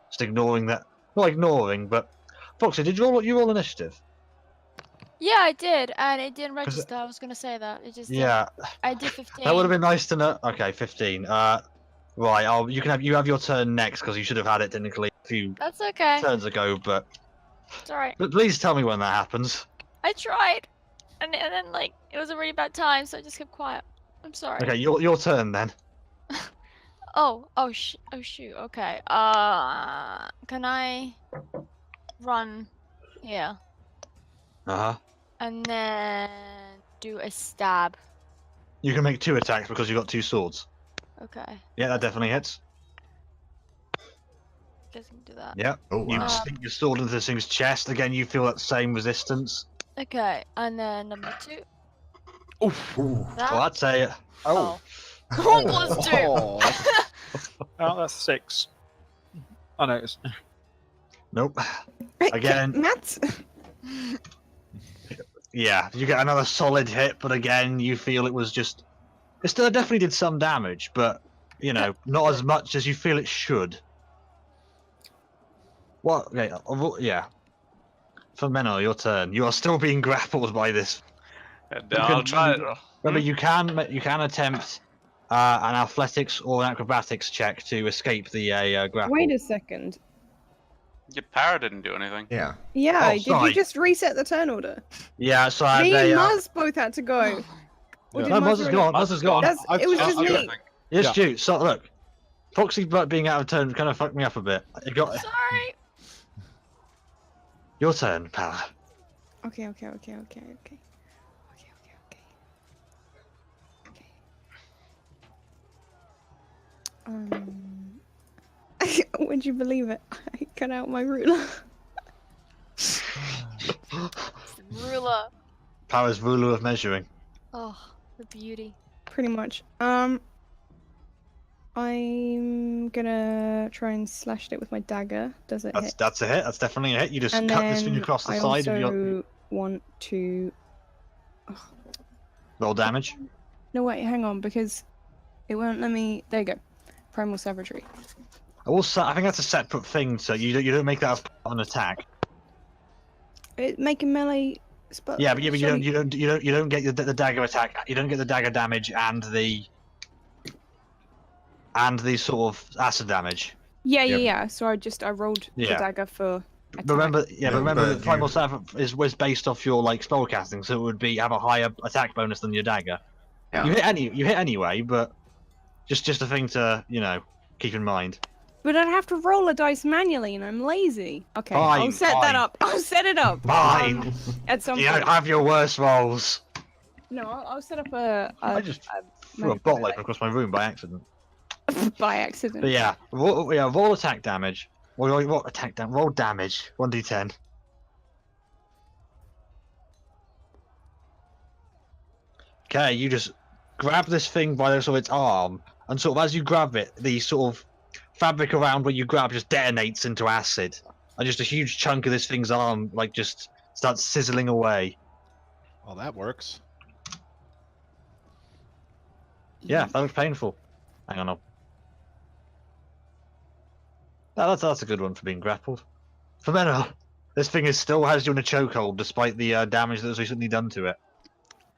just ignoring that. Not ignoring, but Foxy, did you roll initiative? Yeah, I did, and it didn't 'Cause register. I was gonna say that. It just Yeah, I did 15. that would have been nice to know. Okay, 15. Right, you have your turn next because you should have had it technically a few That's okay. turns ago. But It's alright. please tell me when that happens. I tried, and then like it was a really bad time, so I just kept quiet. I'm sorry. Okay, your turn then. Oh shoot. Okay. Can I run here Uh-huh. and then do a stab? You can make 2 attacks because you've got 2 swords. Okay. Yeah, that definitely hits. Guess I can do that. Yeah. Oh You wow. stick your sword into this thing's chest. Again, you feel that same resistance. Okay, and then number 2. Ooh. That. Well, I'd say Oh. 1 plus 2. Oh, that's 6. I noticed. nope. Okay, Again. Matt. Yeah, you get another solid hit, but again, you feel it was just. It still definitely did some damage, but you know, not as much as you feel it should. What? Okay, yeah. For Menor, your turn. You are still being grappled by this. I'll try. Remember, you can attempt an athletics or an acrobatics check to escape the grapple. Wait a second. Your power didn't do anything. Yeah. Yeah, Oh, did sorry. you just reset the turn order? Yeah, so Me they. and Muzz both had to go. Or Yeah. did No, Muzz Muzz is already- gone. Muzz is gone. That's- it was I've- just I've- me. Yes, Yeah. Stu. So look, Foxy being out of turn kind of fucked me up a bit. It got Sorry. your turn, pal. Okay. Would you believe it? I cut out my ruler. Ruler. Power's ruler of measuring. Oh, the beauty. Pretty much. I'm gonna try and slash it with my dagger. Does it hit? That's a hit. That's definitely a hit. You just And cut this thing then across the I side of your also want to. roll damage. No, wait, hang on, because it won't let me. There you go. Primal Savagery. Also, I think that's a separate thing. So you don't make that as an attack. It make a melee spell. Yeah, but you surely- don't get the dagger attack. You don't get the dagger damage and the sort of acid damage. Yeah. So I rolled the Yeah. dagger for. Attack. But remember, Yeah, remember but that primal you- savage was based off your like spell casting, so it would have a higher attack bonus than your dagger. Yeah. You hit anyway, but just a thing to keep in mind. But I'd have to roll a dice manually, and I'm lazy. Okay, I'll Fine, set fine. that up. I'll set it up. Fine. At some You point. don't have your worst rolls. No, I'll set up a I just threw a magic bottle melee. open across my room by accident. by accident. But yeah, roll attack damage. What attack damage? Roll damage. 1d10. Okay, you just grab this thing by the sort of its arm, and sort of as you grab it, the sort of fabric around where you grab just detonates into acid, and just a huge chunk of this thing's arm like just starts sizzling away. Well, that works. Yeah, that looks painful. Hang on. That's a good one for being grappled. Femena, this thing still has you in a chokehold despite the damage that was recently done to it.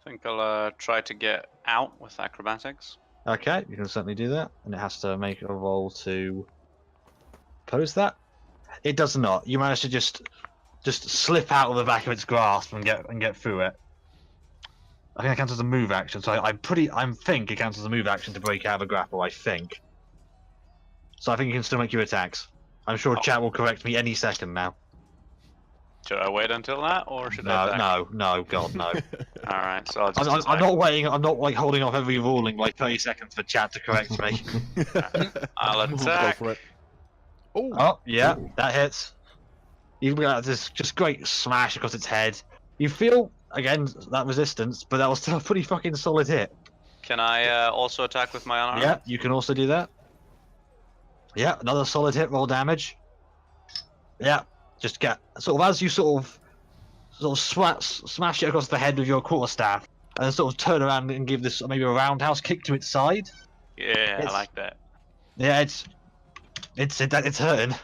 I think I'll try to get out with acrobatics. Okay, you can certainly do that, and it has to make a roll to oppose that. It does not. You manage to just slip out of the back of its grasp and get through it. I think it counts as a move action, so I think it counts as a move action to break out of a grapple. I think. So I think you can still make your attacks. I'm sure chat will correct me any second now. Should I wait until that, or should I attack? No, God, no. Alright, so I'll just I'm not waiting. I'm not like holding off every ruling like 30 seconds for chat to correct me. I'll attack. Go for it. Oh, Oh, yeah, that hits. You got this just great smash across its head. You feel again that resistance, but that was still a pretty fucking solid hit. Can I also attack with my unarmed? Yeah, you can also do that. Yeah, another solid hit. Roll damage. Yeah, just get sort of as you sort of smash it across the head with your quarterstaff, and then sort of turn around and give this maybe a roundhouse kick to its side. Yeah, I like that. Yeah, it's hurting.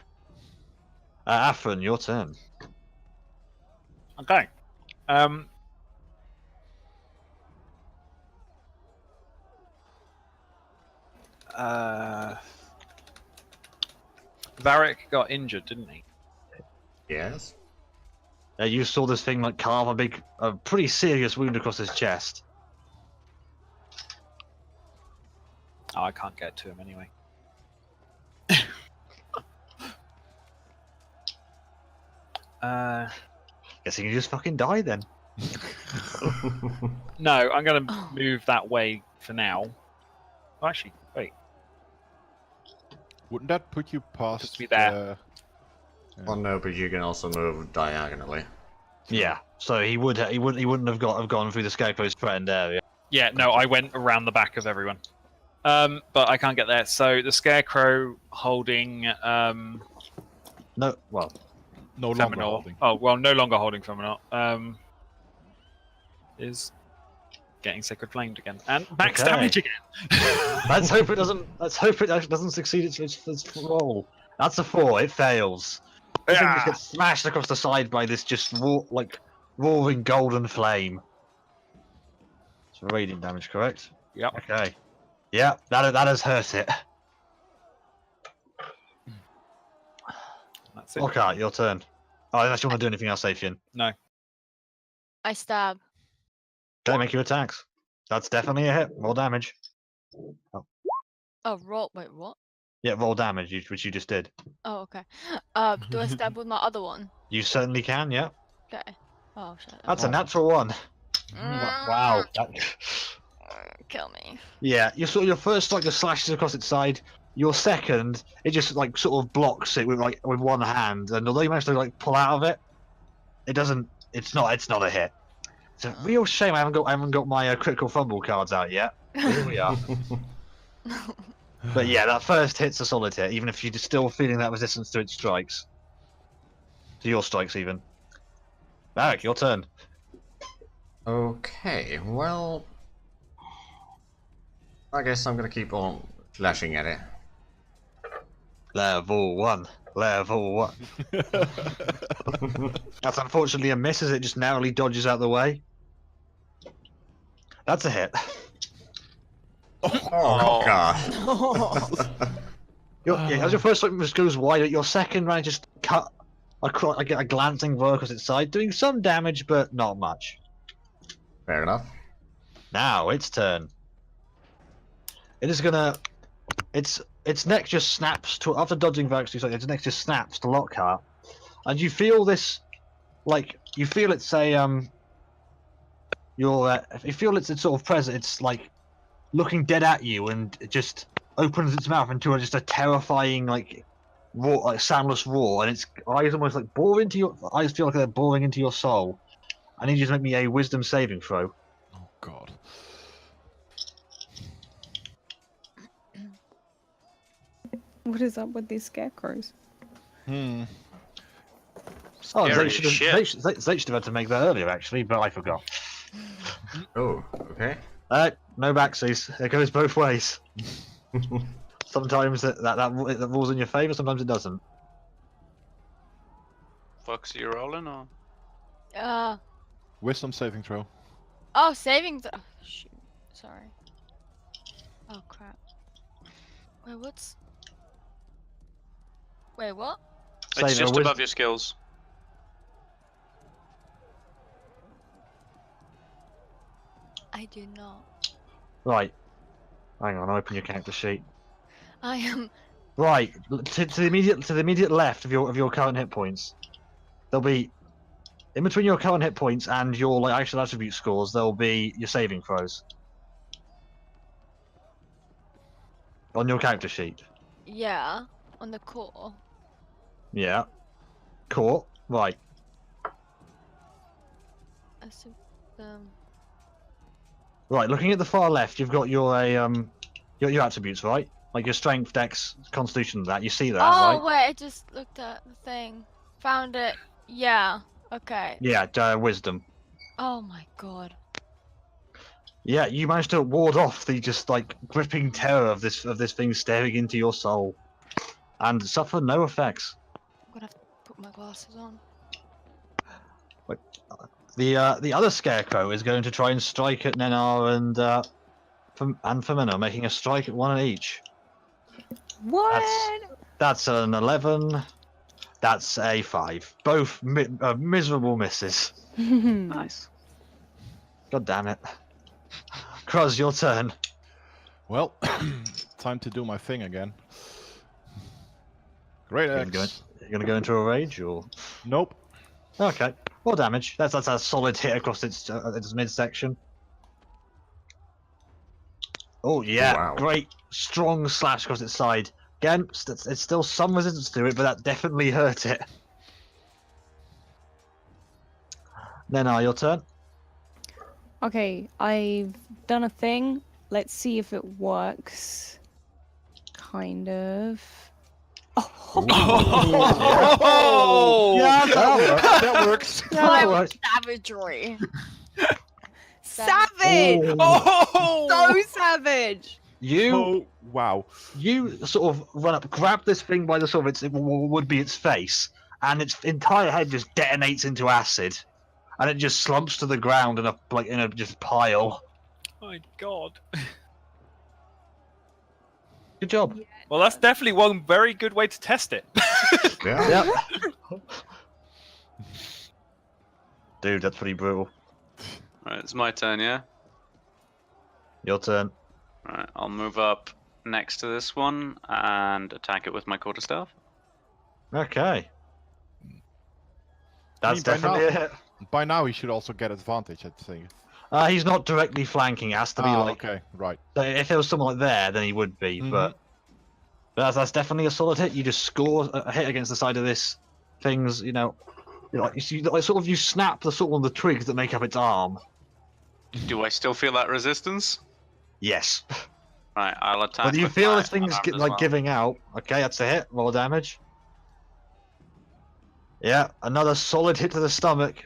Afrin, your turn. Okay. Varric got injured, didn't he? Yes. You saw this thing like carve a pretty serious wound across his chest. Oh, I can't get to him anyway. Guess he can just fucking die then. No, I'm going to move that way for now. Oh, actually, wait. wouldn't that put you past? Just be there. Well, no, but you can also move diagonally. Yeah, so he wouldn't have gone through the scarecrow's threatened area. Yeah, no, I went around the back of everyone. But I can't get there. So the scarecrow holding No, well, No longer Feminor. holding. Oh well, no longer holding Feminor. Is getting sacred flamed again and max Okay. damage again. let's hope it doesn't. Let's hope it actually doesn't succeed its roll. That's a 4. It fails. This thing just gets smashed across the side by this just roaring golden flame. It's radiant damage, correct? Yep. Okay. Yeah, that has hurt it. That's it. Okay, your turn. Oh, unless you want to do anything else, Saphian. No. I stab. Okay, make your attacks. That's definitely a hit. Roll damage. Oh, roll. Wait, what? Yeah, roll damage, which you just did. Oh, okay. Do I stab with my other one? You certainly can, yeah. Okay. Oh, shit. That's a natural 1. Wow. Kill me. Yeah, your first strike just slashes across its side. Your second, it just like sort of blocks it with one hand, and although you manage to like pull out of it, it doesn't. It's not a hit. It's a real shame I haven't got my critical fumble cards out yet. Here we are. But yeah, that first hit's a solid hit, even if you're still feeling that resistance to its strikes. To your strikes, even. Varric, your turn. Okay, well, I guess I'm gonna keep on flashing at it. Level 1. Level 1. That's unfortunately a miss as it just narrowly dodges out the way. That's a hit. Oh god. As your first strike just goes wide, your second round just cut a glancing blow across its side, doing some damage, but not much. Fair enough. Now its turn. It is gonna. Its neck just snaps to after dodging Varric's strike. Its neck just snaps to Lockhart, and you feel this, like you feel it's a you feel it's sort of present. It's like looking dead at you, and it just opens its mouth into just a terrifying roar, like soundless roar, and its eyes almost like bore into your eyes feel like they're boring into your soul. I need you to make me a wisdom saving throw. Oh god. What is up with these scarecrows? Oh, Scary they as should shit. have had to make that earlier, actually, but I forgot. Oh, okay. No backsies. It goes both ways. Sometimes that rules in your favour, sometimes it doesn't. Fox, you rolling or? Wisdom saving throw. Oh, saving the. Oh, shoot. Sorry. Oh crap. Wait, what's? Wait, what? It's Save a just wis- above your skills. I do not. Right. Hang on, open your character sheet. I am. Right, to the immediate left of your current hit points. There'll be in between your current hit points and your like actual attribute scores. There'll be your saving throws on your character sheet. Yeah, on the core. Yeah. Cool. Right. I see. Right. Looking at the far left, you've got your your attributes, right? Like your strength, dex, constitution. That you see that, Oh right? wait, I just looked at the thing. Found it. Yeah. Okay. Yeah. Wisdom. Oh my god. Yeah, you managed to ward off the just like gripping terror of this thing staring into your soul, and suffer no effects. I'm gonna have to put my glasses on. The other scarecrow is going to try and strike at Nenar and Femina, making a strike at one at each. What? That's an 11. That's a 5. Both miserable misses. Nice. God damn it. Kruz, your turn. Well, time to do my thing again. Great You're axe. gonna go into a rage, or Nope. okay, more damage. That's a solid hit across its midsection. Oh yeah, Wow. great strong slash across its side. Again, it's still some resistance to it, but that definitely hurt it. Then your turn. Okay, I've done a thing. Let's see if it works. Kind of. Oh, Oh! Yeah, that works. that works. Savagery. savage! Oh! So savage! You Oh, wow. you sort of run up, grab this thing by the sort of its would be its face, and its entire head just detonates into acid, and it just slumps to the ground in a just pile. My God. Good job. Well, that's definitely one very good way to test it. Yeah. Yep. Dude, that's pretty brutal. Right, it's my turn, yeah? Your turn. Right, I'll move up next to this one and attack it with my quarterstaff. Okay. That's by definitely now- a hit. By now he should also get advantage, I think. He's not directly flanking. It has to be okay, right. So if there was someone like there, then he would be. Mhm. But that's definitely a solid hit. You just score a hit against the side of this thing's. You snap the sort of the twigs that make up its arm. Do I still feel that resistance? Yes. Right, I'll attack. But you with feel my this thing's unarmed as like well. giving out. Okay, that's a hit. Roll damage. Yeah, another solid hit to the stomach.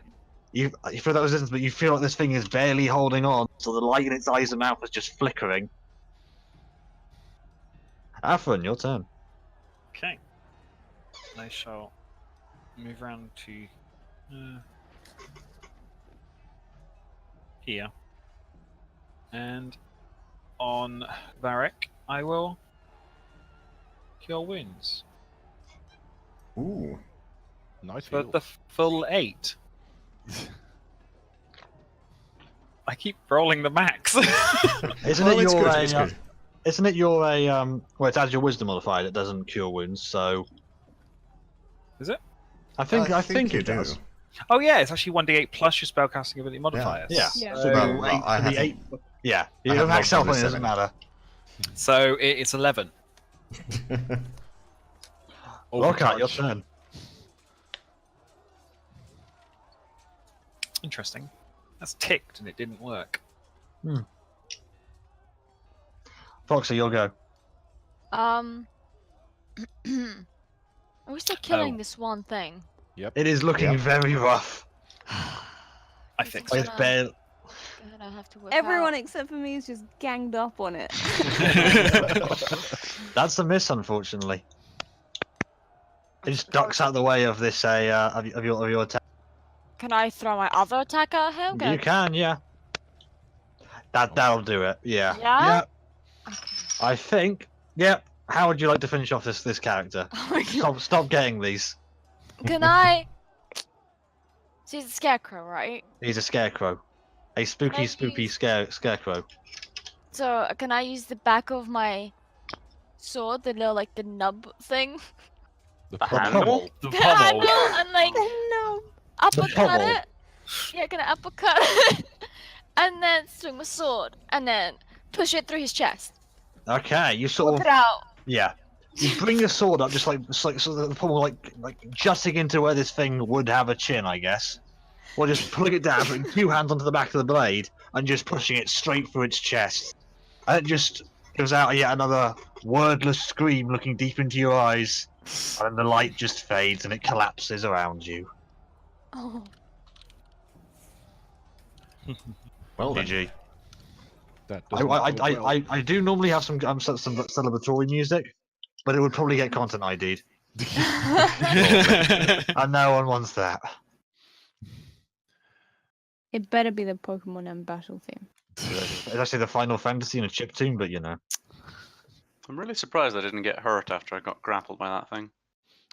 You feel that resistance, but you feel like this thing is barely holding on, so the light in its eyes and mouth is just flickering. Afron, your turn. Okay. I shall move around to here. And on Varek, I will cure wounds. Ooh. Nice For heal. the full 8. I keep rolling the max. Isn't Well, it it's your good, it's good. Isn't it your well, it adds your wisdom modifier that doesn't cure wounds, so Is it? I think you it do. does. Oh yeah, it's actually 1d8 plus your spellcasting ability modifier. Yeah. Yeah. So Well, the well, I the haven't- eight. Yeah, you I don't have max not out done on it, this doesn't seven. matter. So it's 11. Lockhart, your Overcharge. turn. Interesting. That's ticked and it didn't work. Foxy, you'll go. Are we still killing Oh. this one thing? It is looking Yep. very rough. I fixed Like it. it's barely. Then I have to work Everyone out. except for me is just ganged up on it. That's a miss, unfortunately. It just Okay. ducks out the way of this of your attack. Can I throw my other attack at him? You can, yeah. That'll do it. Yeah. Yeah? Yeah. Okay. I think. Yeah. How would you like to finish off this character? Oh my god. Stop getting these. Can I? She's a scarecrow, right? He's a scarecrow. A spooky, I spooky use- scarecrow. So can I use the back of my sword, the little like the nub thing, The The pummel. handle? The the handle, pommel. and like No. uppercut pommel. it? Yeah, gonna uppercut it, and then swing my sword, and then push it through his chest. Okay, you Whip sort it of. out. Yeah. You bring your sword up, just like so the pommel like jutting into where this thing would have a chin, I guess. Or just pulling it down, putting two hands onto the back of the blade, and just pushing it straight through its chest. And it just gives out yet another wordless scream, looking deep into your eyes, and then the light just fades and it collapses around you. Oh. Well then. GG. That I, doesn't I, bode I, well. I do normally have some celebratory music, but it would probably get content ID'd, and no one wants that. It better be the Pokemon and battle theme. It's actually the Final Fantasy in a chiptune, but you know. I'm really surprised I didn't get hurt after I got grappled by that thing.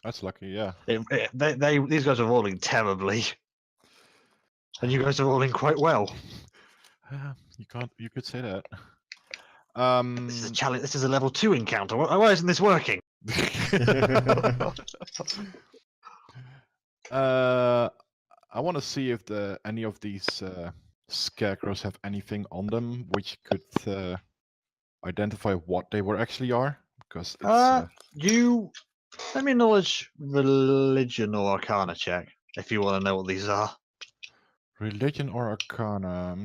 That's lucky, yeah. These guys are rolling terribly, and you guys are rolling quite well. You could say that. This is a challenge. This is a level 2 encounter. Why isn't this working? I want to see if any of these scarecrows have anything on them which could identify what they were actually are. Because it's, You let me knowledge religion or arcana check if you want to know what these are. religion or arcana.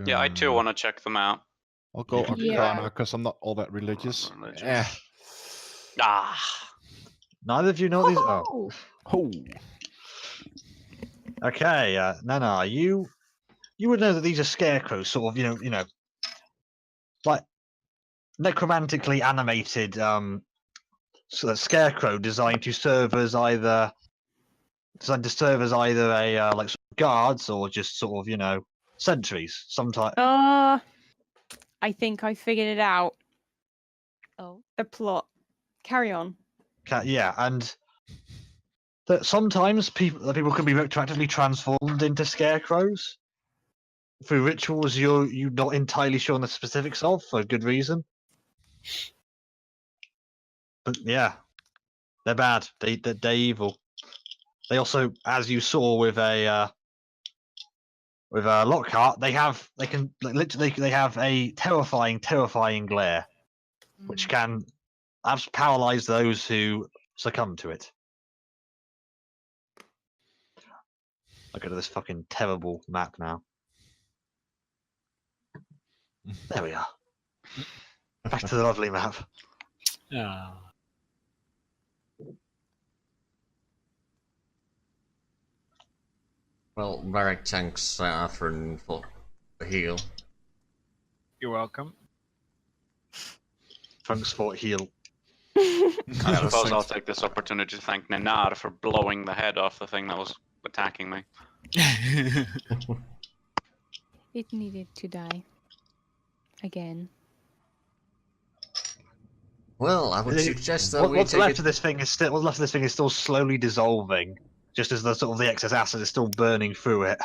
Yeah, I too want to check them out. I'll go You can do arcana that. because I'm not all that religious. Religious. Eh. Ah, Neither of you know these. Oh, Oh. okay. Nana, you would know that these are scarecrows, sort of. You know, like necromantically animated sort of scarecrow designed to serve as either a like sort of guards or just sort of sentries. Sometimes. I think I figured it out. Oh. The plot. Carry on. Yeah, and that sometimes people can be retroactively transformed into scarecrows through rituals you're not entirely sure on the specifics of for a good reason. But yeah, they're bad. They're evil. They also, as you saw with a Lockhart, they have a terrifying glare, which can paralyze those who succumb to it. Look at this fucking terrible map now. There we are. Back to the lovely map. Ah. Well, Varric thanks Atherin for the heal. You're welcome. Thanks for heal. I suppose I'll take this opportunity to thank Nenar for blowing the head off the thing that was attacking me. It needed to die. Again. Well, I would suggest that we What's take left it... of this thing is still slowly dissolving, just as the excess acid is still burning through it.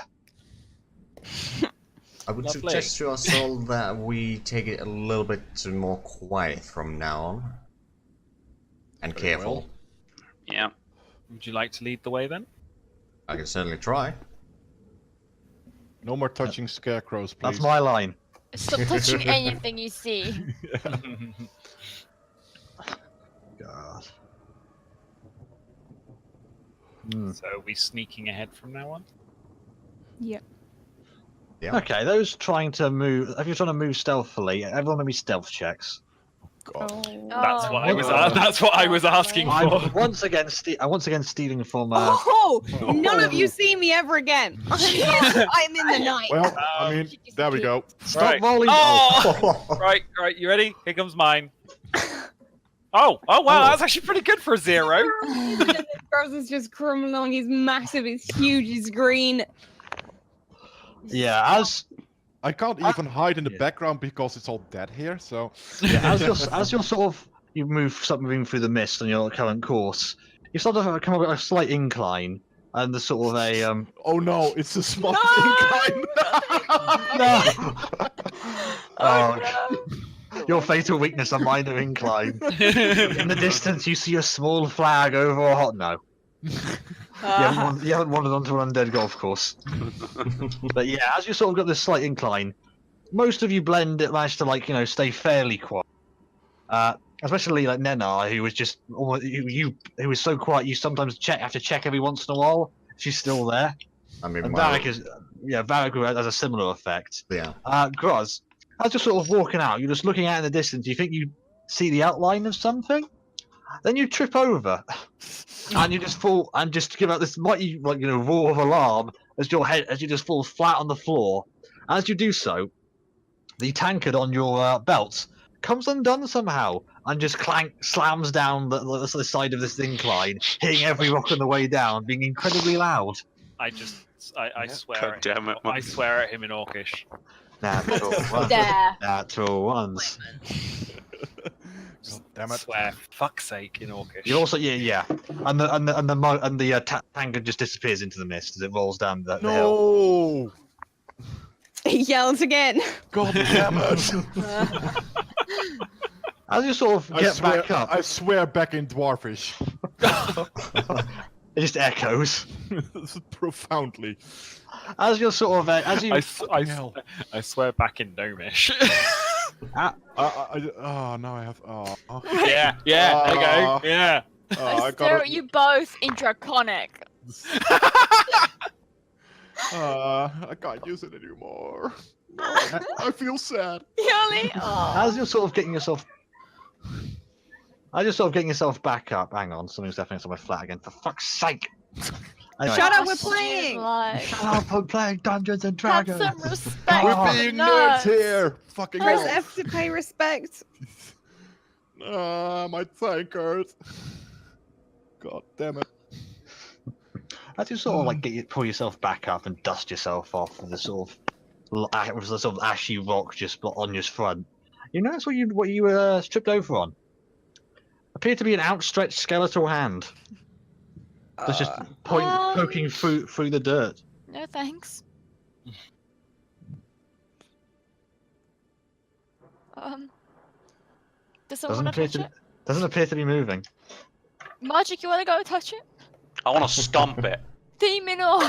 I would Lovely. suggest to us all that we take it a little bit more quiet from now on. And Very careful. well. Yeah. Would you like to lead the way then? I can certainly try. No more touching scarecrows, please. That's my line. Stop touching anything you see. God. So are we sneaking ahead from now on? Yep. Yeah. Okay, those trying to move. If you're trying to move stealthily, everyone make me stealth checks. God. Oh. That's what I was. Oh. That's what I was asking I'm for. once again stealing from. Oh, none of you see me ever again. I'm in the night. Well, I mean, there we go. Stop Right. rolling. Oh! right, you ready? Here comes mine. Oh, wow, that's actually pretty good for a 0. Gross is just crumbling along. He's massive. He's huge. He's green. Yeah, as I can't even hide in the background because it's all dead here. So as you're sort of moving through the mist on your current course, you sort of come up a slight incline, and there's sort of a oh no, it's a small incline. no. Oh, Your fatal weakness, a minor incline. In the distance, you see a small flag over a hot no. You haven't wandered onto an undead golf course. But yeah, as you sort of got this slight incline, most of you managed to stay fairly quiet. Especially like Nenar, who was just who was so quiet you sometimes have to check every once in a while if she's still there. I mean, And well, Varric has a similar effect. yeah. Groz, as you're sort of walking out, you're just looking out in the distance. You think you see the outline of something, then you trip over, and you just fall and just give out this mighty roar of alarm as you just fall flat on the floor. As you do so, the tankard on your belt comes undone somehow and just slams down the side of this incline, hitting every rock on the way down, being incredibly loud. I swear. God damn it, I swear at him in Orcish. Natural ones. There. Natural ones. God damn I it. swear, fuck's sake, in Orcish. You also and the tankard just disappears into the mist as it rolls down the hill. No. He yells again. God damn it. As you sort of get back up, I swear back in Dwarfish. it just echoes. Profoundly. As you're sort of I swear back in Gnomish. Oh, now I have. Oh. yeah, there you go. Yeah. I stare at you both in Draconic. I can't use it anymore. I feel sad. Really? as you're sort of getting yourself back up. Hang on, something's definitely on my flat again. For fuck's sake! Anyway, Shut up, we're Shit, playing. like, Shut up! I'm playing Dungeons and have Dragons. some respect. Oh. We're being nuts. nerds here. Fucking Press hell. F to pay respect. My tankard. God damn it. As you sort of pull yourself back up and dust yourself off with the sort of ashy rock just on your front, you notice what you stripped over on appeared to be an outstretched skeletal hand. That's just poking through the dirt. No thanks. Does someone want to touch it? Doesn't appear to be moving. Magic, you want to go touch it? I want to stomp it. Demon or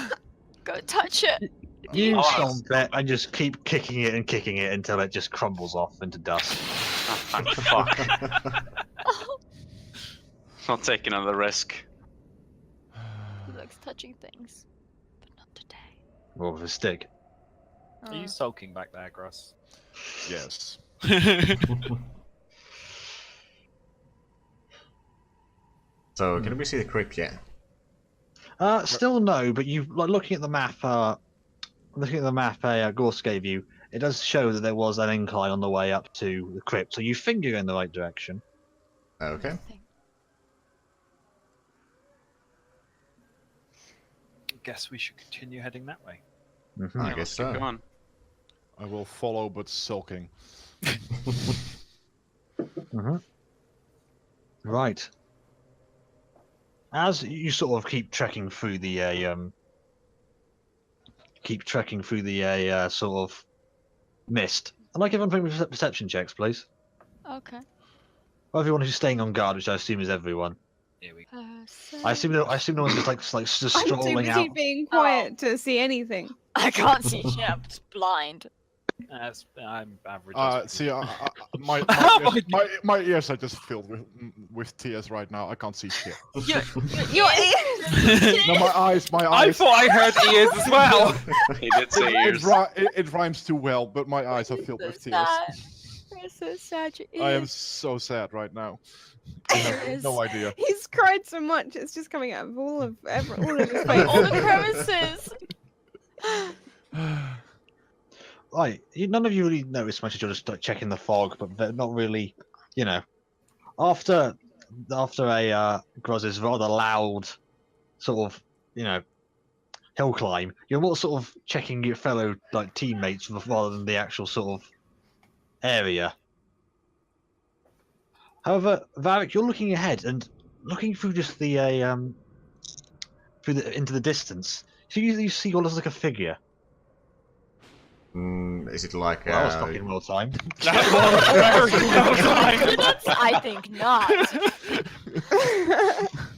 go touch it. You Oh. stomp it and just keep kicking it until it just crumbles off into dust. Oh, thank fuck. Not taking another risk. He likes touching things, but not today. Or with a stick. Are you sulking back there, Gross? Yes. So, can we see the crypt yet? Still no, but you looking at the map. Gorse gave you. It does show that there was an incline on the way up to the crypt, so you think you're in the right direction. Okay. Guess we should continue heading that way. Mm-hmm. I guess so. Keep going. I will follow, but sulking. Mm-hmm. Right. As you sort of keep trekking through the sort of mist, I'd like everyone to make perception checks, please. Okay. Or everyone who's staying on guard, which I assume is everyone. Here we go. I assume no one's just just I'm too strolling busy out. being quiet to see anything. I can't see shit. I'm just blind. I'm average. See, my ears are just filled with tears right now. I can't see shit. Your No, my eyes. I thought I heard ears as well. He did say ears. It rhymes too well, but my eyes are filled with tears. so sad. Your I am ears. so sad right now. You There have is. no idea. He's cried so much, it's just coming out of all of his From all the face. crevices. Right, none of you really notice much as you're just like, checking the fog, but they're not really, you know. After a Groz's rather loud sort of, you know, hill climb, you're more sort of checking your fellow like teammates rather than the actual sort of area. However, Varric, you're looking ahead and looking through just the into the distance. So you see what looks like a figure. Is it like Well, that was fucking well timed. I think not.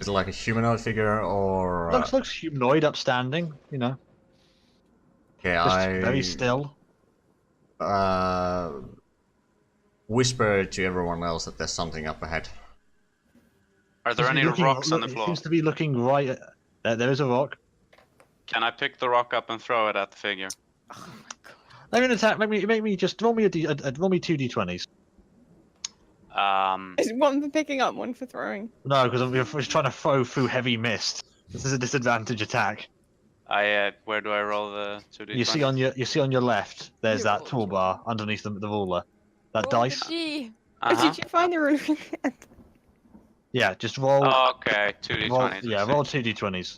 is it like a humanoid figure or? Looks humanoid, upstanding. You know, Okay, just I very still. whisper to everyone else that there's something up ahead. Are there Seems to be any looking- rocks on the it floor? Seems to be looking right. There is a rock. Can I pick the rock up and throw it at the figure? Oh my god. Let me attack. Make me just roll me roll me 2 d20s. Is one for picking up, one for throwing. No, because I'm just trying to throw through heavy mist. This is a disadvantage attack. Where do I roll the 2d20? You see on your left. There's You that rolled toolbar underneath the ruler. That Roll the dice. D. Uh-huh. Did you find the ruler? Yeah, just roll. Okay, 2d20s. Yeah, roll 2 d20s.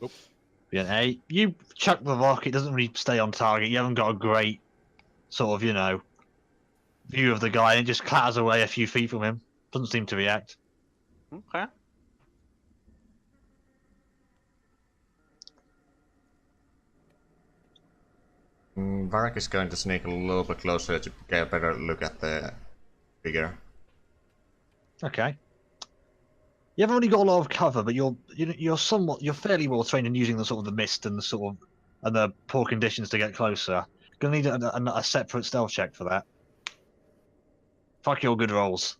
Oop. Be an 8. You chuck the rock. It doesn't really stay on target. You haven't got a great sort of, you know, view of the guy. And it just clatters away a few feet from him. Doesn't seem to react. Okay. Varric is going to sneak a little bit closer to get a better look at the figure. Okay. You haven't really got a lot of cover, but you're fairly well trained in using the sort of the mist and the sort of and the poor conditions to get closer. Gonna need a separate stealth check for that. Fuck your good rolls.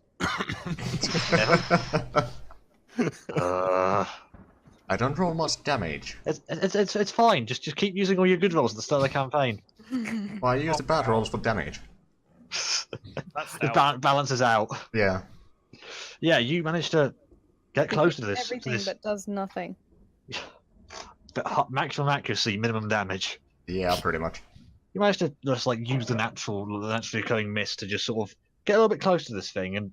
I don't roll much damage. It's fine. Just keep using all your good rolls at the start of the campaign. Well, I use the bad rolls for damage. It balances out. Yeah. Yeah, you managed to get close to this. Everything but does nothing. Maximum accuracy, minimum damage. Yeah, pretty much. You managed to just like use the naturally occurring mist to just sort of get a little bit close to this thing, and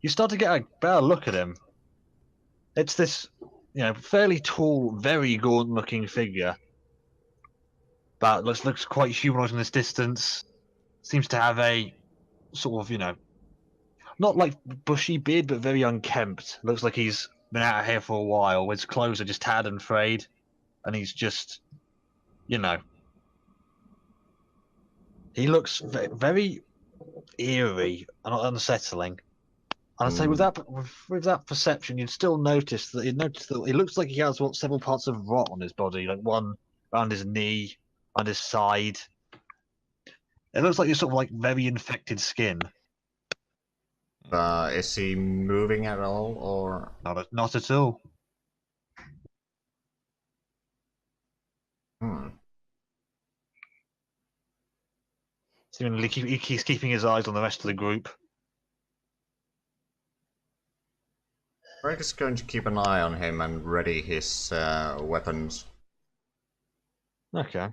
you start to get a better look at him. It's this, you know, fairly tall, very gaunt-looking figure, but looks quite humanoid in this distance. Seems to have a sort of, you know, not like bushy beard, but very unkempt. Looks like he's been out of here for a while. His clothes are just tattered and frayed, and he's just, you know, he looks very eerie and unsettling. And I'd say with that perception, you'd still notice that it looks like he has several parts of rot on his body, like one around his knee, on his side. It looks like he's sort of like very infected skin. Is he moving at all, or? Not at all. Seemingly he's keeping his eyes on the rest of the group. Varric is going to keep an eye on him and ready his weapons. Okay.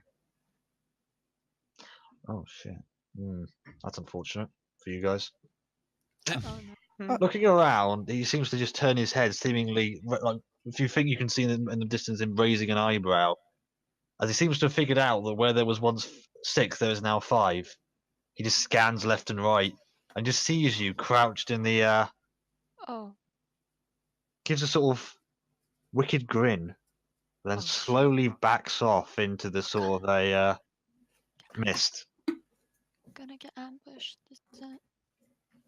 Oh shit. That's unfortunate for you guys. Oh, no. Looking around, he seems to just turn his head, seemingly like if you think you can see in the distance him raising an eyebrow, as he seems to have figured out that where there was once 6, there is now 5. He just scans left and right and just sees you crouched in the. Oh. Gives a sort of wicked grin, then Oh, slowly backs off into the sort of a mist. I'm gonna get ambushed. This is it.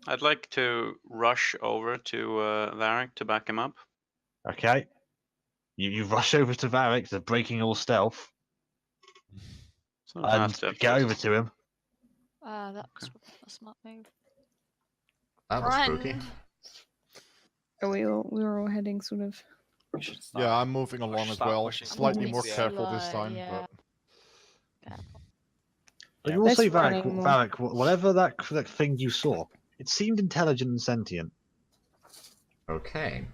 I'd like to rush over to Varric to back him up. Okay. You rush over to Varric, they're breaking all stealth, So I and have to get over to him. That's a smart move. That was spooky. Run. Are we were all heading sort of. We should start- Yeah, I'm moving along as start well. pushing Slightly moving more towards the careful slow, this time, yeah. but Careful. But Yeah. you will say, Let's run anymore. Varric, whatever that thing you saw, it seemed intelligent and sentient. Okay.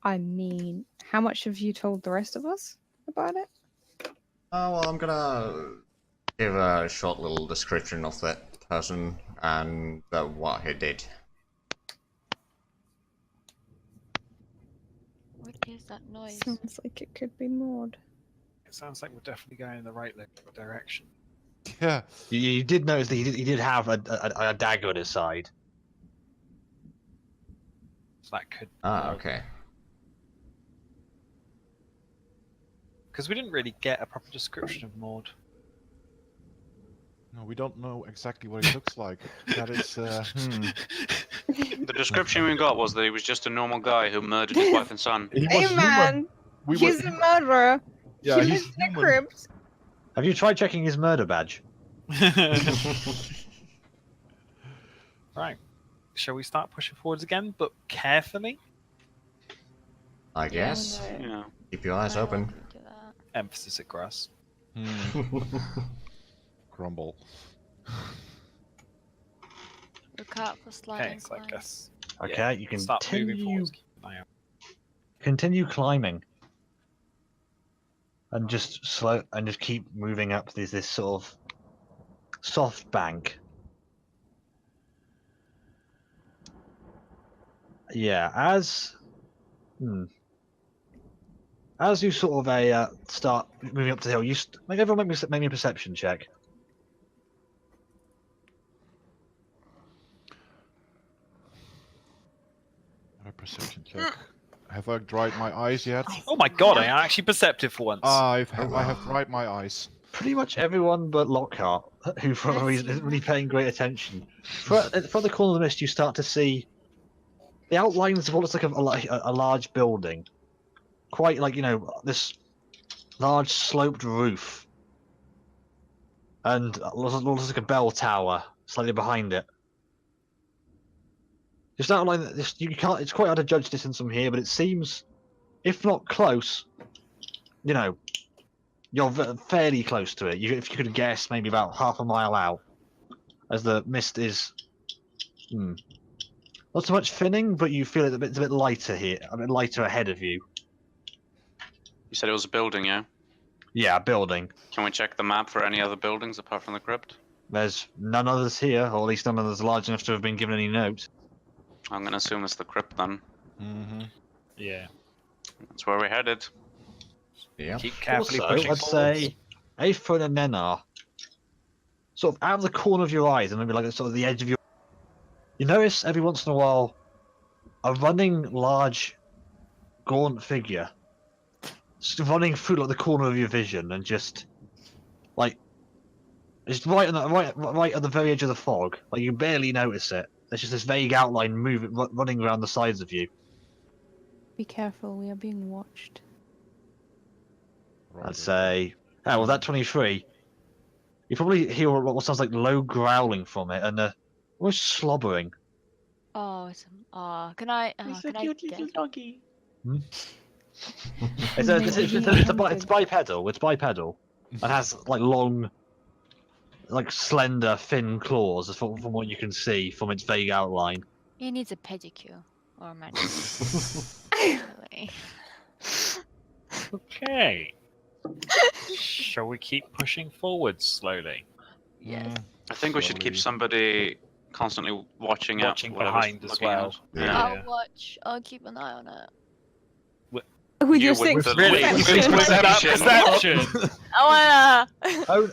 I mean, how much have you told the rest of us about it? Oh, well, I'm gonna give a short little description of that person and what he did. What is that noise? Sounds like it could be Maud. It sounds like we're definitely going in the right direction. Yeah. You did notice that he did have a dagger at his side. So that could. Ah, okay. Because we didn't really get a proper description of Maud. No, we don't know exactly what he looks like. That is. The description we got was that he was just a normal guy who murdered his wife and son. He Hey was man, human. We were- he's a murderer. Yeah, he he's lives in a human. crypt. Have you tried checking his murder badge? Right. Shall we start pushing forwards again, but carefully? I guess. no. Yeah. Keep your eyes I open. won't do that. Emphasis at grass. Grumble. Look out for sliding Okay, so I slimes. guess. Okay, you can Start moving continue forwards. Keep an eye out. continue climbing, and just keep moving up this sort of soft bank. Yeah, as you sort of start moving up the hill, make everyone make me a perception check. A perception check. Have I dried my eyes yet? Oh my god, I am actually perceptive for once. I have dried my eyes. Pretty much everyone but Lockhart, who for a reason isn't really paying great attention. From the corner of the mist, you start to see the outlines of what looks like a large building. Quite like, this large sloped roof. And looks like a bell tower slightly behind it. Just outline this, it's quite hard to judge distance from here, but it seems, if not close, you're fairly close to it. If you could guess, maybe about half a mile out, as the mist is not so much thinning, but you feel it's a bit lighter here, a bit lighter ahead of you. You said it was a building, yeah? Yeah, a building. Can we check the map for any other buildings apart from the crypt? There's none others here, or at least none others large enough to have been given any note. I'm gonna assume it's the crypt then. Mm-hmm. Yeah. That's where we're headed. Yeah. Keep carefully Also, pushing I'd forwards. say Aphron and Nenar, sort of out of the corner of your eyes, and maybe like sort of the edge of your. You notice every once in a while a running large, gaunt figure, just running through like the corner of your vision, and just it's right at the very edge of the fog. Like you barely notice it. There's just this vague outline running around the sides of you. Be careful, we are being watched. I'd say. Oh, well, that 23. You probably hear what sounds like low growling from it and almost slobbering. Oh, it's can I? Can I get? doggy. It's bipedal. It's bipedal. It has like long, like slender, thin claws from what you can see from its vague outline. He needs a pedicure or a manicure. Really. Okay. Shall we keep pushing forwards slowly? Yes. I think we should keep somebody constantly watching whatever's behind as looking well. out. Yeah. I'll watch. I'll keep an eye on it. With You your with six the- Really? perception. with Perception. I wanna Oh,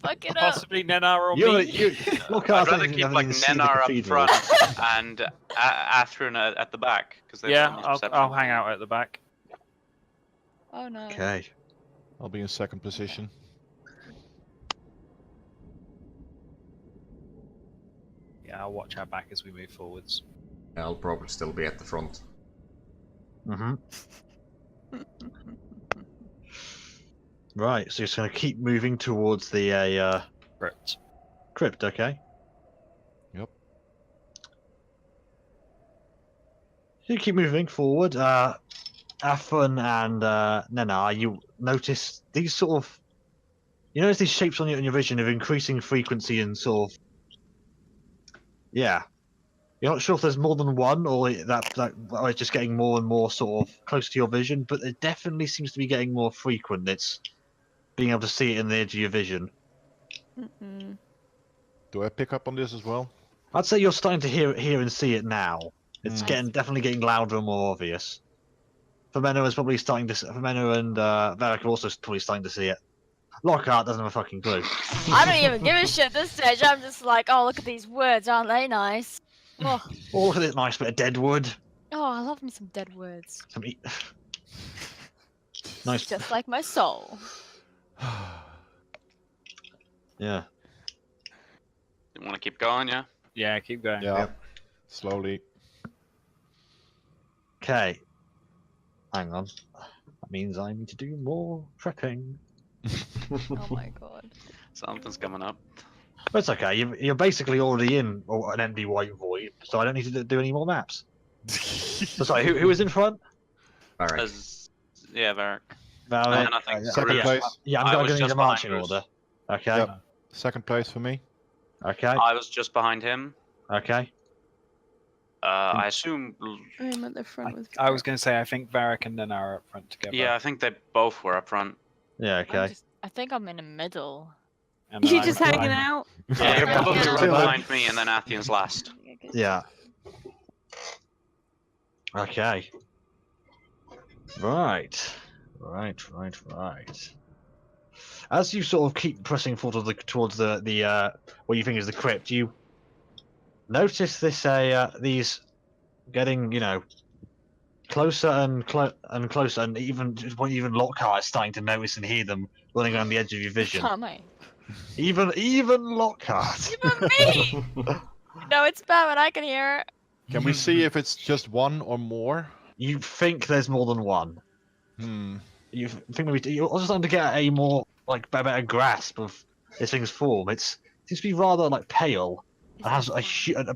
fuck it up. Possibly Nenar or you me. look I'd out rather and keep you like can see the Nenar up cathedral. front and Athrun at the back. Because Yeah, I'll hang out at the back. Oh no. Okay. I'll be in second position. Yeah, I'll watch our back as we move forwards. I'll probably still be at the front. Mm-hmm. Right, so you're just going to keep moving towards the Crypt. crypt, okay? Yep. You keep moving forward. Afun and Nenar, you notice these sort of You notice these shapes on your vision of increasing frequency and sort of. Yeah. You're not sure if there's more than one, or or it's just getting more and more sort of close to your vision, but it definitely seems to be getting more frequent. It's being able to see it in the edge of your vision. Mm-mm. Do I pick up on this as well? I'd say you're starting to hear and see it now. It's Hmm. definitely getting louder and more obvious. Femeno is probably starting to. Femeno and Varric are also probably starting to see it. Lockhart doesn't have a fucking clue. I don't even give a shit at this stage. I'm just like, oh, look at these words, aren't they nice? Oh, Oh, look at this nice bit of dead wood. oh, I love me some dead words. Some nice. Just like my soul. Yeah. You want to keep going, yeah? Yeah, keep going. Yeah. Yep. Slowly. Okay. Hang on. That means I need to do more prepping. Oh my god. Something's coming up. But it's okay. You're basically already in an empty white void, so I don't need to do any more maps. So sorry, who was in front? Alright. Yeah, Varric. Valid. And I think Second yeah. place. Yeah, I'm I going was to need just a marching behind order. Okay. Yep. Second place for me. Okay. I was just behind him. Okay. I assume. I'm at the front with. I was going to say, I think Varric and Nana are up front together. Yeah, I think they both were up front. Yeah. Okay. I think I'm in the middle. And then You're I'm just behind. hanging out. Yeah, you're Yeah. both Yeah. right behind me, and then Athian's last. Yeah. Okay. Right. As you sort of keep pressing forward towards the what you think is the crypt, you notice these getting closer and closer, and even Lockhart is starting to notice and hear them running around the edge of your vision. Can't I? Even Lockhart. Even me! No, it's bad when I can hear it. Can we see if it's just one or more? You think there's more than one. Hmm. You think maybe you're also starting to get a more better grasp of this thing's form. It seems to be rather pale. It has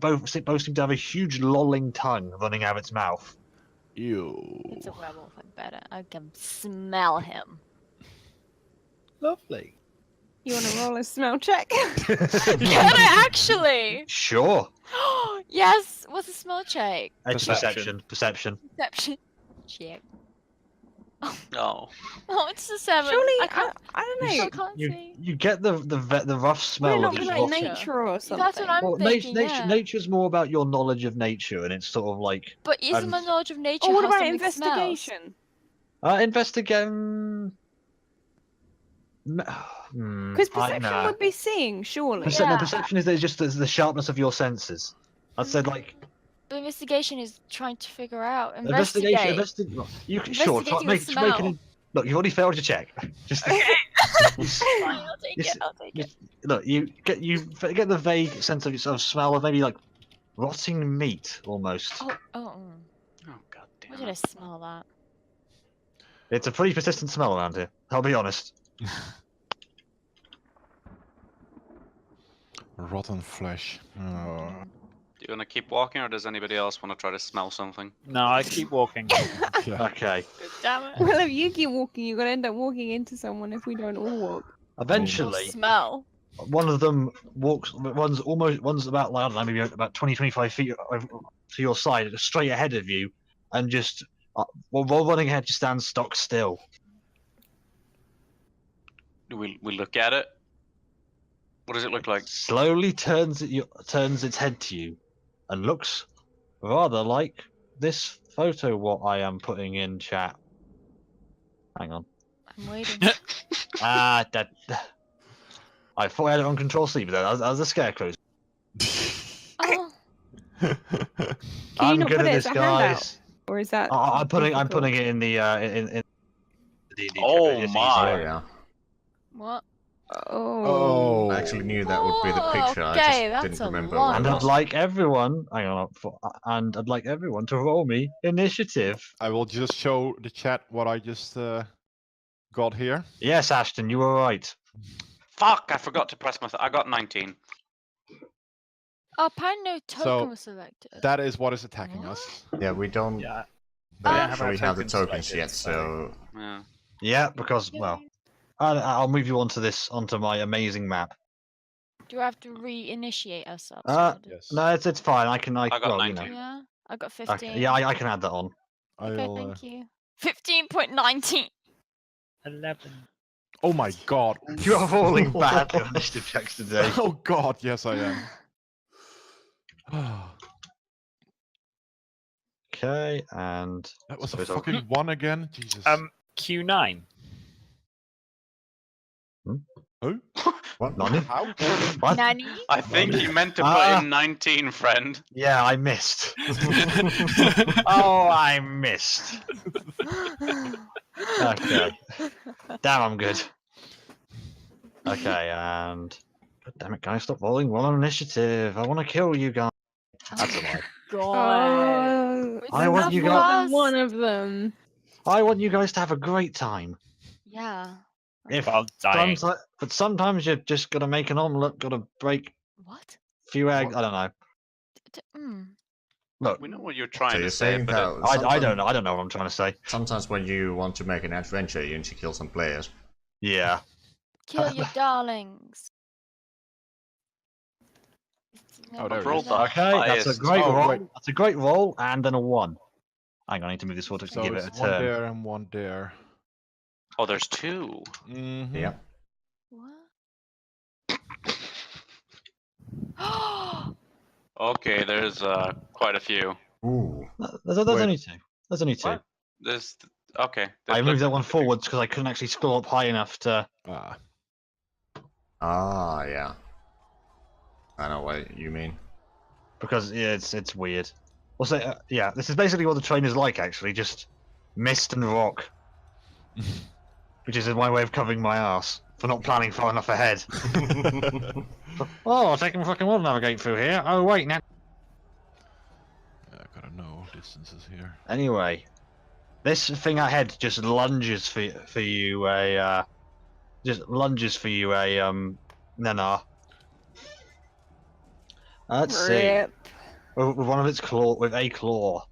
both seem to have a huge lolling tongue running out of its mouth. Ew. It's a werewolf, I can smell him. Lovely. You want to roll a smell check? Can I actually? Sure. Yes, what's a smell check? Perception. Perception. Check. Oh. Oh, it's a 7. Surely, I can't, I don't I know. can't see. You get the rough Would smell it not of be its like rot- nature. nature or something? That's what I'm Well, thinking, yeah. nature's more about your knowledge of nature, and it's sort of like But isn't and- my knowledge of nature Oh, what how about something investigation? investigate. Because perception would be seeing, surely. Yeah. Perception is just the sharpness of your senses. I'd say Smells? But investigation is trying to figure out. Investigate. You can sure Investigating make the make smell. it. Look, you've already failed your check. Just Fine, I'll take Yes, it. I'll take it. look, you get the vague sense of smell of maybe rotting meat almost. Oh, Oh god damn why did I it. smell that? It's a pretty persistent smell around here. I'll be honest. Rotten flesh. Oh. You gonna keep walking, or does anybody else want to try to smell something? No, I keep walking. Yeah. Okay. Good damn it. Well, if you keep walking, you're going to end up walking into someone if we don't all walk. Eventually, Smell. one of them walks. One's about I don't know, maybe about 20-25 feet to your side, straight ahead of you, and just while running ahead, just stands stock still. Do we look at it? What does it look like? Slowly turns its head to you, and looks rather like this photo what I am putting in chat. Hang on. I'm waiting. That. I thought I had it on control C, but that was a scarecrow. Oh, Can you I'm not good put at it this, as a handout? guys. Or is that? I'm putting difficult? it in the in the D&D Oh chat. It's my. Oh yeah. what? Oh. I actually knew that would be the picture. I Okay, just that's didn't a remember. lot. what And it I'd was. like everyone. Hang on. And I'd like everyone to roll me initiative. I will just show the chat what I just got here. Yes, Ashton, you were right. Fuck! I forgot to press my. I got 19. Oh, apparently no token So, was selected. That is what is attacking us. Yeah, we don't Yeah. We don't have our actually have the tokens tokens selected, yet, so Yeah. Yeah, because well, I'll move you onto my amazing map. Do I have to reinitiate ourselves? Yes. No, it's fine. I got well, 19. Yeah, I got Okay, 15. yeah, I can add that on. Okay, I'll, thank you. 15.19. 11. Oh my god. You are falling badly on initiative checks today. Oh god, yes I am. Okay, and That was a suppose I'll- fucking 1 again? Jesus. Q9. Who? What? Nani? How? What? Nanny? I think Nani? you meant to put Ah. in 19, friend. Yeah, I missed. Oh, I missed. Okay. Damn, I'm good. Okay, and God damn it, guys, stop rolling well on initiative. I want to kill you guys. That's a lie. God. I want you more guys. than one of them. I want you guys to have a great time. Yeah. If Well, dying. but sometimes you're just gotta make an omelette, gotta break What? a few eggs. What? I don't know. Mm. Look, We know what you're So trying you're to say, saying but that I sometimes, don't know. I don't know what I'm trying to say. sometimes when you want to make an adventure, you need to kill some players. Yeah. Kill your darlings. Oh, there he roll is. the Okay, that's a highest. great Oh, roll. wait. That's a great roll, and then a 1. Hang on, I need to move this water to So give it a it's 1 turn. there and 1 there. Oh, there's 2. Mm-hmm. Yep. What? Okay, there's quite a few. Ooh. There's Wait. only 2. There's only 2. What? There's okay. I look- moved that one forwards because I couldn't actually scroll up high enough to. Ah. Ah, yeah. I know what you mean. Because yeah, it's weird. Also, yeah, this is basically what the train is like. Actually, just mist and rock, which is my way of covering my ass for not planning far enough ahead. Oh, I'll take him fucking well to navigate through here. Oh wait, now. Yeah, I gotta know distances here. Anyway, this thing ahead just lunges for you a Nenar. Let's see. Rip. With one of its with a claw.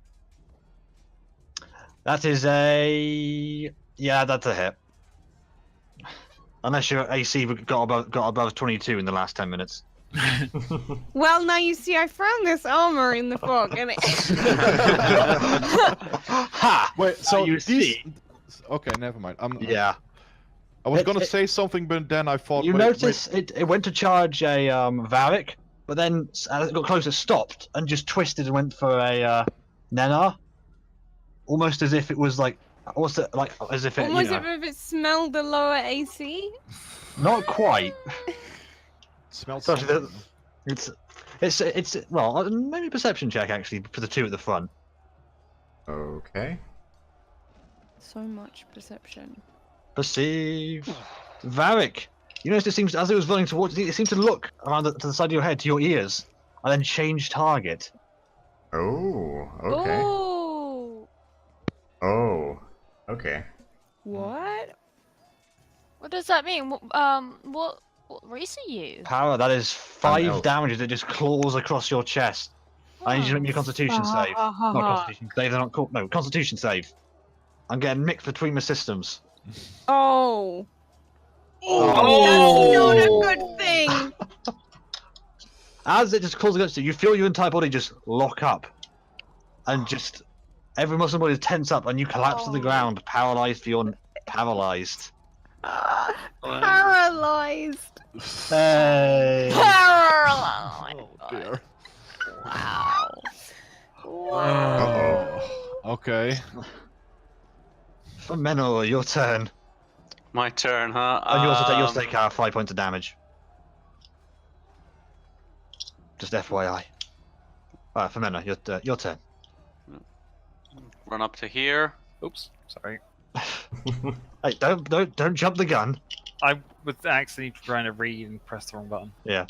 That is yeah, that's a hit. Unless your AC got above 22 in the last 10 minutes. Well, now you see, I found this armor in the fog, and it. Ha! Wait, so you these... see? Okay, never mind. Yeah. I was It- gonna it- say something, but then I thought... You wait, notice it went to charge a Varric, but then as it got closer, stopped and just twisted and went for a Nenar. Almost as if it was like, what's it like? As if it, Almost you know, as if it smelled the lower AC. not quite. Smells Especially the- something. It's well, maybe a perception check actually for the 2 at the front. Okay. So much perception. Perceive. Varric, you notice it seems as it was running towards it seemed to look around to the side of your head to your ears, and then change target. Oh, okay. Ooh. Oh, okay. What? What does that mean? What race are you? Power, that is 5 elf. damage that just claws across your chest. I need you to make me a Constitution save. Not Constitution save, they're not called. No, Constitution save. I'm getting mixed between my systems. Oh. Oh. That's not a good thing. As it just claws against you, you feel your entire body just lock up. And just every muscle body is tense up and you collapse to the Oh. ground, paralyzed beyond paralyzed. Paralyzed. Hey. Paralyzed. Oh dear. Wow. Uh-oh. Okay. For Menor, your turn. My turn, huh? And you also take 5 points of damage. Just FYI. Alright, for Menor, your turn. Run up to here. Oops, sorry. Hey, don't jump the gun. I was actually trying to read and press the wrong button. Yeah.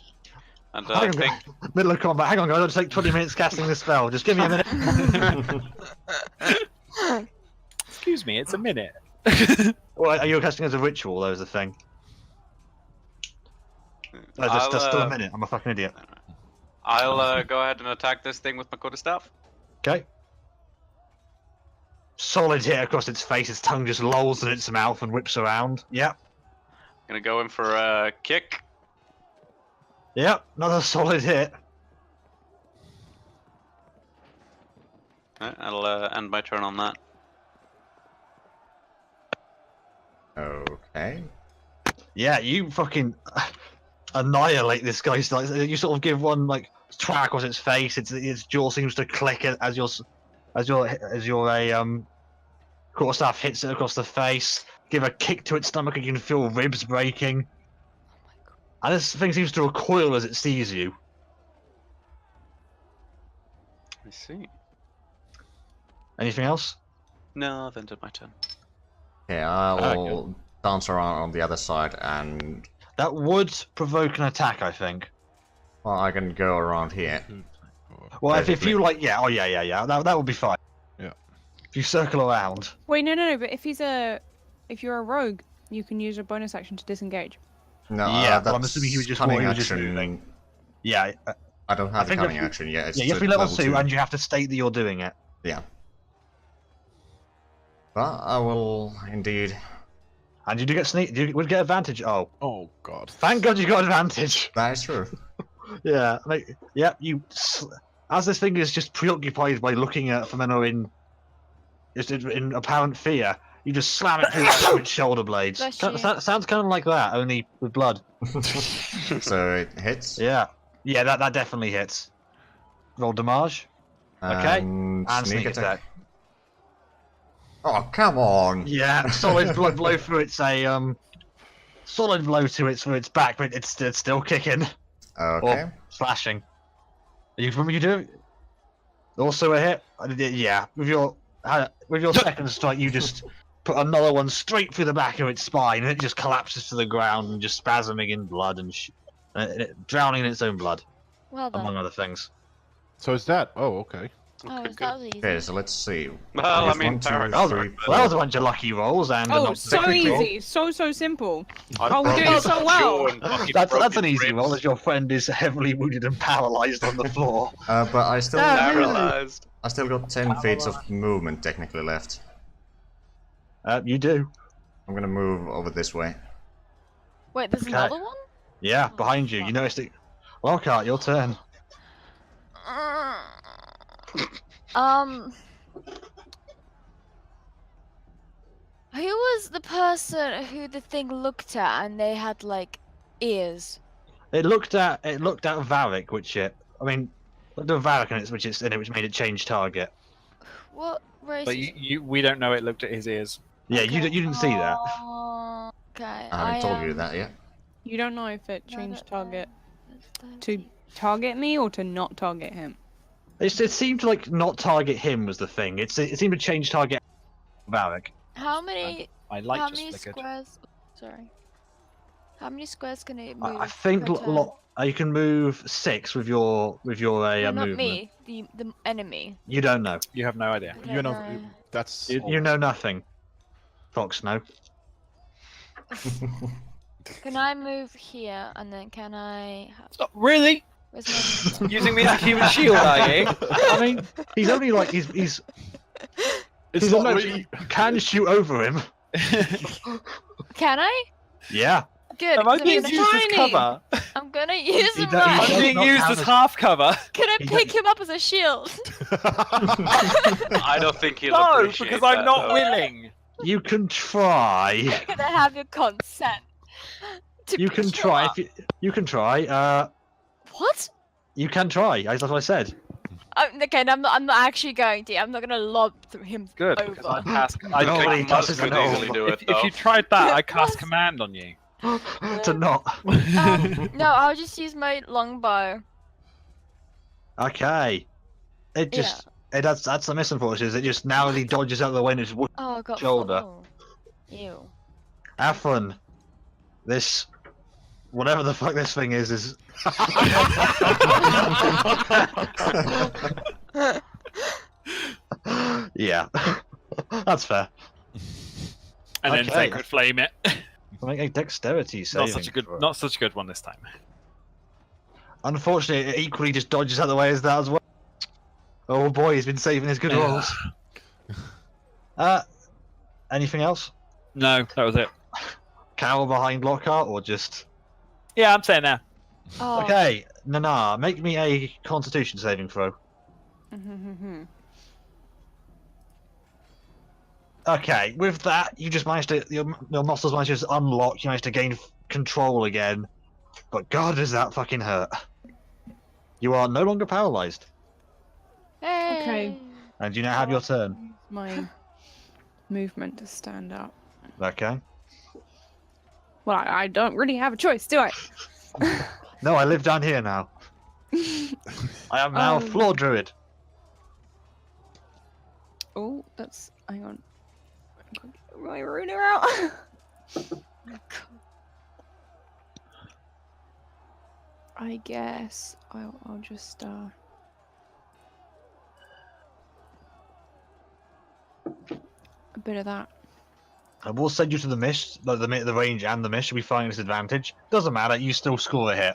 And Hang on, think middle of combat. Hang on, guys. It'll take 20 minutes casting the spell. Just give me a minute. Excuse me, it's a minute. Well, are you casting as a ritual? Though, is the thing. No, that's still a minute. I'm a fucking idiot. I'll go ahead and attack this thing with my quarterstaff. Okay. Solid hit across its face. Its tongue just lolls in its mouth and whips around. Yep. Gonna go in for a kick. Yep, another solid hit. I'll end my turn on that. Okay. Yeah, you fucking annihilate this guy. Like, you sort of give one like try across its face. Its jaw seems to click as your quarterstaff hits it across the face. Give a kick to its stomach, and you can feel ribs breaking. And this thing seems to recoil as it sees you. I see. Anything else? No, then did my turn. Okay, I'll dance around on the other side and... That would provoke an attack, I think. Well, I can go around here. Well, if Basically. you like, yeah, oh yeah, that would be fine. Yeah. If you circle around. Wait, no. But if you're a rogue, you can use a bonus action to disengage. No, Yeah, that's well, I'm assuming he was just cunning he was just action. moving. Yeah, I don't I have the think cunning if you- action yet. It's yeah, you have to be level 2, and you have to state that you're doing it. Yeah. Well, I will indeed. And you do get sneak. You would get advantage. Oh, Oh god. thank God you got advantage. That is true. Yeah, like, yeah. As this thing is just preoccupied by looking at Femeno in apparent fear, you just slam it through its shoulder blades. Bless you. Sounds kind of like that, only with blood. So it hits. Yeah, that definitely hits. Roll damage. Okay, And and sneak attack. Oh, come on! Yeah, solid blood blow through its solid blow to its back, but it's still kicking Okay. or slashing. You do also a hit. Yeah, with your second strike, you just put another one straight through the back of its spine, and it just collapses to the ground and just spasming in blood and drowning in its own blood, Well done. among other things. So is that? Oh, okay. Oh, Good, that was easy. Okay, so let's see. Well, I Here's mean, 1, 2, Tarek- Well, 3, that was a bunch of lucky rolls and a Oh, not so quick roll. easy, so simple. I'd Oh, we're doing broken so his well. jaw and fucking That's broken an easy ribs. roll, as your friend is heavily wounded and paralyzed on the floor. But I still, Paralyzed. I still got 10 feet of movement technically left. You do. I'm gonna move over this way. Wait, there's Okay. another one? Yeah, behind you. You noticed it. Lockhart, your turn. Who was the person who the thing looked at and they had like ears? It looked at Varric, which looked at Varric and which made it change target. What race? But we don't know it looked at his ears. Yeah, you didn't see that. Okay. I haven't told you that yet. You don't know if it No, I changed don't know. target It's to 30. target me or to not target him. It seemed to like not target him was the thing. It seemed to change target Varric. How many? My light How just many flickered. squares? Sorry. How many squares can it move? I think per turn? you can move 6 with your No, movement. not me. The enemy. You don't know. You have no idea. I You don't know, that's. You know nothing. Fox, no. Can I move here and then can I? Oh, really? Where's my... Using me as a human shield, are you? I mean, he's only like he's It's he's not almost, really. you can shoot over him. Can I? Yeah. Good. Am I 'cause being He's used as tiny. cover? I'm gonna use He him don't- he I'm right. does being not used have as a- half cover. Can I he pick him up as a shield? I don't think he'll No, appreciate because I'm that, not though. willing. You can try. Can I have your consent? To You pick can you try. up? If you can try. What? You can try. That's what I said. Okay, I'm not actually going to. I'm not gonna lob him Good, over. because I cast. I No, think he Musk doesn't could know. easily do it, If though. you tried that, I cast What? command on you. To not. No, I'll just use my longbow. Okay. It just. That's the missing force. Is it just narrowly dodges out of the way and just whoosh. Oh, I got Shoulder. Oh. Ew. Afron. This. Whatever the fuck this thing is. Yeah. That's fair. And then Okay. sacred flame it. Make a dexterity saving. throw. Not such a good one this time. Unfortunately, it equally just dodges out of the way as that as well. Oh boy, he's been saving his good rolls. Anything else? No, that was it. cower behind Lockhart or just? Yeah, I'm saying there. Oh, Okay, Nana, make me a Constitution saving throw. Okay, with that, you just managed to your muscles managed to just unlock. You managed to gain control again. But God, does that fucking hurt? You are no longer paralyzed, hey. and you now have your turn. Use my movement to stand up. Okay. Well, I don't really have a choice, do I? No, I live down here now. I am now floor druid. Oh, that's. Hang on. I've got to get my ruler out. I guess I'll just a bit of that. I will send you to the mist, but the range and the mist should be fine at disadvantage. Doesn't matter, you still score a hit.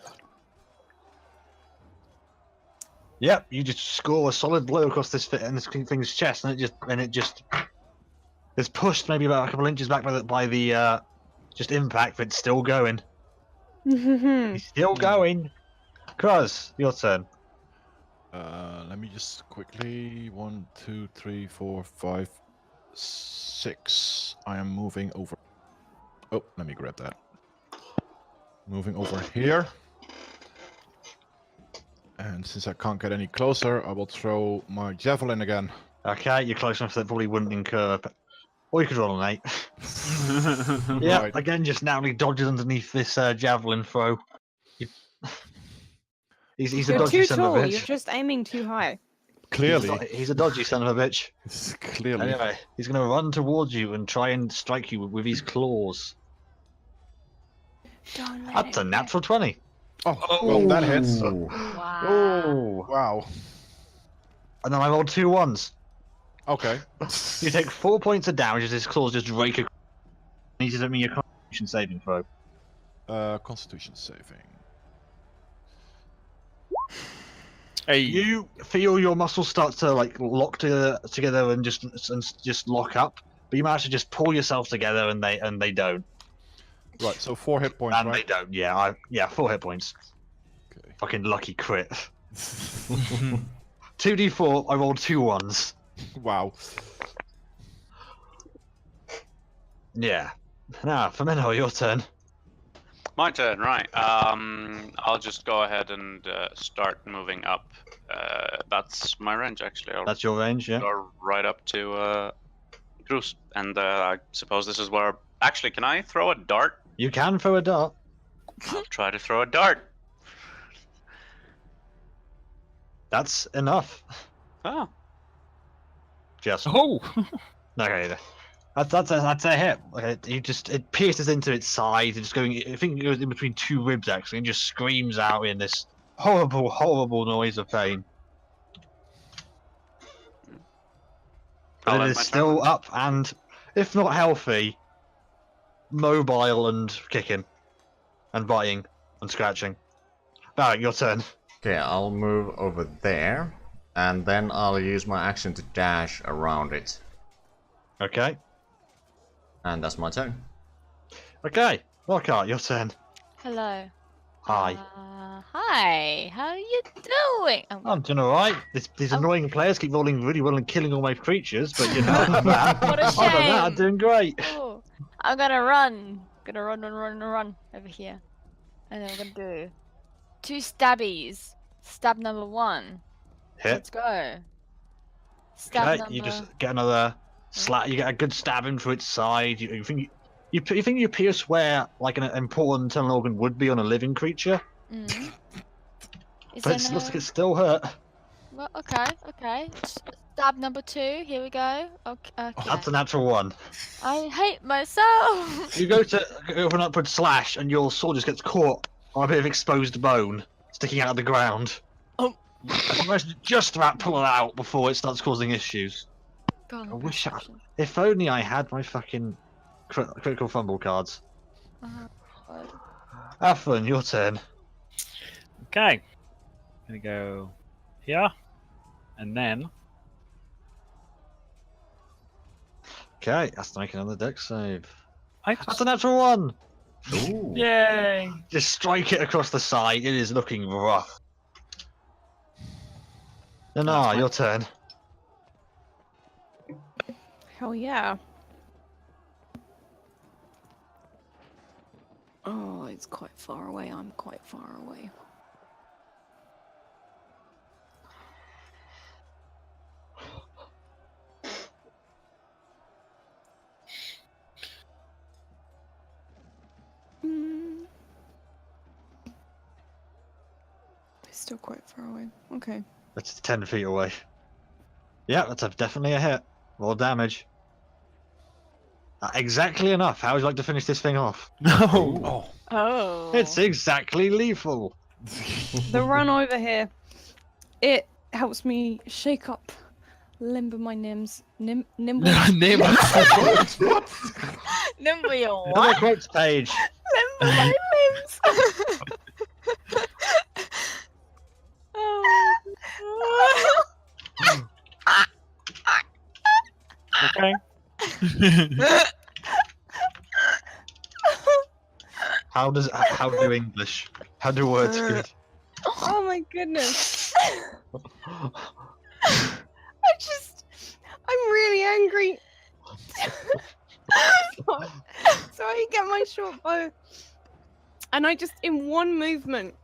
Yep, you just score a solid blow across this thing's chest, and it just is pushed maybe about a couple inches back by the just impact, but it's still going. It's still going. Kruz, your turn. Let me just quickly 1, 2, 3, 4, 5, 6. I am moving over. Oh, let me grab that. Moving over here. And since I can't get any closer, I will throw my javelin again. Okay, you're close enough that probably wouldn't incur. Or you could roll an 8. Yeah, Right. again, just narrowly dodges underneath this javelin throw. He's a You're dodgy too son of tall. a You're bitch. just aiming too high. Clearly. He's a dodgy son of a bitch. Clearly. Anyway, he's going to run towards you and try and strike you with his claws. Don't let That's a him natural 20. Oh, well, that hits. Ooh. Wow. Oh! Wow. And then I rolled 2 1s. Okay. You take 4 points of damage as his claws just rake across. Need to do me a Constitution saving throw. Constitution saving. Hey. You feel your muscles start to like lock together and just lock up, but you manage to just pull yourself together and they don't. Right, so 4 hit points, And right? they don't. Yeah, 4 hit points. Okay. Fucking lucky crit. 2d4. I rolled 2 1s. Wow. Yeah. Now, Femino, your turn. My turn, right. I'll just go ahead and start moving up. That's my range, actually. I'll That's your range, yeah. go right up to Cruz. And I suppose this is where... Actually, can I throw a dart? You can throw a dart. I'll try to throw a dart. That's enough. Oh. Just Oh. okay. That's a hit. Okay, it pierces into its side and just going. I think it goes in between 2 ribs actually, and just screams out in this horrible noise of pain. But I'll it end is my still turn. up and, if not healthy, mobile and kicking, and biting and scratching. Alright, your turn. Okay, I'll move over there, and then I'll use my action to dash around it. Okay. And that's my turn. Okay. Lockhart, your turn. Hello. Hi. Hi. How are you doing? Oh, I'm doing alright. These annoying players keep rolling really well and killing all my creatures, but you know, other than that, what a other than that, I'm shame. doing great. Oh, I'm gonna run. Gonna run over here. And then we're gonna do 2 stabbies. Stab number 1. Hit. Let's go. Stab Okay, number... you just get another slap. You get a good stabbing through its side. You think you pierce where like an important internal organ would be on a living creature, Mm. Is but there it looks like no... it's still hurt. Well, okay. Stab number 2. Here we go. Okay. That's a natural 1. I hate myself. You go to go for an upward slash, and your sword just gets caught on a bit of exposed bone sticking out of the ground. Oh. And you manage to just about pull it out before it starts causing issues. God, I wish I- perception. If only I had my fucking critical fumble cards. God. Afrin, your turn. Okay. Gonna go here, and then Okay, has to make another dex save. I That's just a natural 1. Ooh. Yay! Just strike it across the side. It is looking rough. Nanar, fine. your turn. Hell yeah. Oh, it's quite far away. I'm quite far away. Mm. It's still quite far away. Okay. That's 10 feet away. Yeah, that's definitely a hit. More damage. Exactly enough. How would you like to finish this thing off? No. Ooh. Oh. It's exactly lethal. The run over here, it helps me shake up, limber my nimble. Name. Number your Another what? quotes page. Limber my limbs. Oh. Okay. How do English? How do words good? Oh my goodness. I'm really angry. So I get my short bow, and I just, in one movement,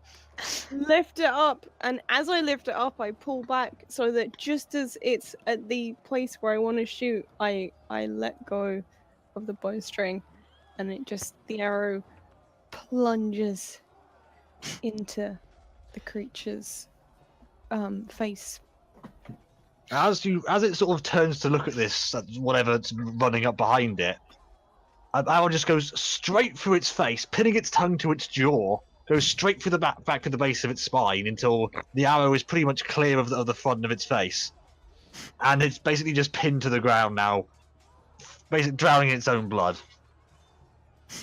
lift it up, and as I lift it up, I pull back so that just as it's at the place where I want to shoot, I let go of the bowstring, and the arrow plunges into the creature's face. As it sort of turns to look at this, whatever's running up behind it, an arrow just goes straight through its face, pinning its tongue to its jaw, goes straight through the back to the base of its spine until the arrow is pretty much clear of the front of its face, and it's basically just pinned to the ground now, basically drowning in its own blood.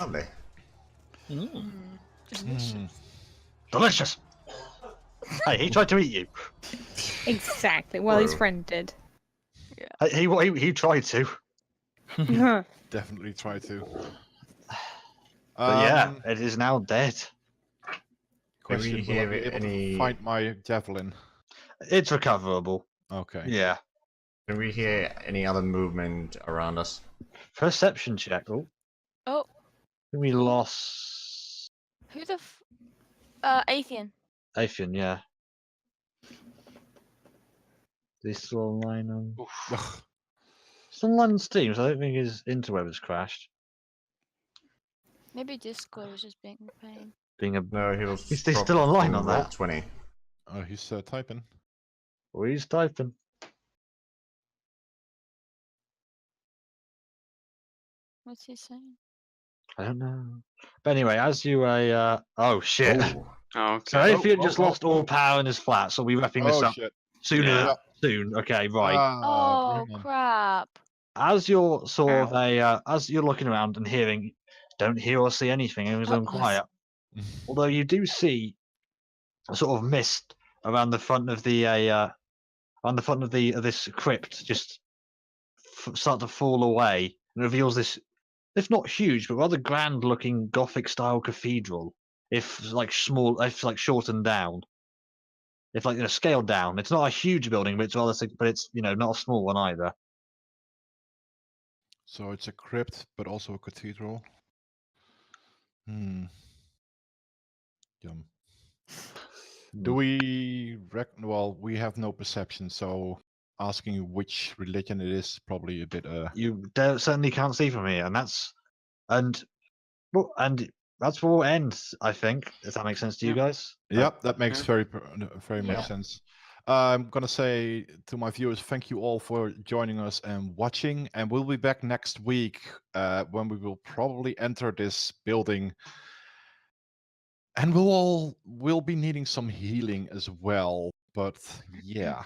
Lovely. Delicious. Hey, he tried to eat you. Exactly. Well, his Whoa. friend did. He tried to. Definitely try to. But yeah, it is now dead. Question: we will I hear be able any- to find my javelin? It's recoverable. Okay. Yeah. Can we hear any other movement around us? Perception check. Oh, Oh, we lost who the Athean. Athian, yeah. Is he still online on? Still online on Steam, so I don't think his interweb has crashed. Maybe Discord is just being a pain. Being a No, he was. He's still dropped online from on that? Roll20. Oh, he's typing. well, he's typing. What's he saying? I don't know. But anyway, as you oh shit. Ooh. Okay. So Athian just lost all power in his flat, so we're wrapping this Oh up shit! Yeah. soon. Okay, right. Oh, man. crap. As you're sort of as you're looking around and hearing, don't hear or see anything, everyone's going quiet. Although you do see a sort of mist around the front of the this crypt just start to fall away and reveals this, if not huge, but rather grand-looking Gothic-style cathedral. If like shortened down, if like scaled down. It's not a huge building, but it's not a small one either. So it's a crypt, but also a cathedral. Yum. Do we reckon? Well, we have no perception, so asking which religion it is probably a bit. You certainly can't see from here, and that's and that's where we'll end. I think, if that makes sense to you guys. Yep, that makes yeah. very much Yeah. sense. I'm gonna say to my viewers, thank you all for joining us and watching, and we'll be back next week when we will probably enter this building, and we'll be needing some healing as well. But yeah,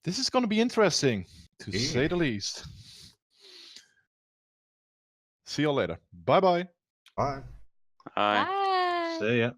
this is gonna be interesting to say the least. See you later. Bye bye. Bye. Aye. Bye. See ya.